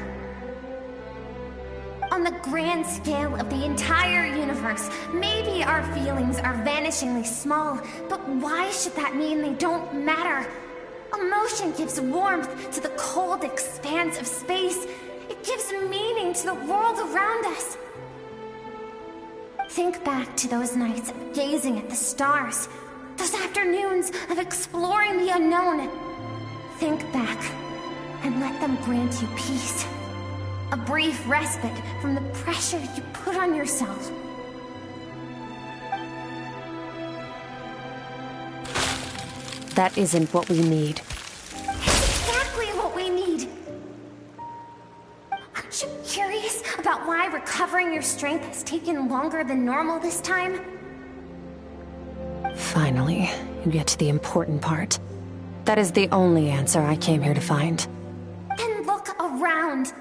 On the grand scale of the entire universe, maybe our feelings are vanishingly small, but why should that mean they don't matter? Emotion gives warmth to the cold expanse of space. It gives meaning to the world around us. Think back to those nights of gazing at the stars, those afternoons of exploring the unknown. Think back and let them grant you peace. A brief respite from the pressure you put on yourself. That isn't what we need. Exactly what we need! Aren't you curious about why recovering your strength has taken longer than normal this time? Finally, you get to the important part. That is the only answer I came here to find. Then look around.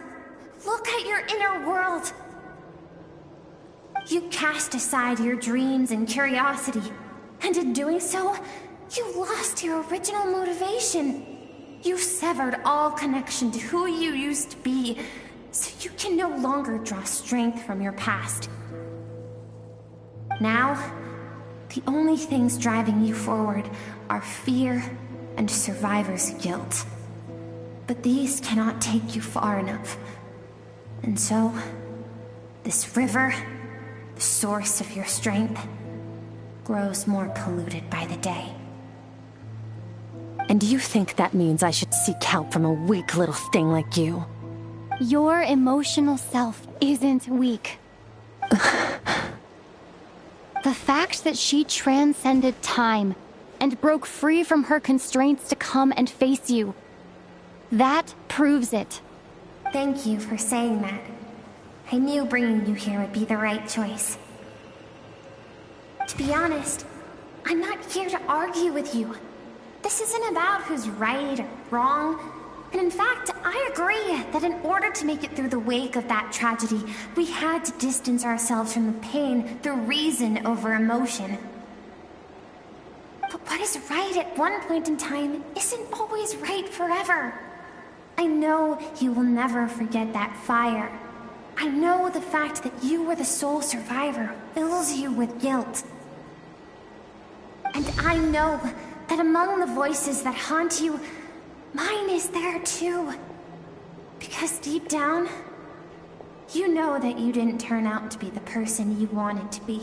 Look at your inner world. You cast aside your dreams and curiosity, and in doing so, you lost your original motivation. You severed all connection to who you used to be, so you can no longer draw strength from your past. Now, the only things driving you forward are fear and survivor's guilt. But these cannot take you far enough. And so, this river, the source of your strength, grows more polluted by the day. And you think that means I should seek help from a weak little thing like you? Your emotional self isn't weak. The fact that she transcended time and broke free from her constraints to come and face you, that proves it. Thank you for saying that. I knew bringing you here would be the right choice. To be honest, I'm not here to argue with you. This isn't about who's right or wrong. And in fact, I agree that in order to make it through the wake of that tragedy, we had to distance ourselves from the pain through reason over emotion. But what is right at one point in time isn't always right forever. I know you will never forget that fire. I know the fact that you were the sole survivor fills you with guilt. And I know that among the voices that haunt you, mine is there too. Because deep down, you know that you didn't turn out to be the person you wanted to be.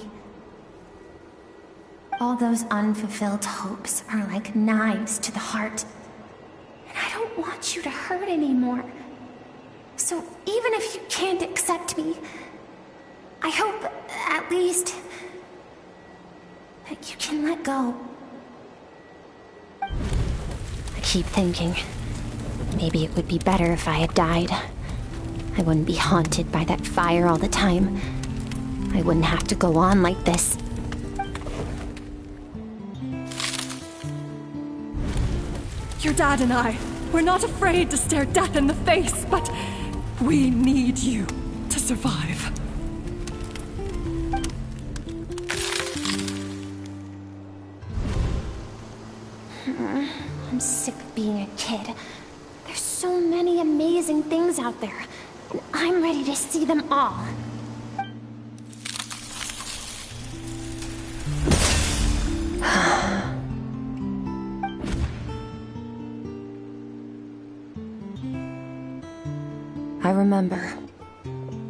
All those unfulfilled hopes are like knives to the heart. And I don't want you to hurt anymore. So even if you can't accept me, I hope, at least, that you can let go. I keep thinking, maybe it would be better if I had died. I wouldn't be haunted by that fire all the time. I wouldn't have to go on like this. Your dad and I, we're not afraid to stare death in the face, but we need you to survive. I'm sick of being a kid. There's so many amazing things out there, and I'm ready to see them all. I remember.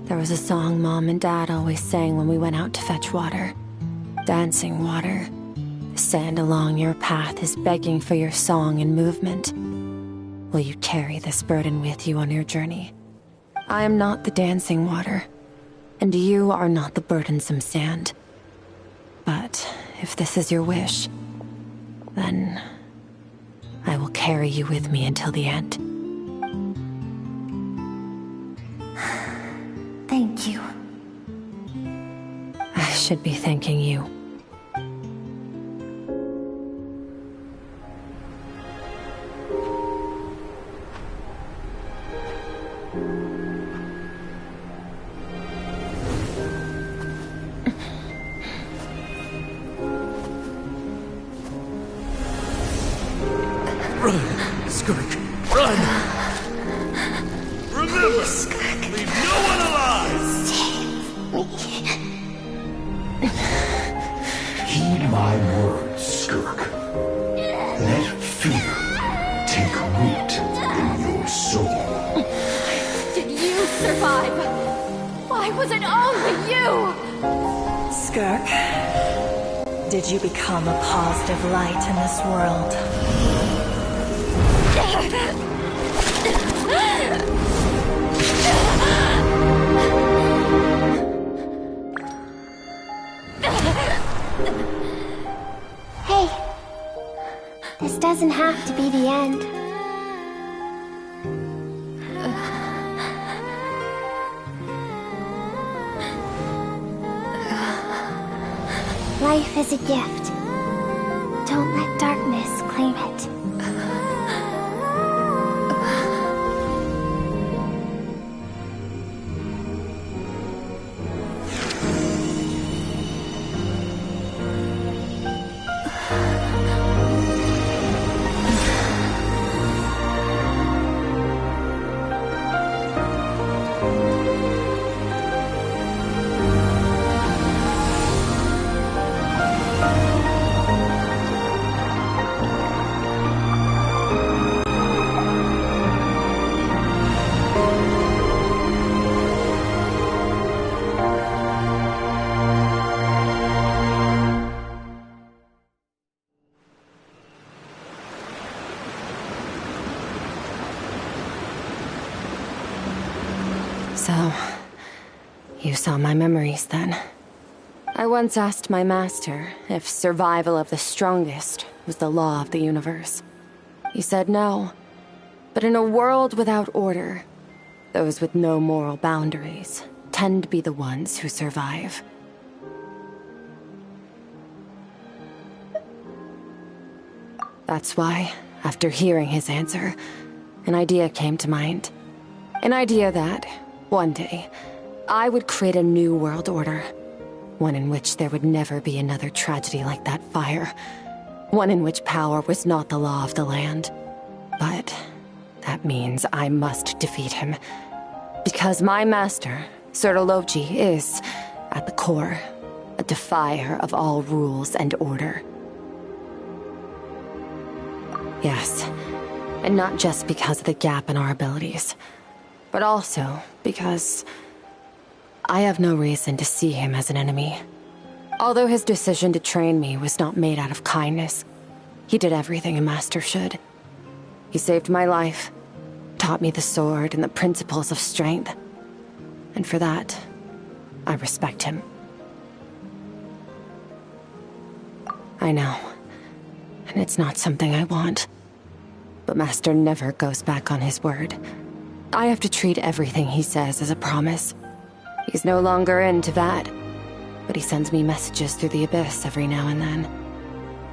There was a song Mom and Dad always sang when we went out to fetch water. Dancing water. The sand along your path is begging for your song and movement. Will you carry this burden with you on your journey? I am not the dancing water, and you are not the burdensome sand. But if this is your wish, then I will carry you with me until the end. Thank you. I should be thanking you. Run, Skirk, run! Remember, leave no one alive! Heed my words, Skirk. Let fear take root in your soul. Did you survive? Why was it only you? Skirk, did you become a positive light in this world? Hey, this doesn't have to be the end. Life is a gift. Don't let darkness claim it. So, you saw my memories then. I once asked my master if survival of the strongest was the law of the universe. He said no, but in a world without order, those with no moral boundaries tend to be the ones who survive. That's why, after hearing his answer, an idea came to mind. An idea that, one day, I would create a new world order. One in which there would never be another tragedy like that fire. One in which power was not the law of the land. But that means I must defeat him. Because my master, Sertologi, is, at the core, a defier of all rules and order. Yes, and not just because of the gap in our abilities, but also because I have no reason to see him as an enemy. Although his decision to train me was not made out of kindness, he did everything a master should. He saved my life, taught me the sword and the principles of strength, and for that, I respect him. I know, and it's not something I want, but Master never goes back on his word. I have to treat everything he says as a promise. He's no longer into that, but he sends me messages through the abyss every now and then.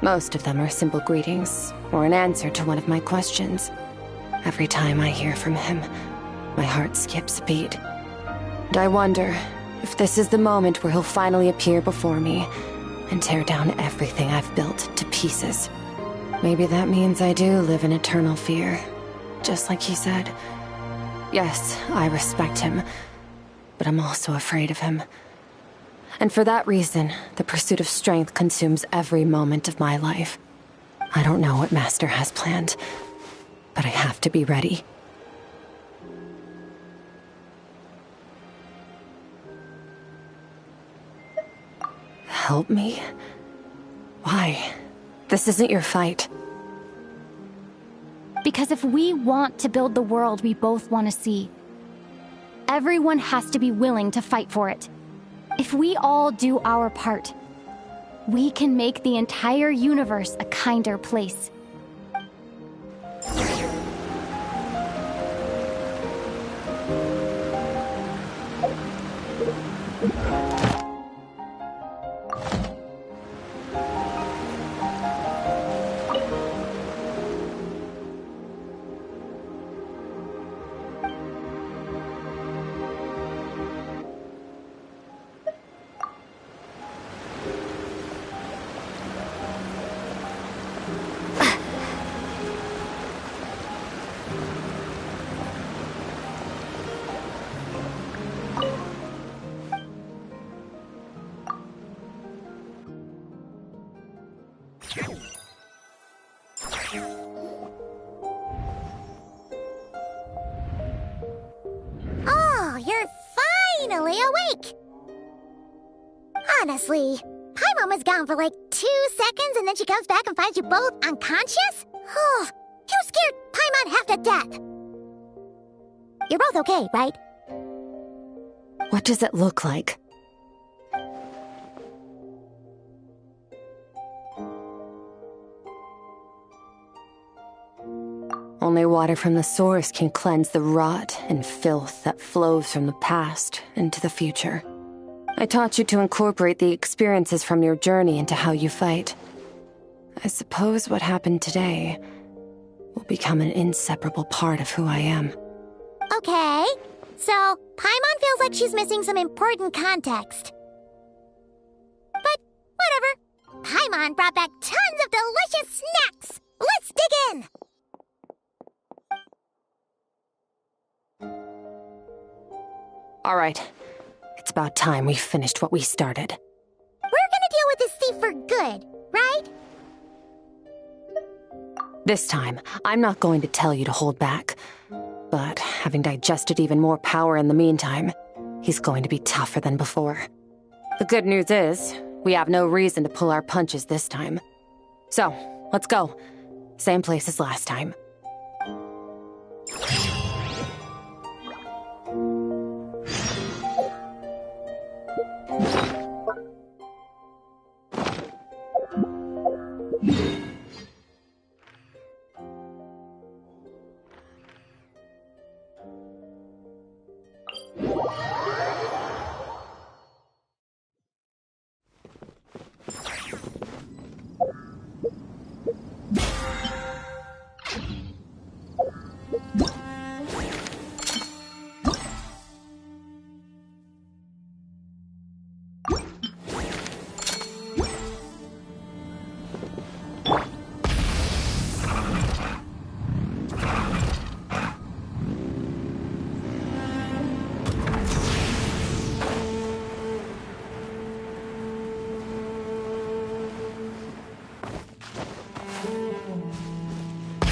Most of them are simple greetings, or an answer to one of my questions. Every time I hear from him, my heart skips a beat. And I wonder if this is the moment where he'll finally appear before me and tear down everything I've built to pieces. Maybe that means I do live in eternal fear, just like he said. Yes, I respect him, but I'm also afraid of him. And for that reason, the pursuit of strength consumes every moment of my life. I don't know what Master has planned, but I have to be ready. Help me? Why? This isn't your fight. Because if we want to build the world we both want to see, everyone has to be willing to fight for it. If we all do our part, we can make the entire universe a kinder place. Oh, you're finally awake! Honestly, Paimon was gone for like 2 seconds and then she comes back and finds you both unconscious? Oh, you scared Paimon half to death! You're both okay, right? What does it look like? Only water from the source can cleanse the rot and filth that flows from the past into the future. I taught you to incorporate the experiences from your journey into how you fight. I suppose what happened today will become an inseparable part of who I am. Okay, so Paimon feels like she's missing some important context. But whatever. Paimon brought back tons of delicious snacks! Let's dig in! All right. It's about time we finished what we started. We're gonna deal with this thief for good, right? This time, I'm not going to tell you to hold back. But having digested even more power in the meantime, he's going to be tougher than before. The good news is, we have no reason to pull our punches this time. So, let's go. Same place as last time.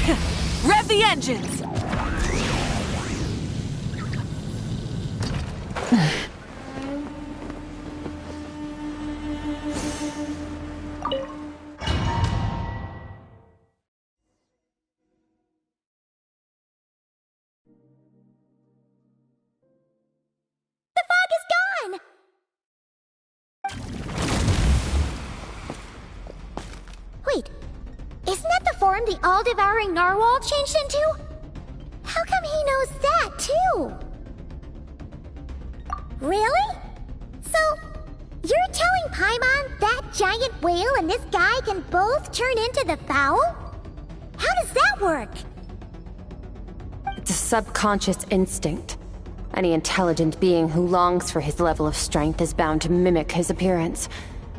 Rev the engines! Wait, isn't that the form the all-devouring narwhal changed into? How come he knows that, too? Really? So, you're telling Paimon that giant whale and this guy can both turn into the fowl? How does that work? It's a subconscious instinct. Any intelligent being who longs for his level of strength is bound to mimic his appearance.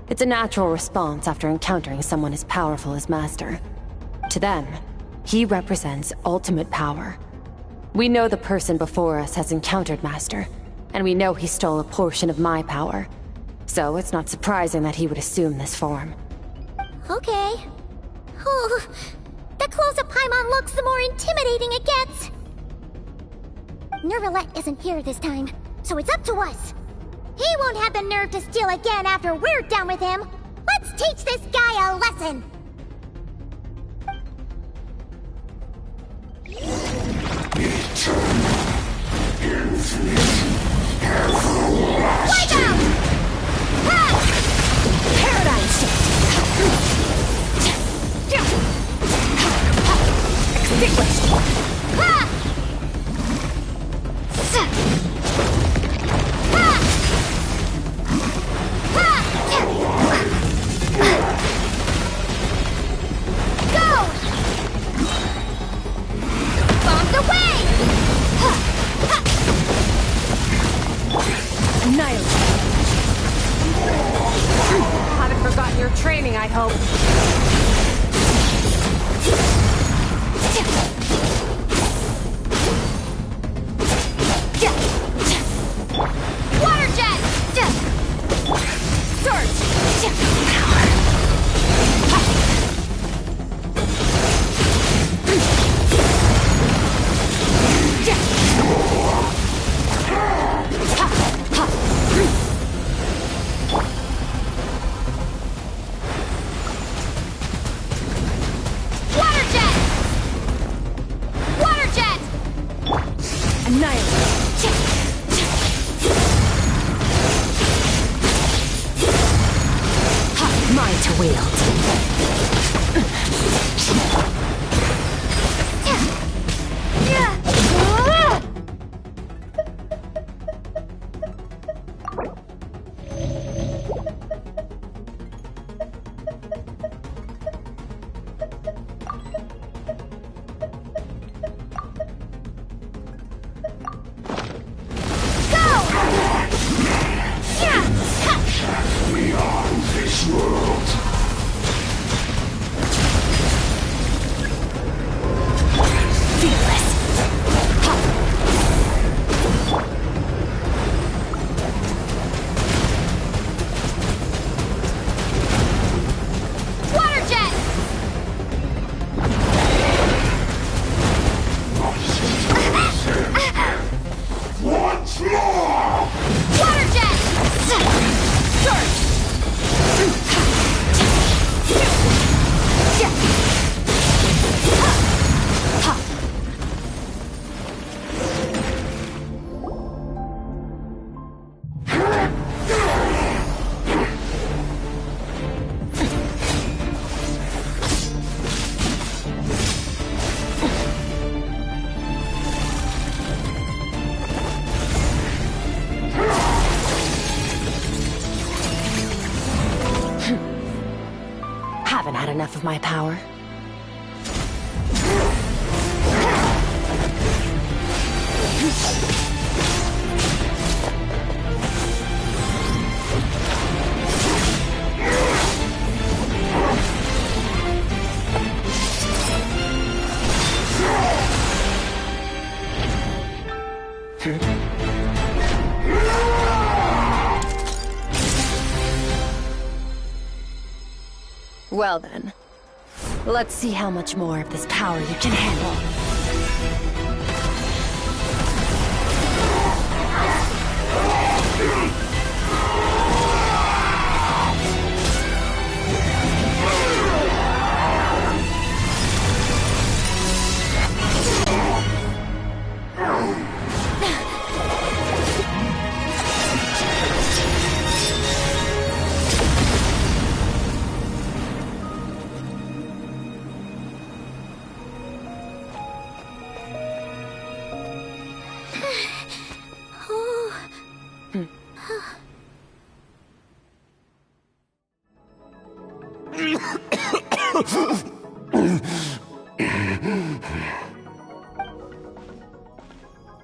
It's a natural response after encountering someone as powerful as Master. To them, he represents ultimate power. We know the person before us has encountered Master, and we know he stole a portion of my power. So it's not surprising that he would assume this form. Okay. Oh, the closer Paimon looks, the more intimidating it gets. Nervalette isn't here this time, so it's up to us. He won't have the nerve to steal again after we're done with him. Let's teach this guy a lesson. Wipe out! Ha! Paradigm shift! Extinguished! Ha! Haven't forgotten your training, I hope. Water jet! Surge! Power! Mine to wield. Beyond this world. Fearless. Water jet! Once more! Water jet! Surge! Haven't had enough of my power. Well then, Let's see how much more of this power you can handle.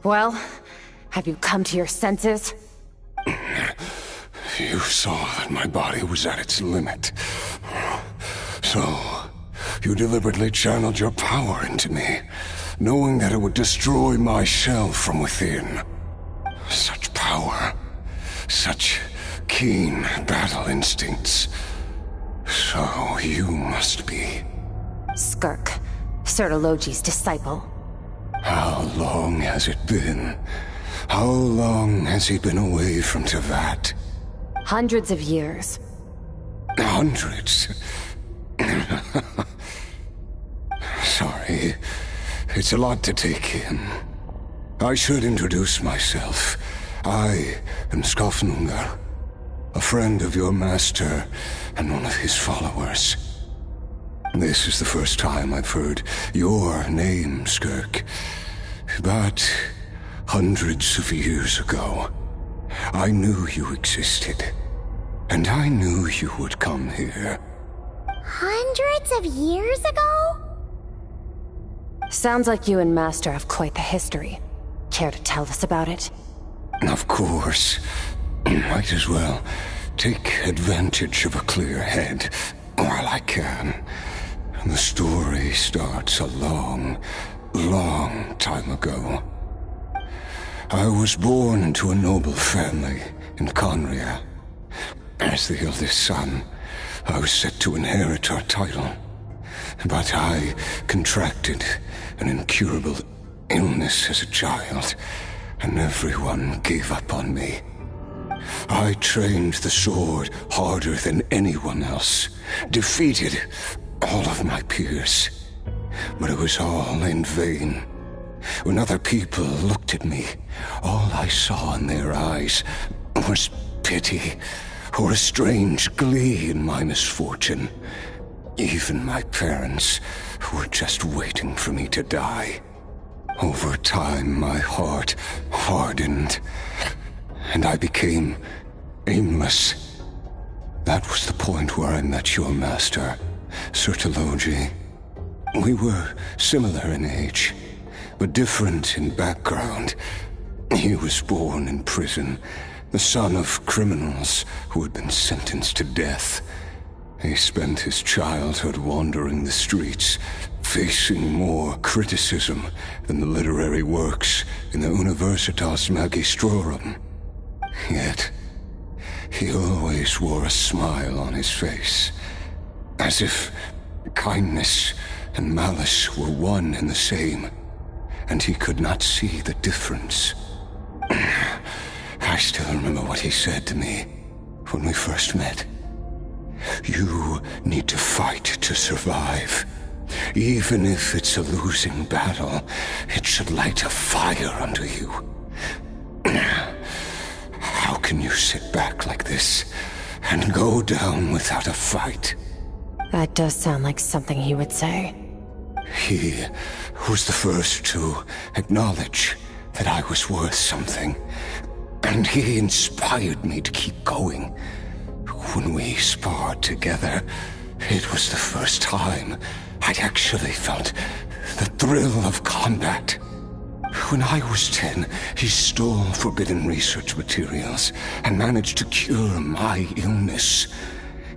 Well, have you come to your senses? You saw that my body was at its limit. So, you deliberately channeled your power into me, knowing that it would destroy my shell from within. Such power, such keen battle instincts. So you must be... Skirk, Sertologi's disciple. How long has it been? How long has he been away from Tevat? Hundreds of years. Hundreds? Sorry, it's a lot to take in. I should introduce myself. I am Skofnungar, a friend of your master and one of his followers. This is the first time I've heard your name, Skirk. But hundreds of years ago, I knew you existed. And I knew you would come here. Hundreds of years ago? Sounds like you and Master have quite the history. Care to tell us about it? Of course. Might as well take advantage of a clear head while I can. The story starts a long, long time ago. I was born into a noble family in Conria. As the eldest son, I was set to inherit our title. But I contracted an incurable illness as a child, and everyone gave up on me. I trained the sword harder than anyone else, defeated all of my peers. But it was all in vain. When other people looked at me, all I saw in their eyes was pity or a strange glee in my misfortune. Even my parents were just waiting for me to die. Over time, my heart hardened, and I became aimless. That was the point where I met your master, Sertologi. We were similar in age, but different in background. He was born in prison, the son of criminals who had been sentenced to death. He spent his childhood wandering the streets, facing more criticism than the literary works in the Universitas Magistrorum. Yet, he always wore a smile on his face, as if kindness and malice were one and the same, and he could not see the difference. I still remember what he said to me when we first met. You need to fight to survive. Even if it's a losing battle, it should light a fire under you. How can you sit back like this and go down without a fight? That does sound like something he would say. He was the first to acknowledge that I was worth something, and he inspired me to keep going. When we sparred together, it was the first time I'd actually felt the thrill of combat. When I was 10, he stole forbidden research materials and managed to cure my illness.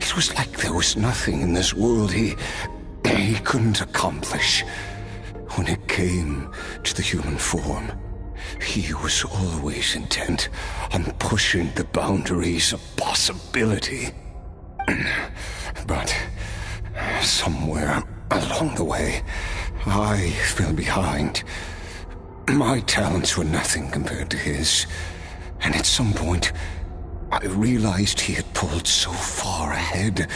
It was like there was nothing in this world he couldn't accomplish. When it came to the human form, he was always intent on pushing the boundaries of possibility. But somewhere Along the way, I fell behind. My talents were nothing compared to his, and at some point, I realized he had pulled so far ahead,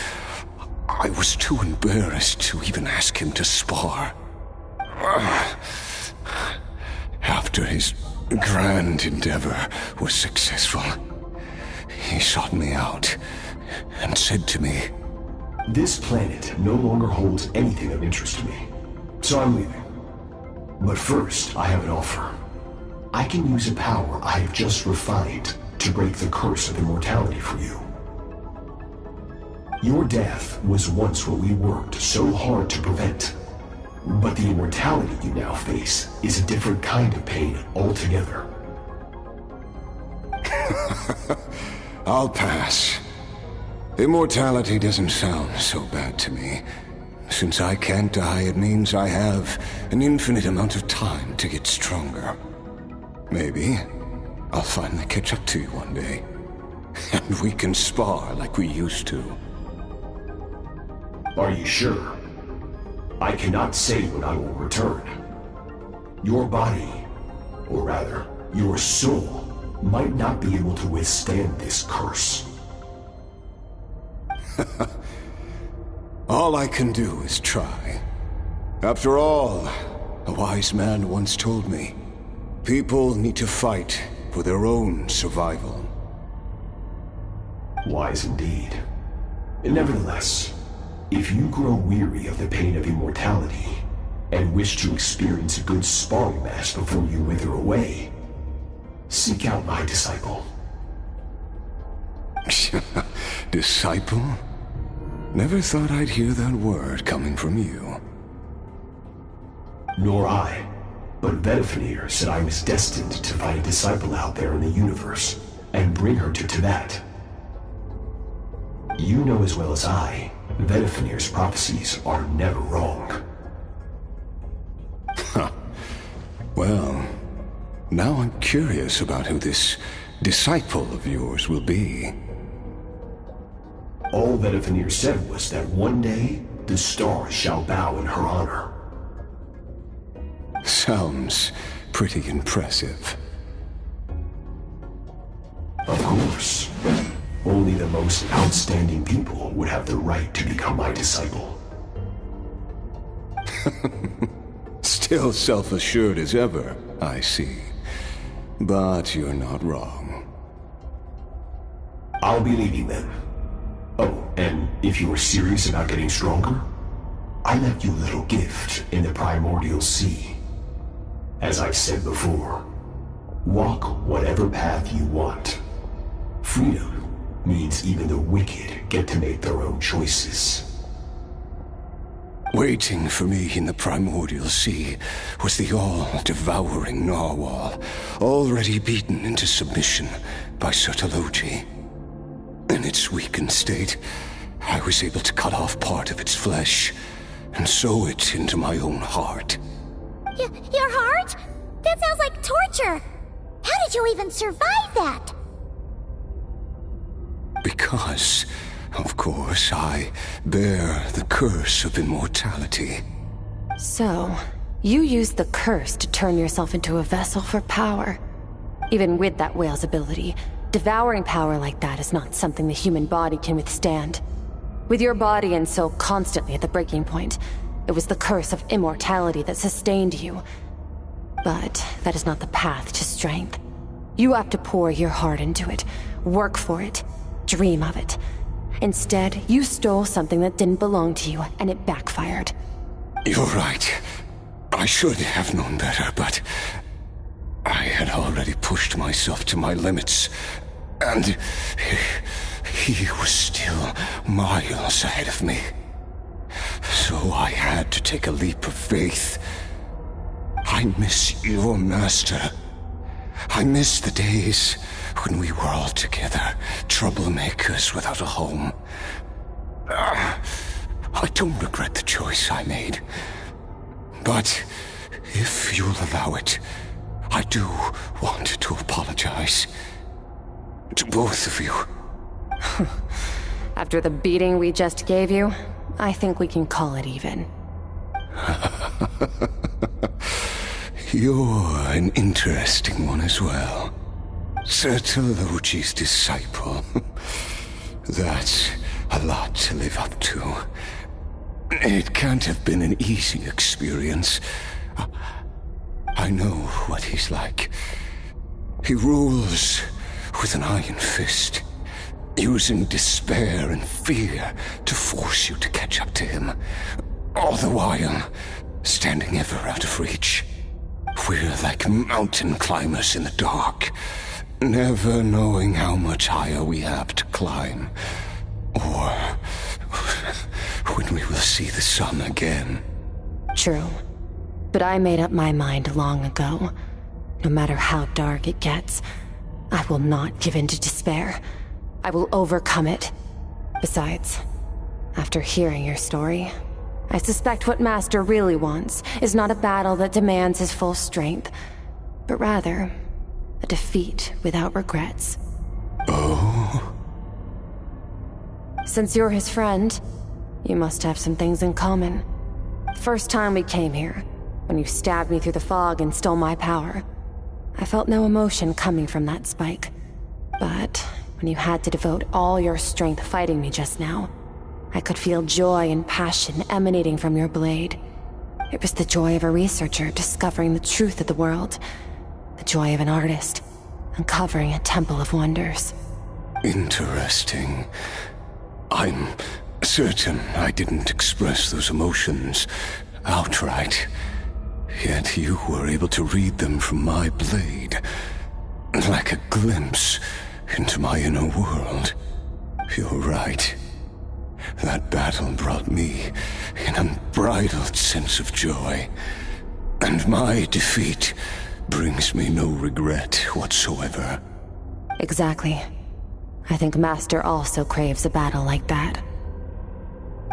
I was too embarrassed to even ask him to spar. After his grand endeavor was successful, he sought me out and said to me, "This planet no longer holds anything of interest to me, so I'm leaving. But first, I have an offer. I can use a power I have just refined to break the curse of immortality for you. Your death was once what we worked so hard to prevent. But the immortality you now face is a different kind of pain altogether." I'll pass. Immortality doesn't sound so bad to me. Since I can't die, it means I have an infinite amount of time to get stronger. Maybe I'll finally catch up to you one day, and we can spar like we used to. Are you sure? I cannot say when I will return. Your body, or rather, your soul, might not be able to withstand this curse. All I can do is try. After all, a wise man once told me, people need to fight for their own survival. Wise indeed. Nevertheless, if you grow weary of the pain of immortality, and wish to experience a good sparring match before you wither away, seek out my disciple. Disciple? Never thought I'd hear that word coming from you. Nor I. But Vedifenir said I was destined to find a disciple out there in the universe, and bring her to Tibet. You know as well as I, Vedifenir's prophecies are never wrong. Huh. Well, now I'm curious about who this disciple of yours will be. All Vedifenir said was that one day, the stars shall bow in her honor. Sounds pretty impressive. Of course. Only the most outstanding people would have the right to become my disciple. Still self-assured as ever, I see. But you're not wrong. I'll be leaving then. Oh, and if you are serious about getting stronger, I left you a little gift in the primordial sea. As I've said before, walk whatever path you want. Freedom means even the wicked get to make their own choices. Waiting for me in the primordial sea was the all-devouring narwhal, already beaten into submission by Sertologi. In its weakened state, I was able to cut off part of its flesh and sew it into my own heart. Your heart? That sounds like torture! How did you even survive that? Because, of course, I bear the curse of immortality. So, you used the curse to turn yourself into a vessel for power. Even with that whale's ability, devouring power like that is not something the human body can withstand. With your body and soul constantly at the breaking point, it was the curse of immortality that sustained you. But that is not the path to strength. You have to pour your heart into it, work for it, dream of it. Instead, you stole something that didn't belong to you, and it backfired. You're right. I should have known better, but I had already pushed myself to my limits, and he was still miles ahead of me. So I had to take a leap of faith. I miss your master. I miss the days when we were all together, troublemakers without a home. I don't regret the choice I made. But if you'll allow it, I do want to apologize. To both of you. After the beating we just gave you, I think we can call it even. You're an interesting one as well. Sertologi's disciple. That's a lot to live up to. It can't have been an easy experience. I know what he's like. He rules with an iron fist, using despair and fear to force you to catch up to him, all the while standing ever out of reach. We're like mountain climbers in the dark, never knowing how much higher we have to climb, or when we will see the sun again. True. But I made up my mind long ago. No matter how dark it gets, I will not give in to despair. I will overcome it. Besides, after hearing your story, I suspect what Master really wants is not a battle that demands his full strength, but rather a defeat without regrets. Oh? Since you're his friend, you must have some things in common. The first time we came here, when you stabbed me through the fog and stole my power, I felt no emotion coming from that spike. But when you had to devote all your strength fighting me just now, I could feel joy and passion emanating from your blade. It was the joy of a researcher discovering the truth of the world. The joy of an artist uncovering a temple of wonders. Interesting. I'm certain I didn't express those emotions outright. Yet you were able to read them from my blade, like a glimpse into my inner world. You're right. That battle brought me an unbridled sense of joy, and my defeat brings me no regret whatsoever. Exactly. I think Master also craves a battle like that.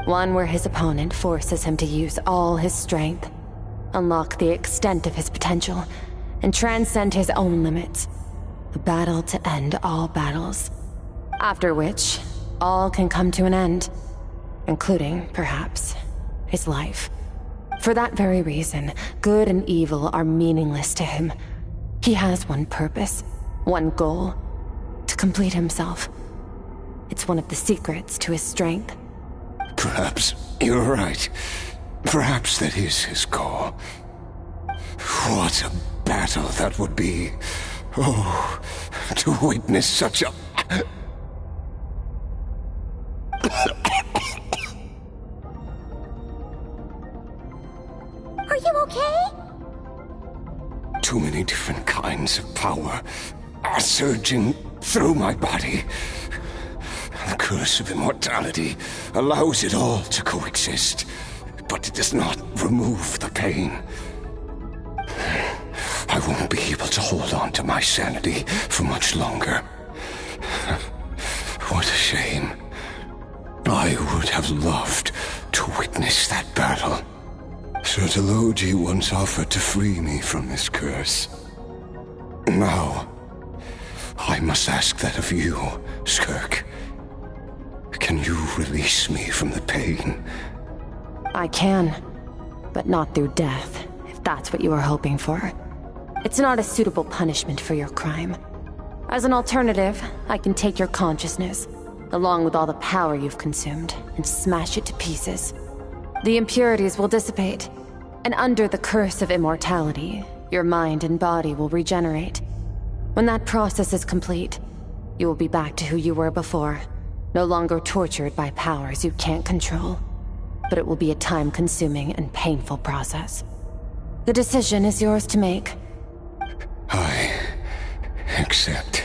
One where his opponent forces him to use all his strength, unlock the extent of his potential, and transcend his own limits. A battle to end all battles. After which, all can come to an end, including, perhaps, his life. For that very reason, good and evil are meaningless to him. He has one purpose, one goal: to complete himself. It's one of the secrets to his strength. Perhaps you're right. Perhaps that is his goal. What a battle that would be. Oh, to witness such a... Are you okay? Too many different kinds of power are surging through my body. The curse of immortality allows it all to coexist, but it does not remove the pain. I won't be able to hold on to my sanity for much longer. What a shame. I would have loved to witness that battle. Sertologi once offered to free me from this curse. Now, I must ask that of you, Skirk. Can you release me from the pain? I can, but not through death, if that's what you are hoping for. It's not a suitable punishment for your crime. As an alternative, I can take your consciousness, along with all the power you've consumed, and smash it to pieces. The impurities will dissipate, and under the curse of immortality, your mind and body will regenerate. When that process is complete, you will be back to who you were before, no longer tortured by powers you can't control. But it will be a time-consuming and painful process. The decision is yours to make. I accept.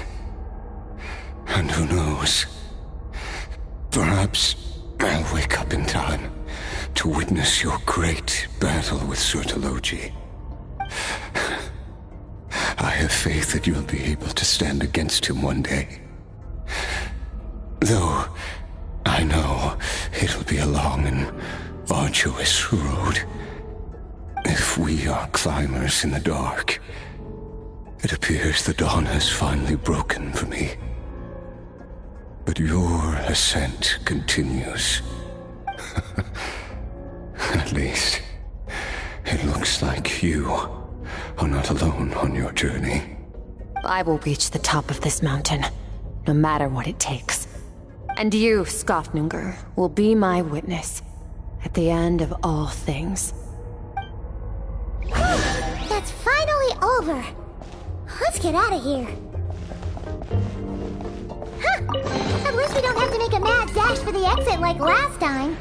And who knows? Perhaps I'll wake up in time to witness your great battle with Sertologi. I have faith that you'll be able to stand against him one day. Though I know it'll be a long and arduous road. If we are climbers in the dark, it appears the dawn has finally broken for me. But your ascent continues. At least, Looks like you are not alone on your journey. I will reach the top of this mountain, no matter what it takes. And you, Skofnungr, will be my witness at the end of all things. That's finally over. Let's get out of here. Huh. At least we don't have to make a mad dash for the exit like last time.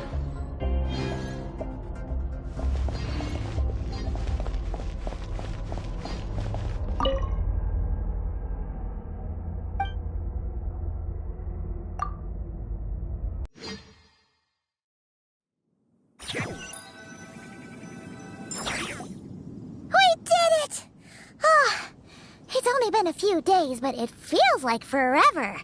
It's only been a few days, but it feels like forever.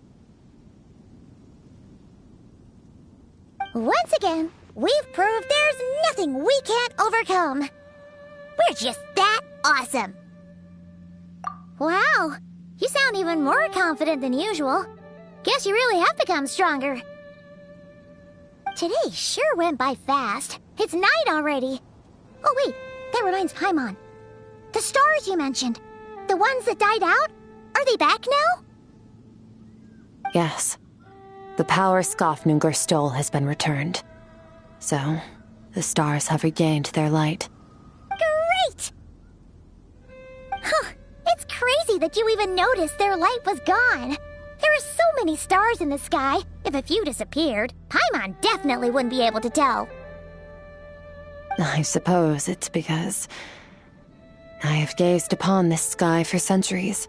Once again, we've proved there's nothing we can't overcome. We're just that awesome. Wow, you sound even more confident than usual. Guess you really have become stronger. Today sure went by fast. It's night already. Oh wait, that reminds Paimon. The stars you mentioned. The ones that died out? Are they back now? Yes. The power Skofnungr stole has been returned. So, the stars have regained their light. Great! Huh, it's crazy that you even noticed their light was gone. There are so many stars in the sky. If a few disappeared, Paimon definitely wouldn't be able to tell. I suppose it's because I have gazed upon this sky for centuries.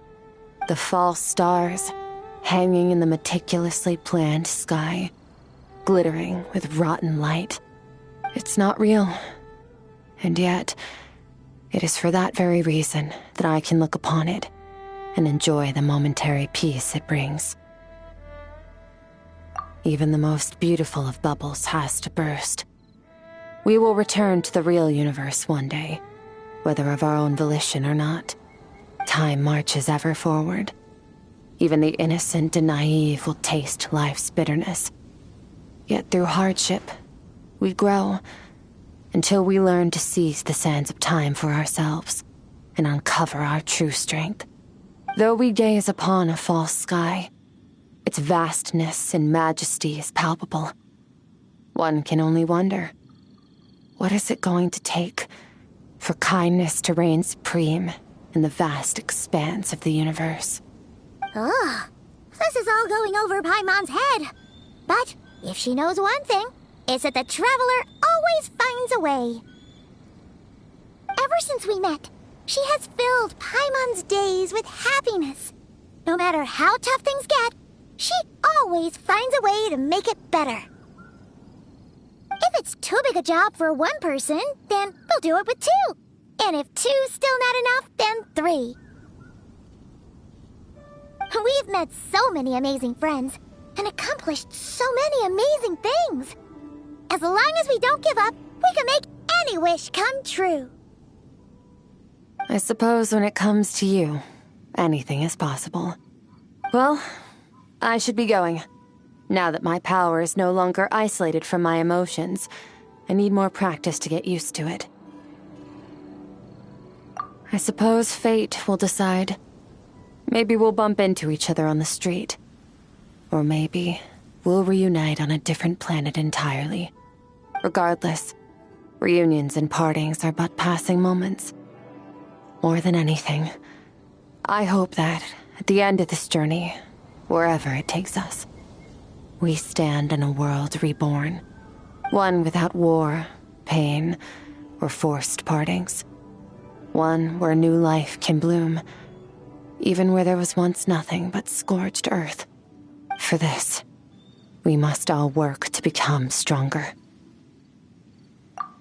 The false stars, hanging in the meticulously planned sky, glittering with rotten light. It's not real. And yet, it is for that very reason that I can look upon it and enjoy the momentary peace it brings. Even the most beautiful of bubbles has to burst. We will return to the real universe one day, whether of our own volition or not. Time marches ever forward. Even the innocent and naive will taste life's bitterness. Yet through hardship, we grow until we learn to seize the sands of time for ourselves and uncover our true strength. Though we gaze upon a false sky, its vastness and majesty is palpable. One can only wonder, what is it going to take for kindness to reign supreme in the vast expanse of the universe? Ugh, this is all going over Paimon's head. But if she knows one thing, it's that the Traveler always finds a way. Ever since we met, she has filled Paimon's days with happiness. No matter how tough things get, she always finds a way to make it better. If it's too big a job for one person, then we'll do it with two. And if two's still not enough, then three. We've met so many amazing friends and accomplished so many amazing things. As long as we don't give up, we can make any wish come true. I suppose when it comes to you, anything is possible. Well, I should be going. Now that my power is no longer isolated from my emotions, I need more practice to get used to it. I suppose fate will decide. Maybe we'll bump into each other on the street. Or maybe we'll reunite on a different planet entirely. Regardless, reunions and partings are but passing moments. More than anything, I hope that at the end of this journey, wherever it takes us, we stand in a world reborn. One without war, pain, or forced partings. One where new life can bloom, even where there was once nothing but scorched earth. For this, we must all work to become stronger.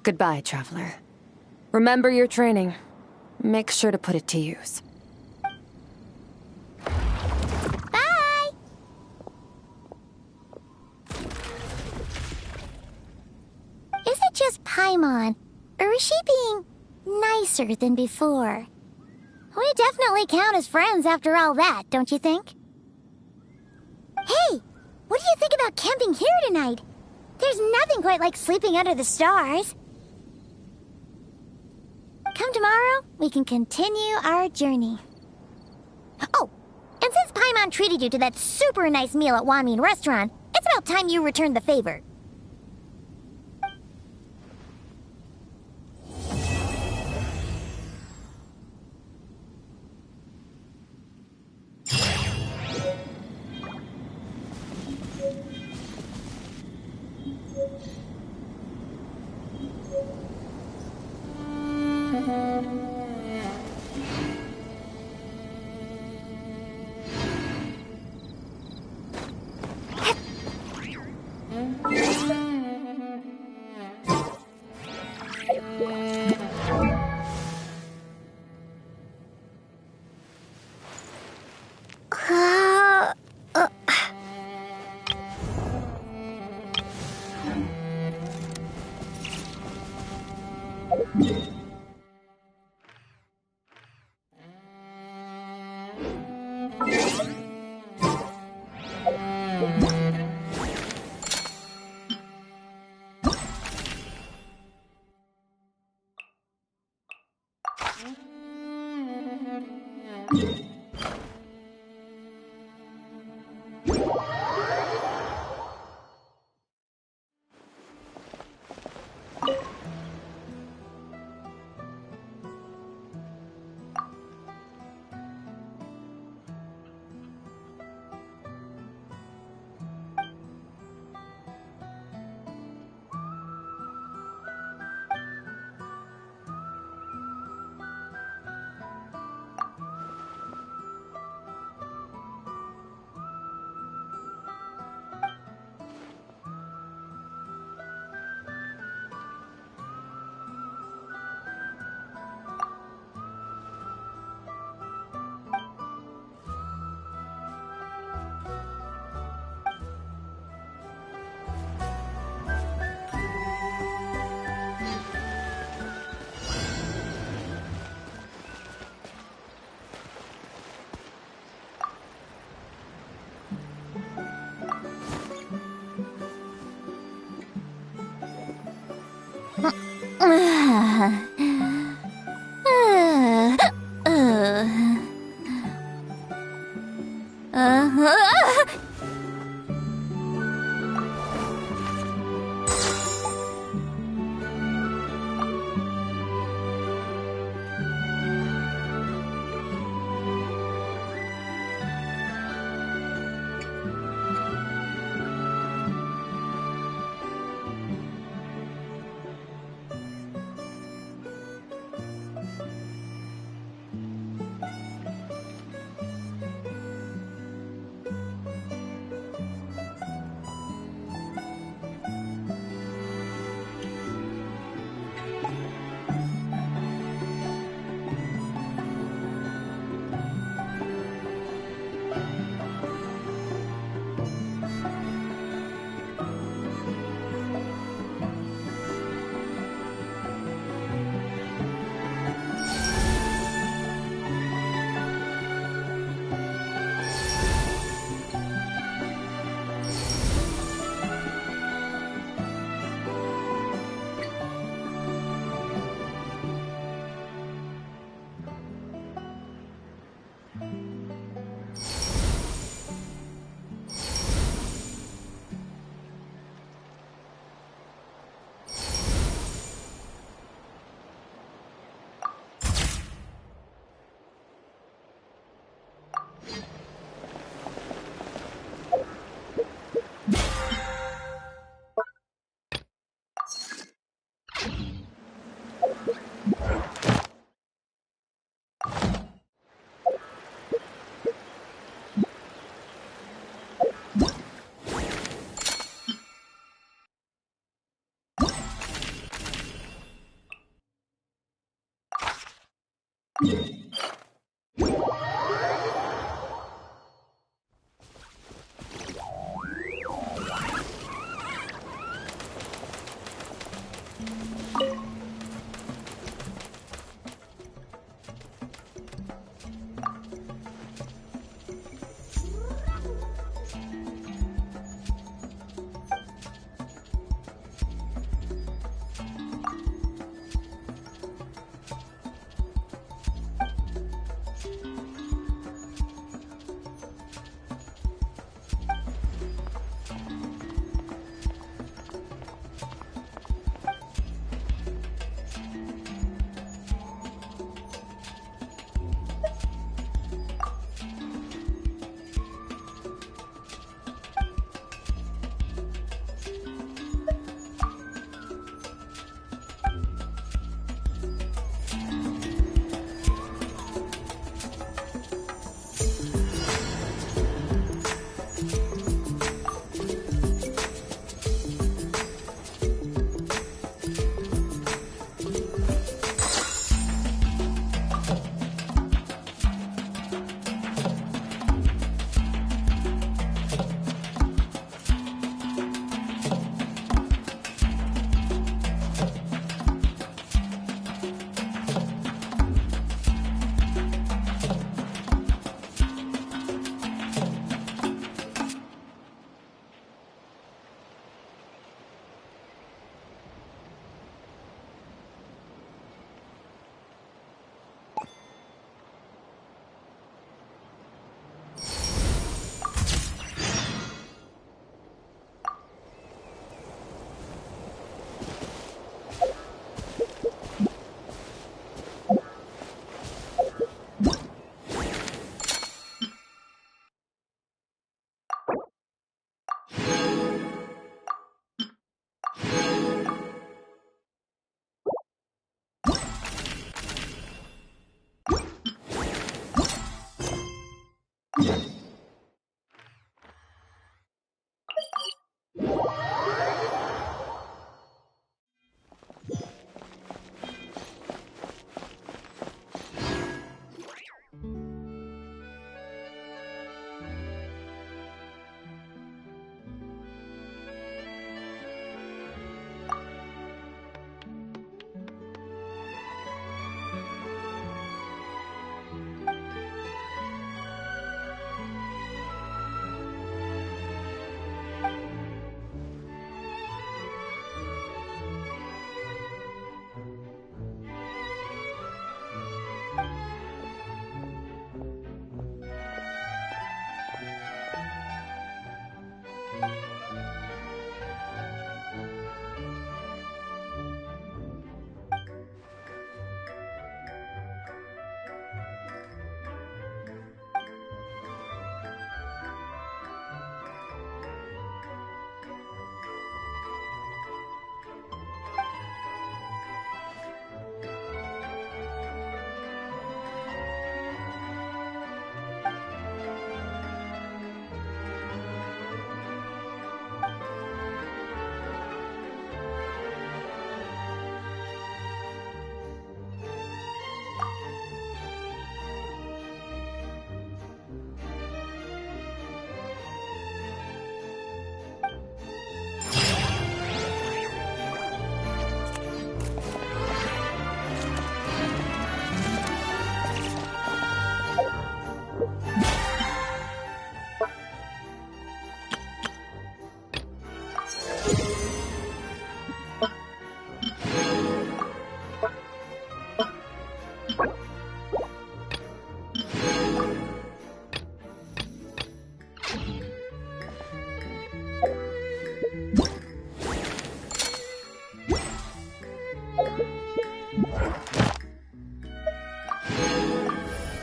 Goodbye, Traveler. Remember your training. Make sure to put it to use. Bye! Is it just Paimon, or is she being nicer than before? We definitely count as friends after all that, don't you think? Hey, what do you think about camping here tonight? There's nothing quite like sleeping under the stars. Come tomorrow, we can continue our journey. Oh, and since Paimon treated you to that super nice meal at Wanmin Restaurant, it's about time you returned the favor.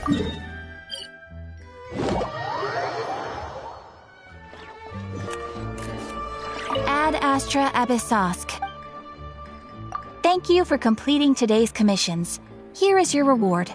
Ad Astra Abyssosk. Thank you for completing today's commissions. Here is your reward.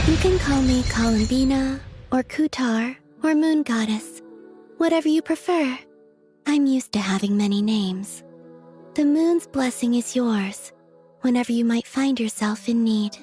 You can call me Columbina, or Kutar, or Moon Goddess. Whatever you prefer. I'm used to having many names. The moon's blessing is yours, whenever you might find yourself in need.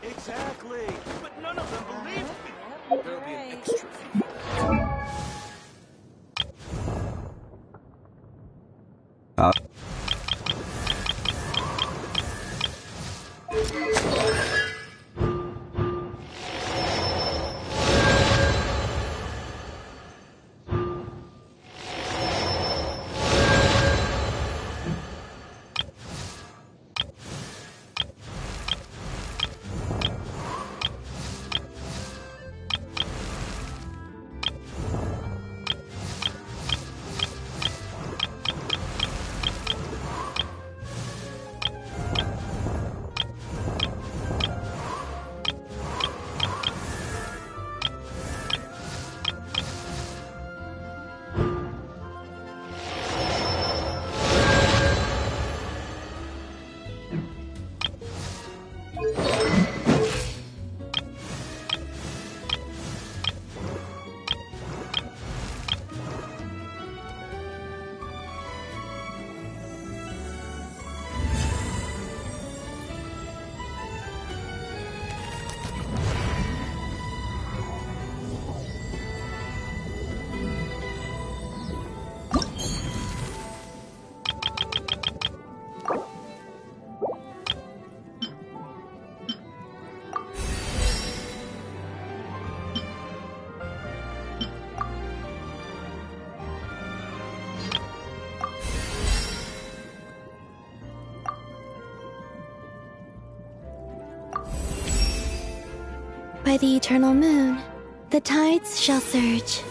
Exactly, but none of them believed me. There'll be an extra fee. By the eternal moon, the tides shall surge.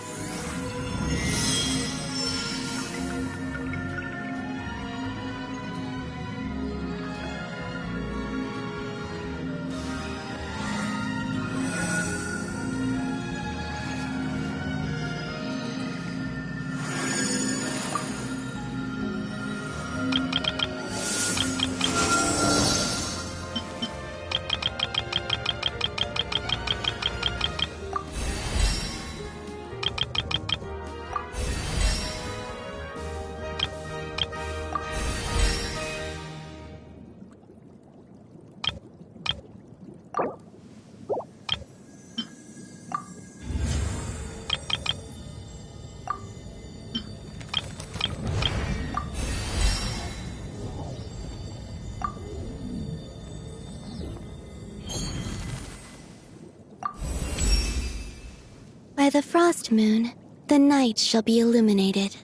By the frost moon, the night shall be illuminated.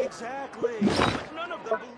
Exactly. But none of them believe.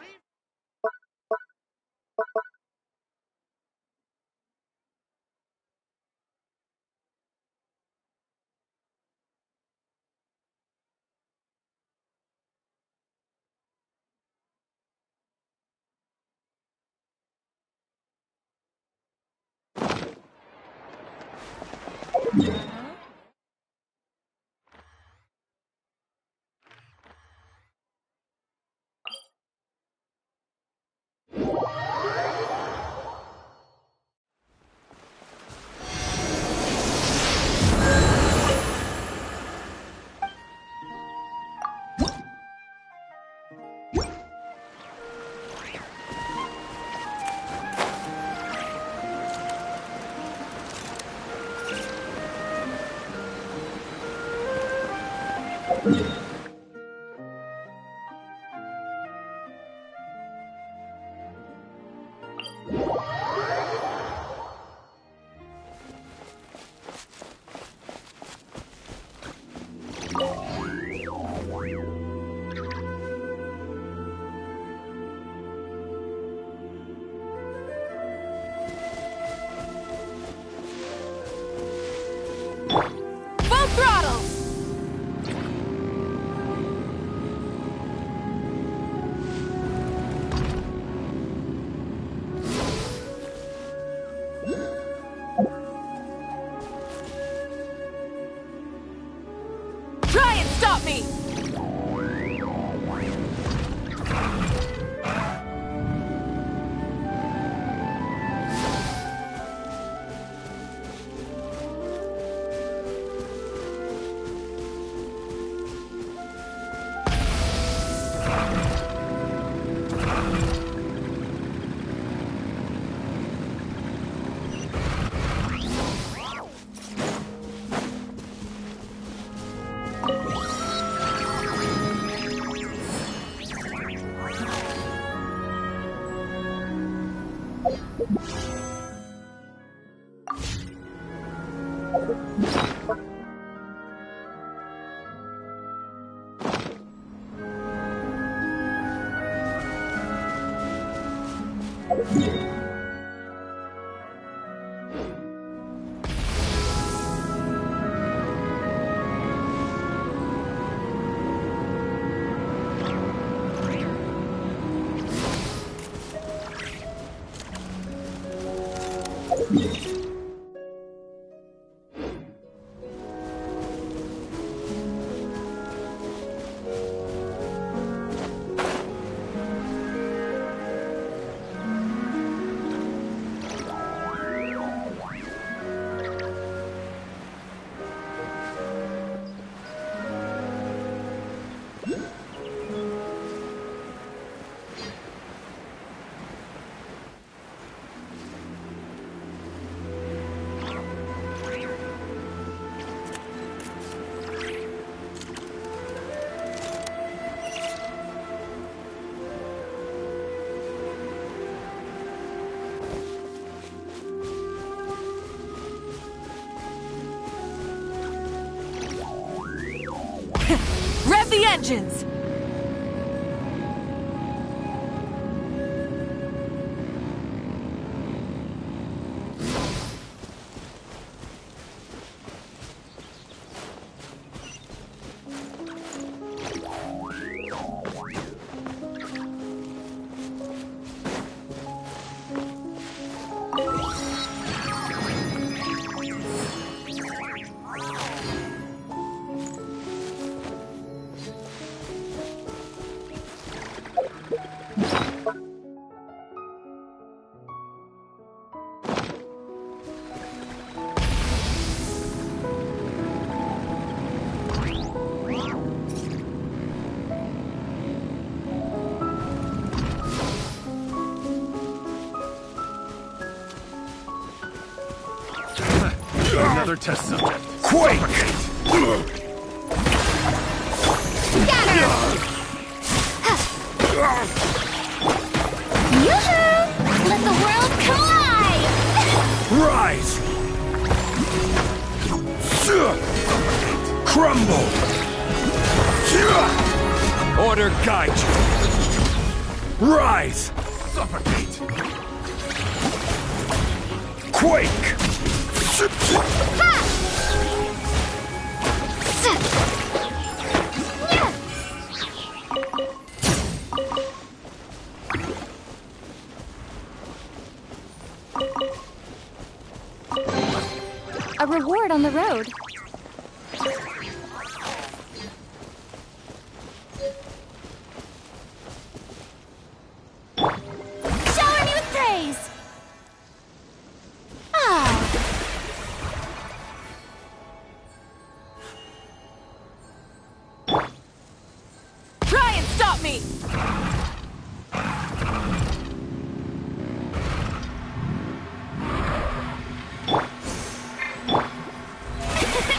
Full throttle! Try and stop me! Rev the engines! Another test subject. Quake! Yoo-hoo! Let the world collide! Rise! Crumble! Order guide you! Rise! Suffocate! Quake! A reward on the road. Shower me with praise! Ah! Try and stop me!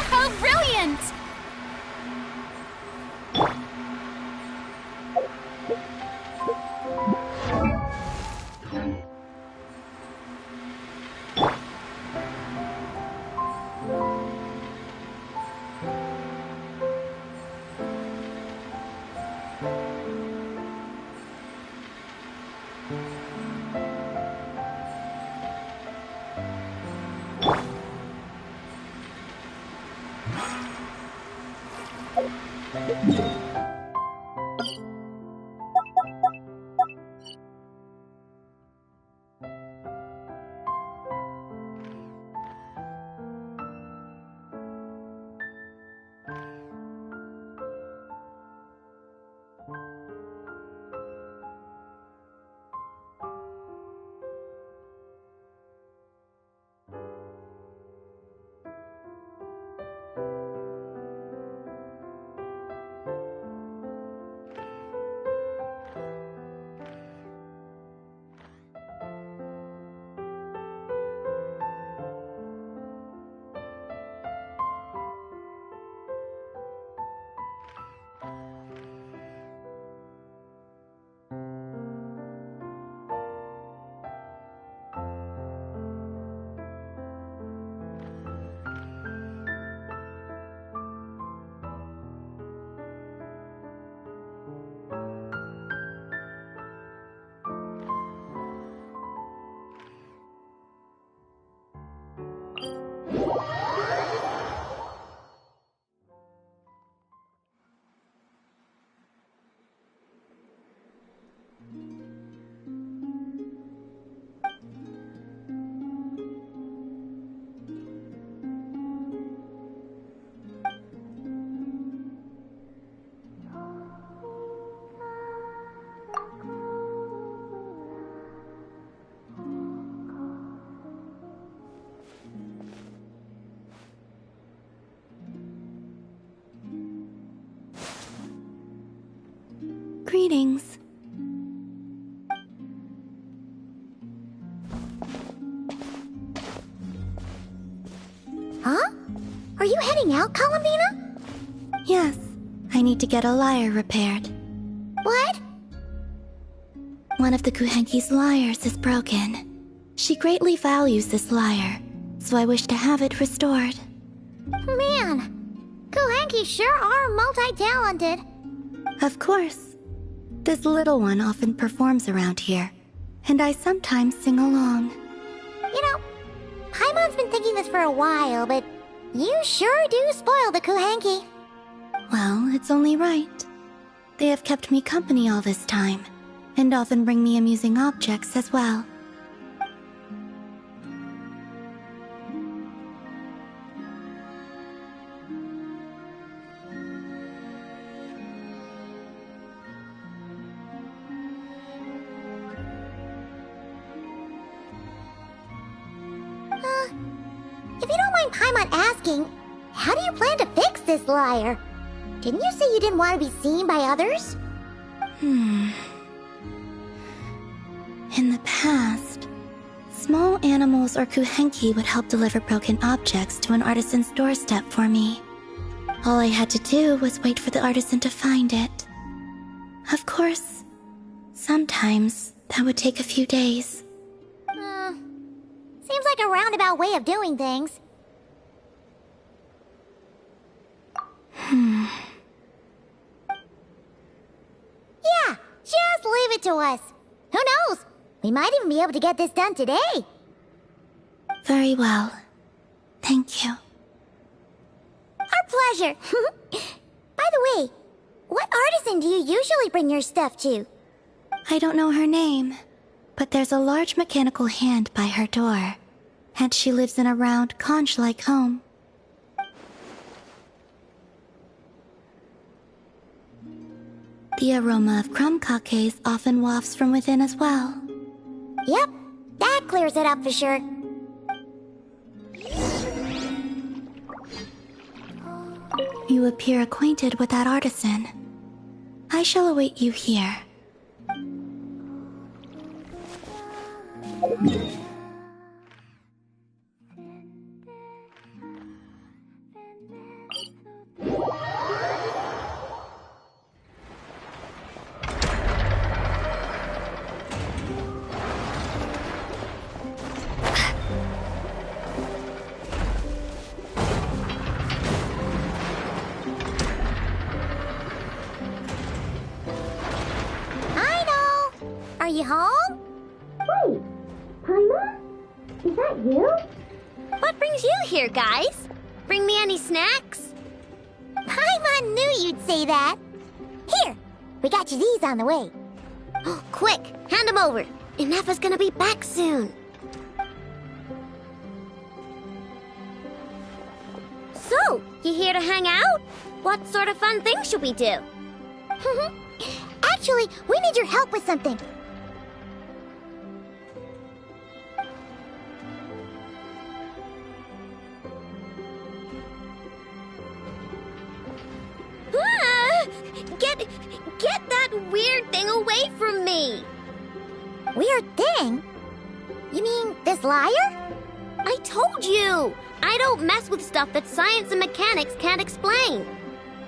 How brilliant! Greetings. Huh? Are you heading out, Columbina? Yes, I need to get a lyre repaired. What? One of the Kuhenki's lyres is broken. She greatly values this lyre, so I wish to have it restored. Man, Kuhenki sure are multi-talented. Of course. This little one often performs around here, and I sometimes sing along. You know, Paimon's been thinking this for a while, but you sure do spoil the Kuhenki. Well, it's only right. They have kept me company all this time, and often bring me amusing objects as well. If you don't mind Paimon asking, how do you plan to fix this lyre? Didn't you say you didn't want to be seen by others? In the past, small animals or Kuhenki would help deliver broken objects to an artisan's doorstep for me. All I had to do was wait for the artisan to find it. Of course, sometimes that would take a few days. Seems like a roundabout way of doing things. Yeah, just leave it to us. Who knows? We might even be able to get this done today. Very well. Thank you. Our pleasure. By the way, what artisan do you usually bring your stuff to? I don't know her name, but there's a large mechanical hand by her door, and she lives in a round, conch-like home. The aroma of crumb cakes often wafts from within as well. Yep, that clears it up for sure. You appear acquainted with that artisan. I shall await you here. Are you home? Wait, Paimon? Is that you? What brings you here, guys? Bring me any snacks? Paimon knew you'd say that. Here, we got you these on the way. Quick, hand them over. Inepha's gonna be back soon. So, you here to hang out? What sort of fun things should we do? Actually, we need your help with something. Get that weird thing away from me! Weird thing? You mean this lyre? I told you! I don't mess with stuff that science and mechanics can't explain.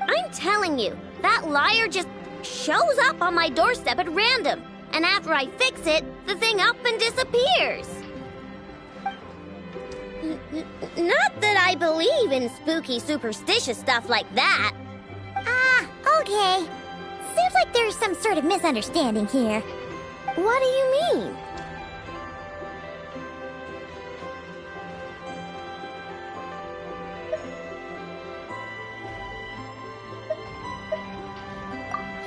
I'm telling you, that lyre just shows up on my doorstep at random. And after I fix it, the thing up and disappears. Not that I believe in spooky, superstitious stuff like that. Ah, okay. Seems like there's some sort of misunderstanding here. What do you mean?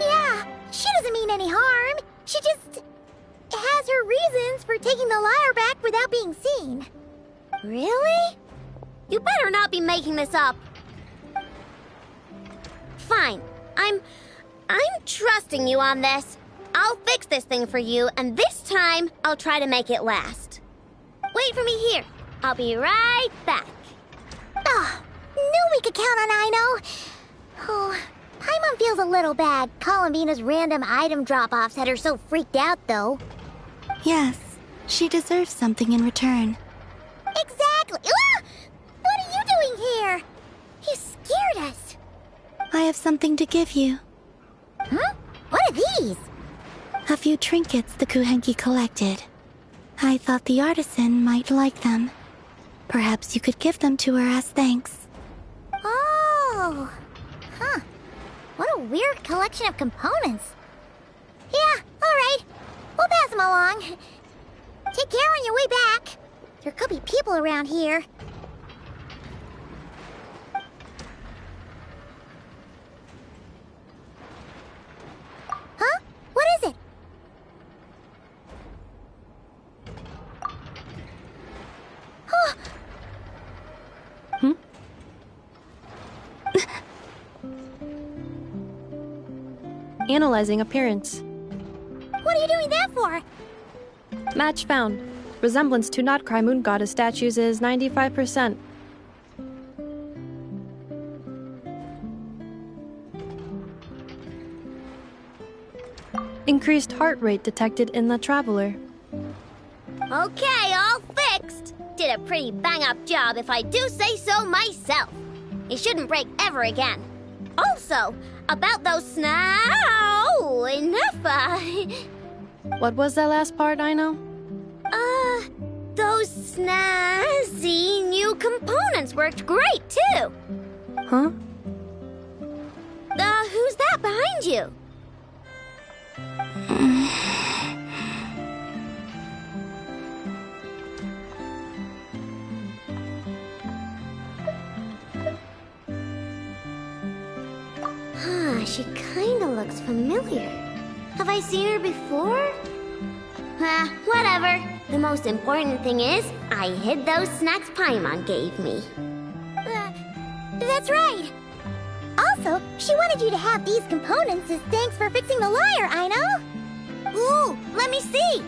Yeah, she doesn't mean any harm. She just has her reasons for taking the lyre back without being seen. Really? You better not be making this up. Fine. I'm trusting you on this. I'll fix this thing for you, and this time, I'll try to make it last. Wait for me here. I'll be right back. Ah, knew we could count on Aino. Oh, Paimon feels feels a little bad. Columbina's random item drop-offs had her so freaked out, though. Yes, she deserves something in return. Exactly! Ah! What are you doing here? You scared us. I have something to give you. Huh? What are these? A few trinkets the Kuhenki collected. I thought the artisan might like them. Perhaps you could give them to her as thanks. Oh! Huh. What a weird collection of components. Yeah, alright. We'll pass them along. Take care on your way back. There could be people around here. Huh? What is it? Oh. Analyzing appearance. What are you doing that for? Match found. Resemblance to not-cry moon goddess statues is 95%. Increased heart rate detected in the traveler. Okay, all fixed. Did a pretty bang-up job if I do say so myself. It shouldn't break ever again. Also, about those What was that last part, I know? Those snazzy new components worked great, too. Huh? Who's that behind you? She kinda looks familiar. Have I seen her before? Whatever. The most important thing is, I hid those snacks Paimon gave me. That's right. Also, she wanted you to have these components as thanks for fixing the lyre, Aino. Ooh, let me see.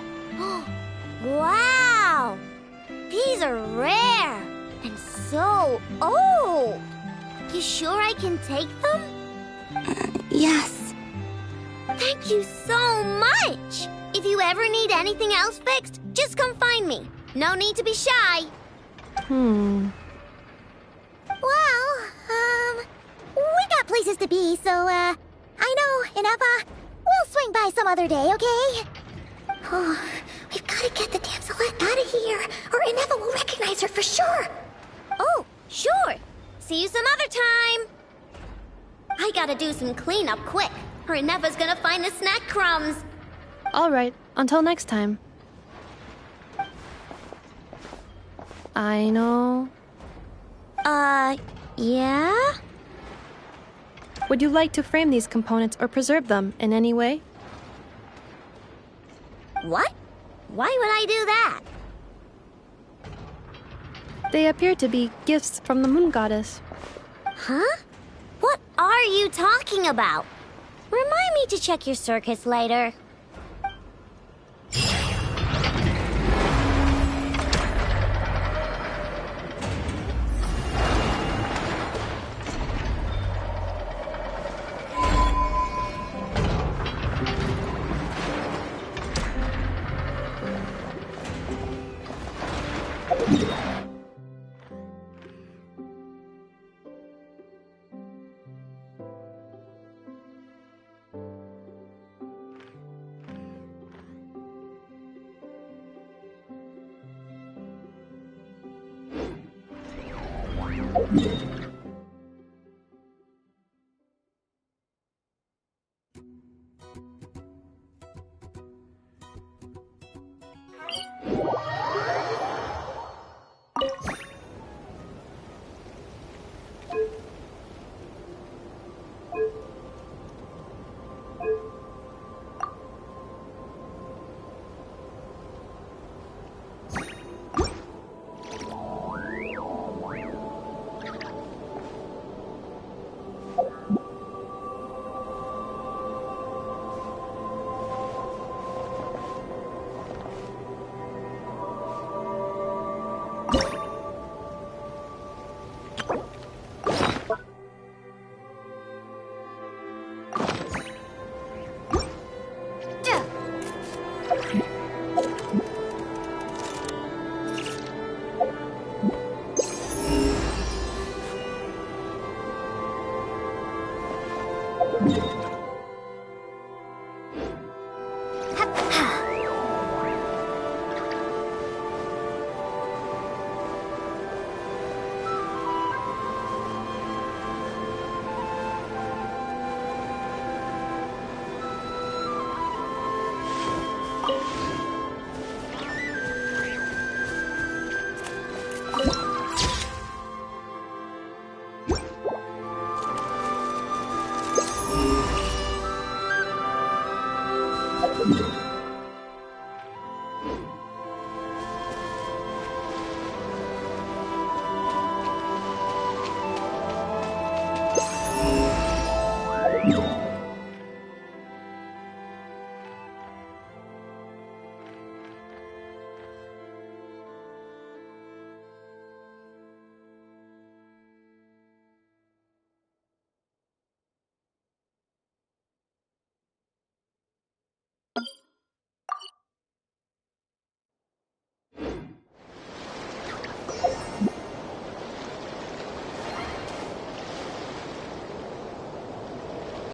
Wow! These are rare and so old. You sure I can take them? Yes. Thank you so much! If you ever need anything else fixed, just come find me. No need to be shy. Well, we got places to be, so, I know, Ineppa, we'll swing by some other day, okay? Oh, we've gotta get the damselette out of here, or Ineppa will recognize her for sure. Oh, sure. See you some other time. I gotta do some cleanup quick, or Ineppa's gonna find the snack crumbs. Alright, until next time. I know. Yeah? Would you like to frame these components or preserve them in any way? What? Why would I do that? They appear to be gifts from the moon goddess. Huh? What are you talking about? Remind me to check your circuits later.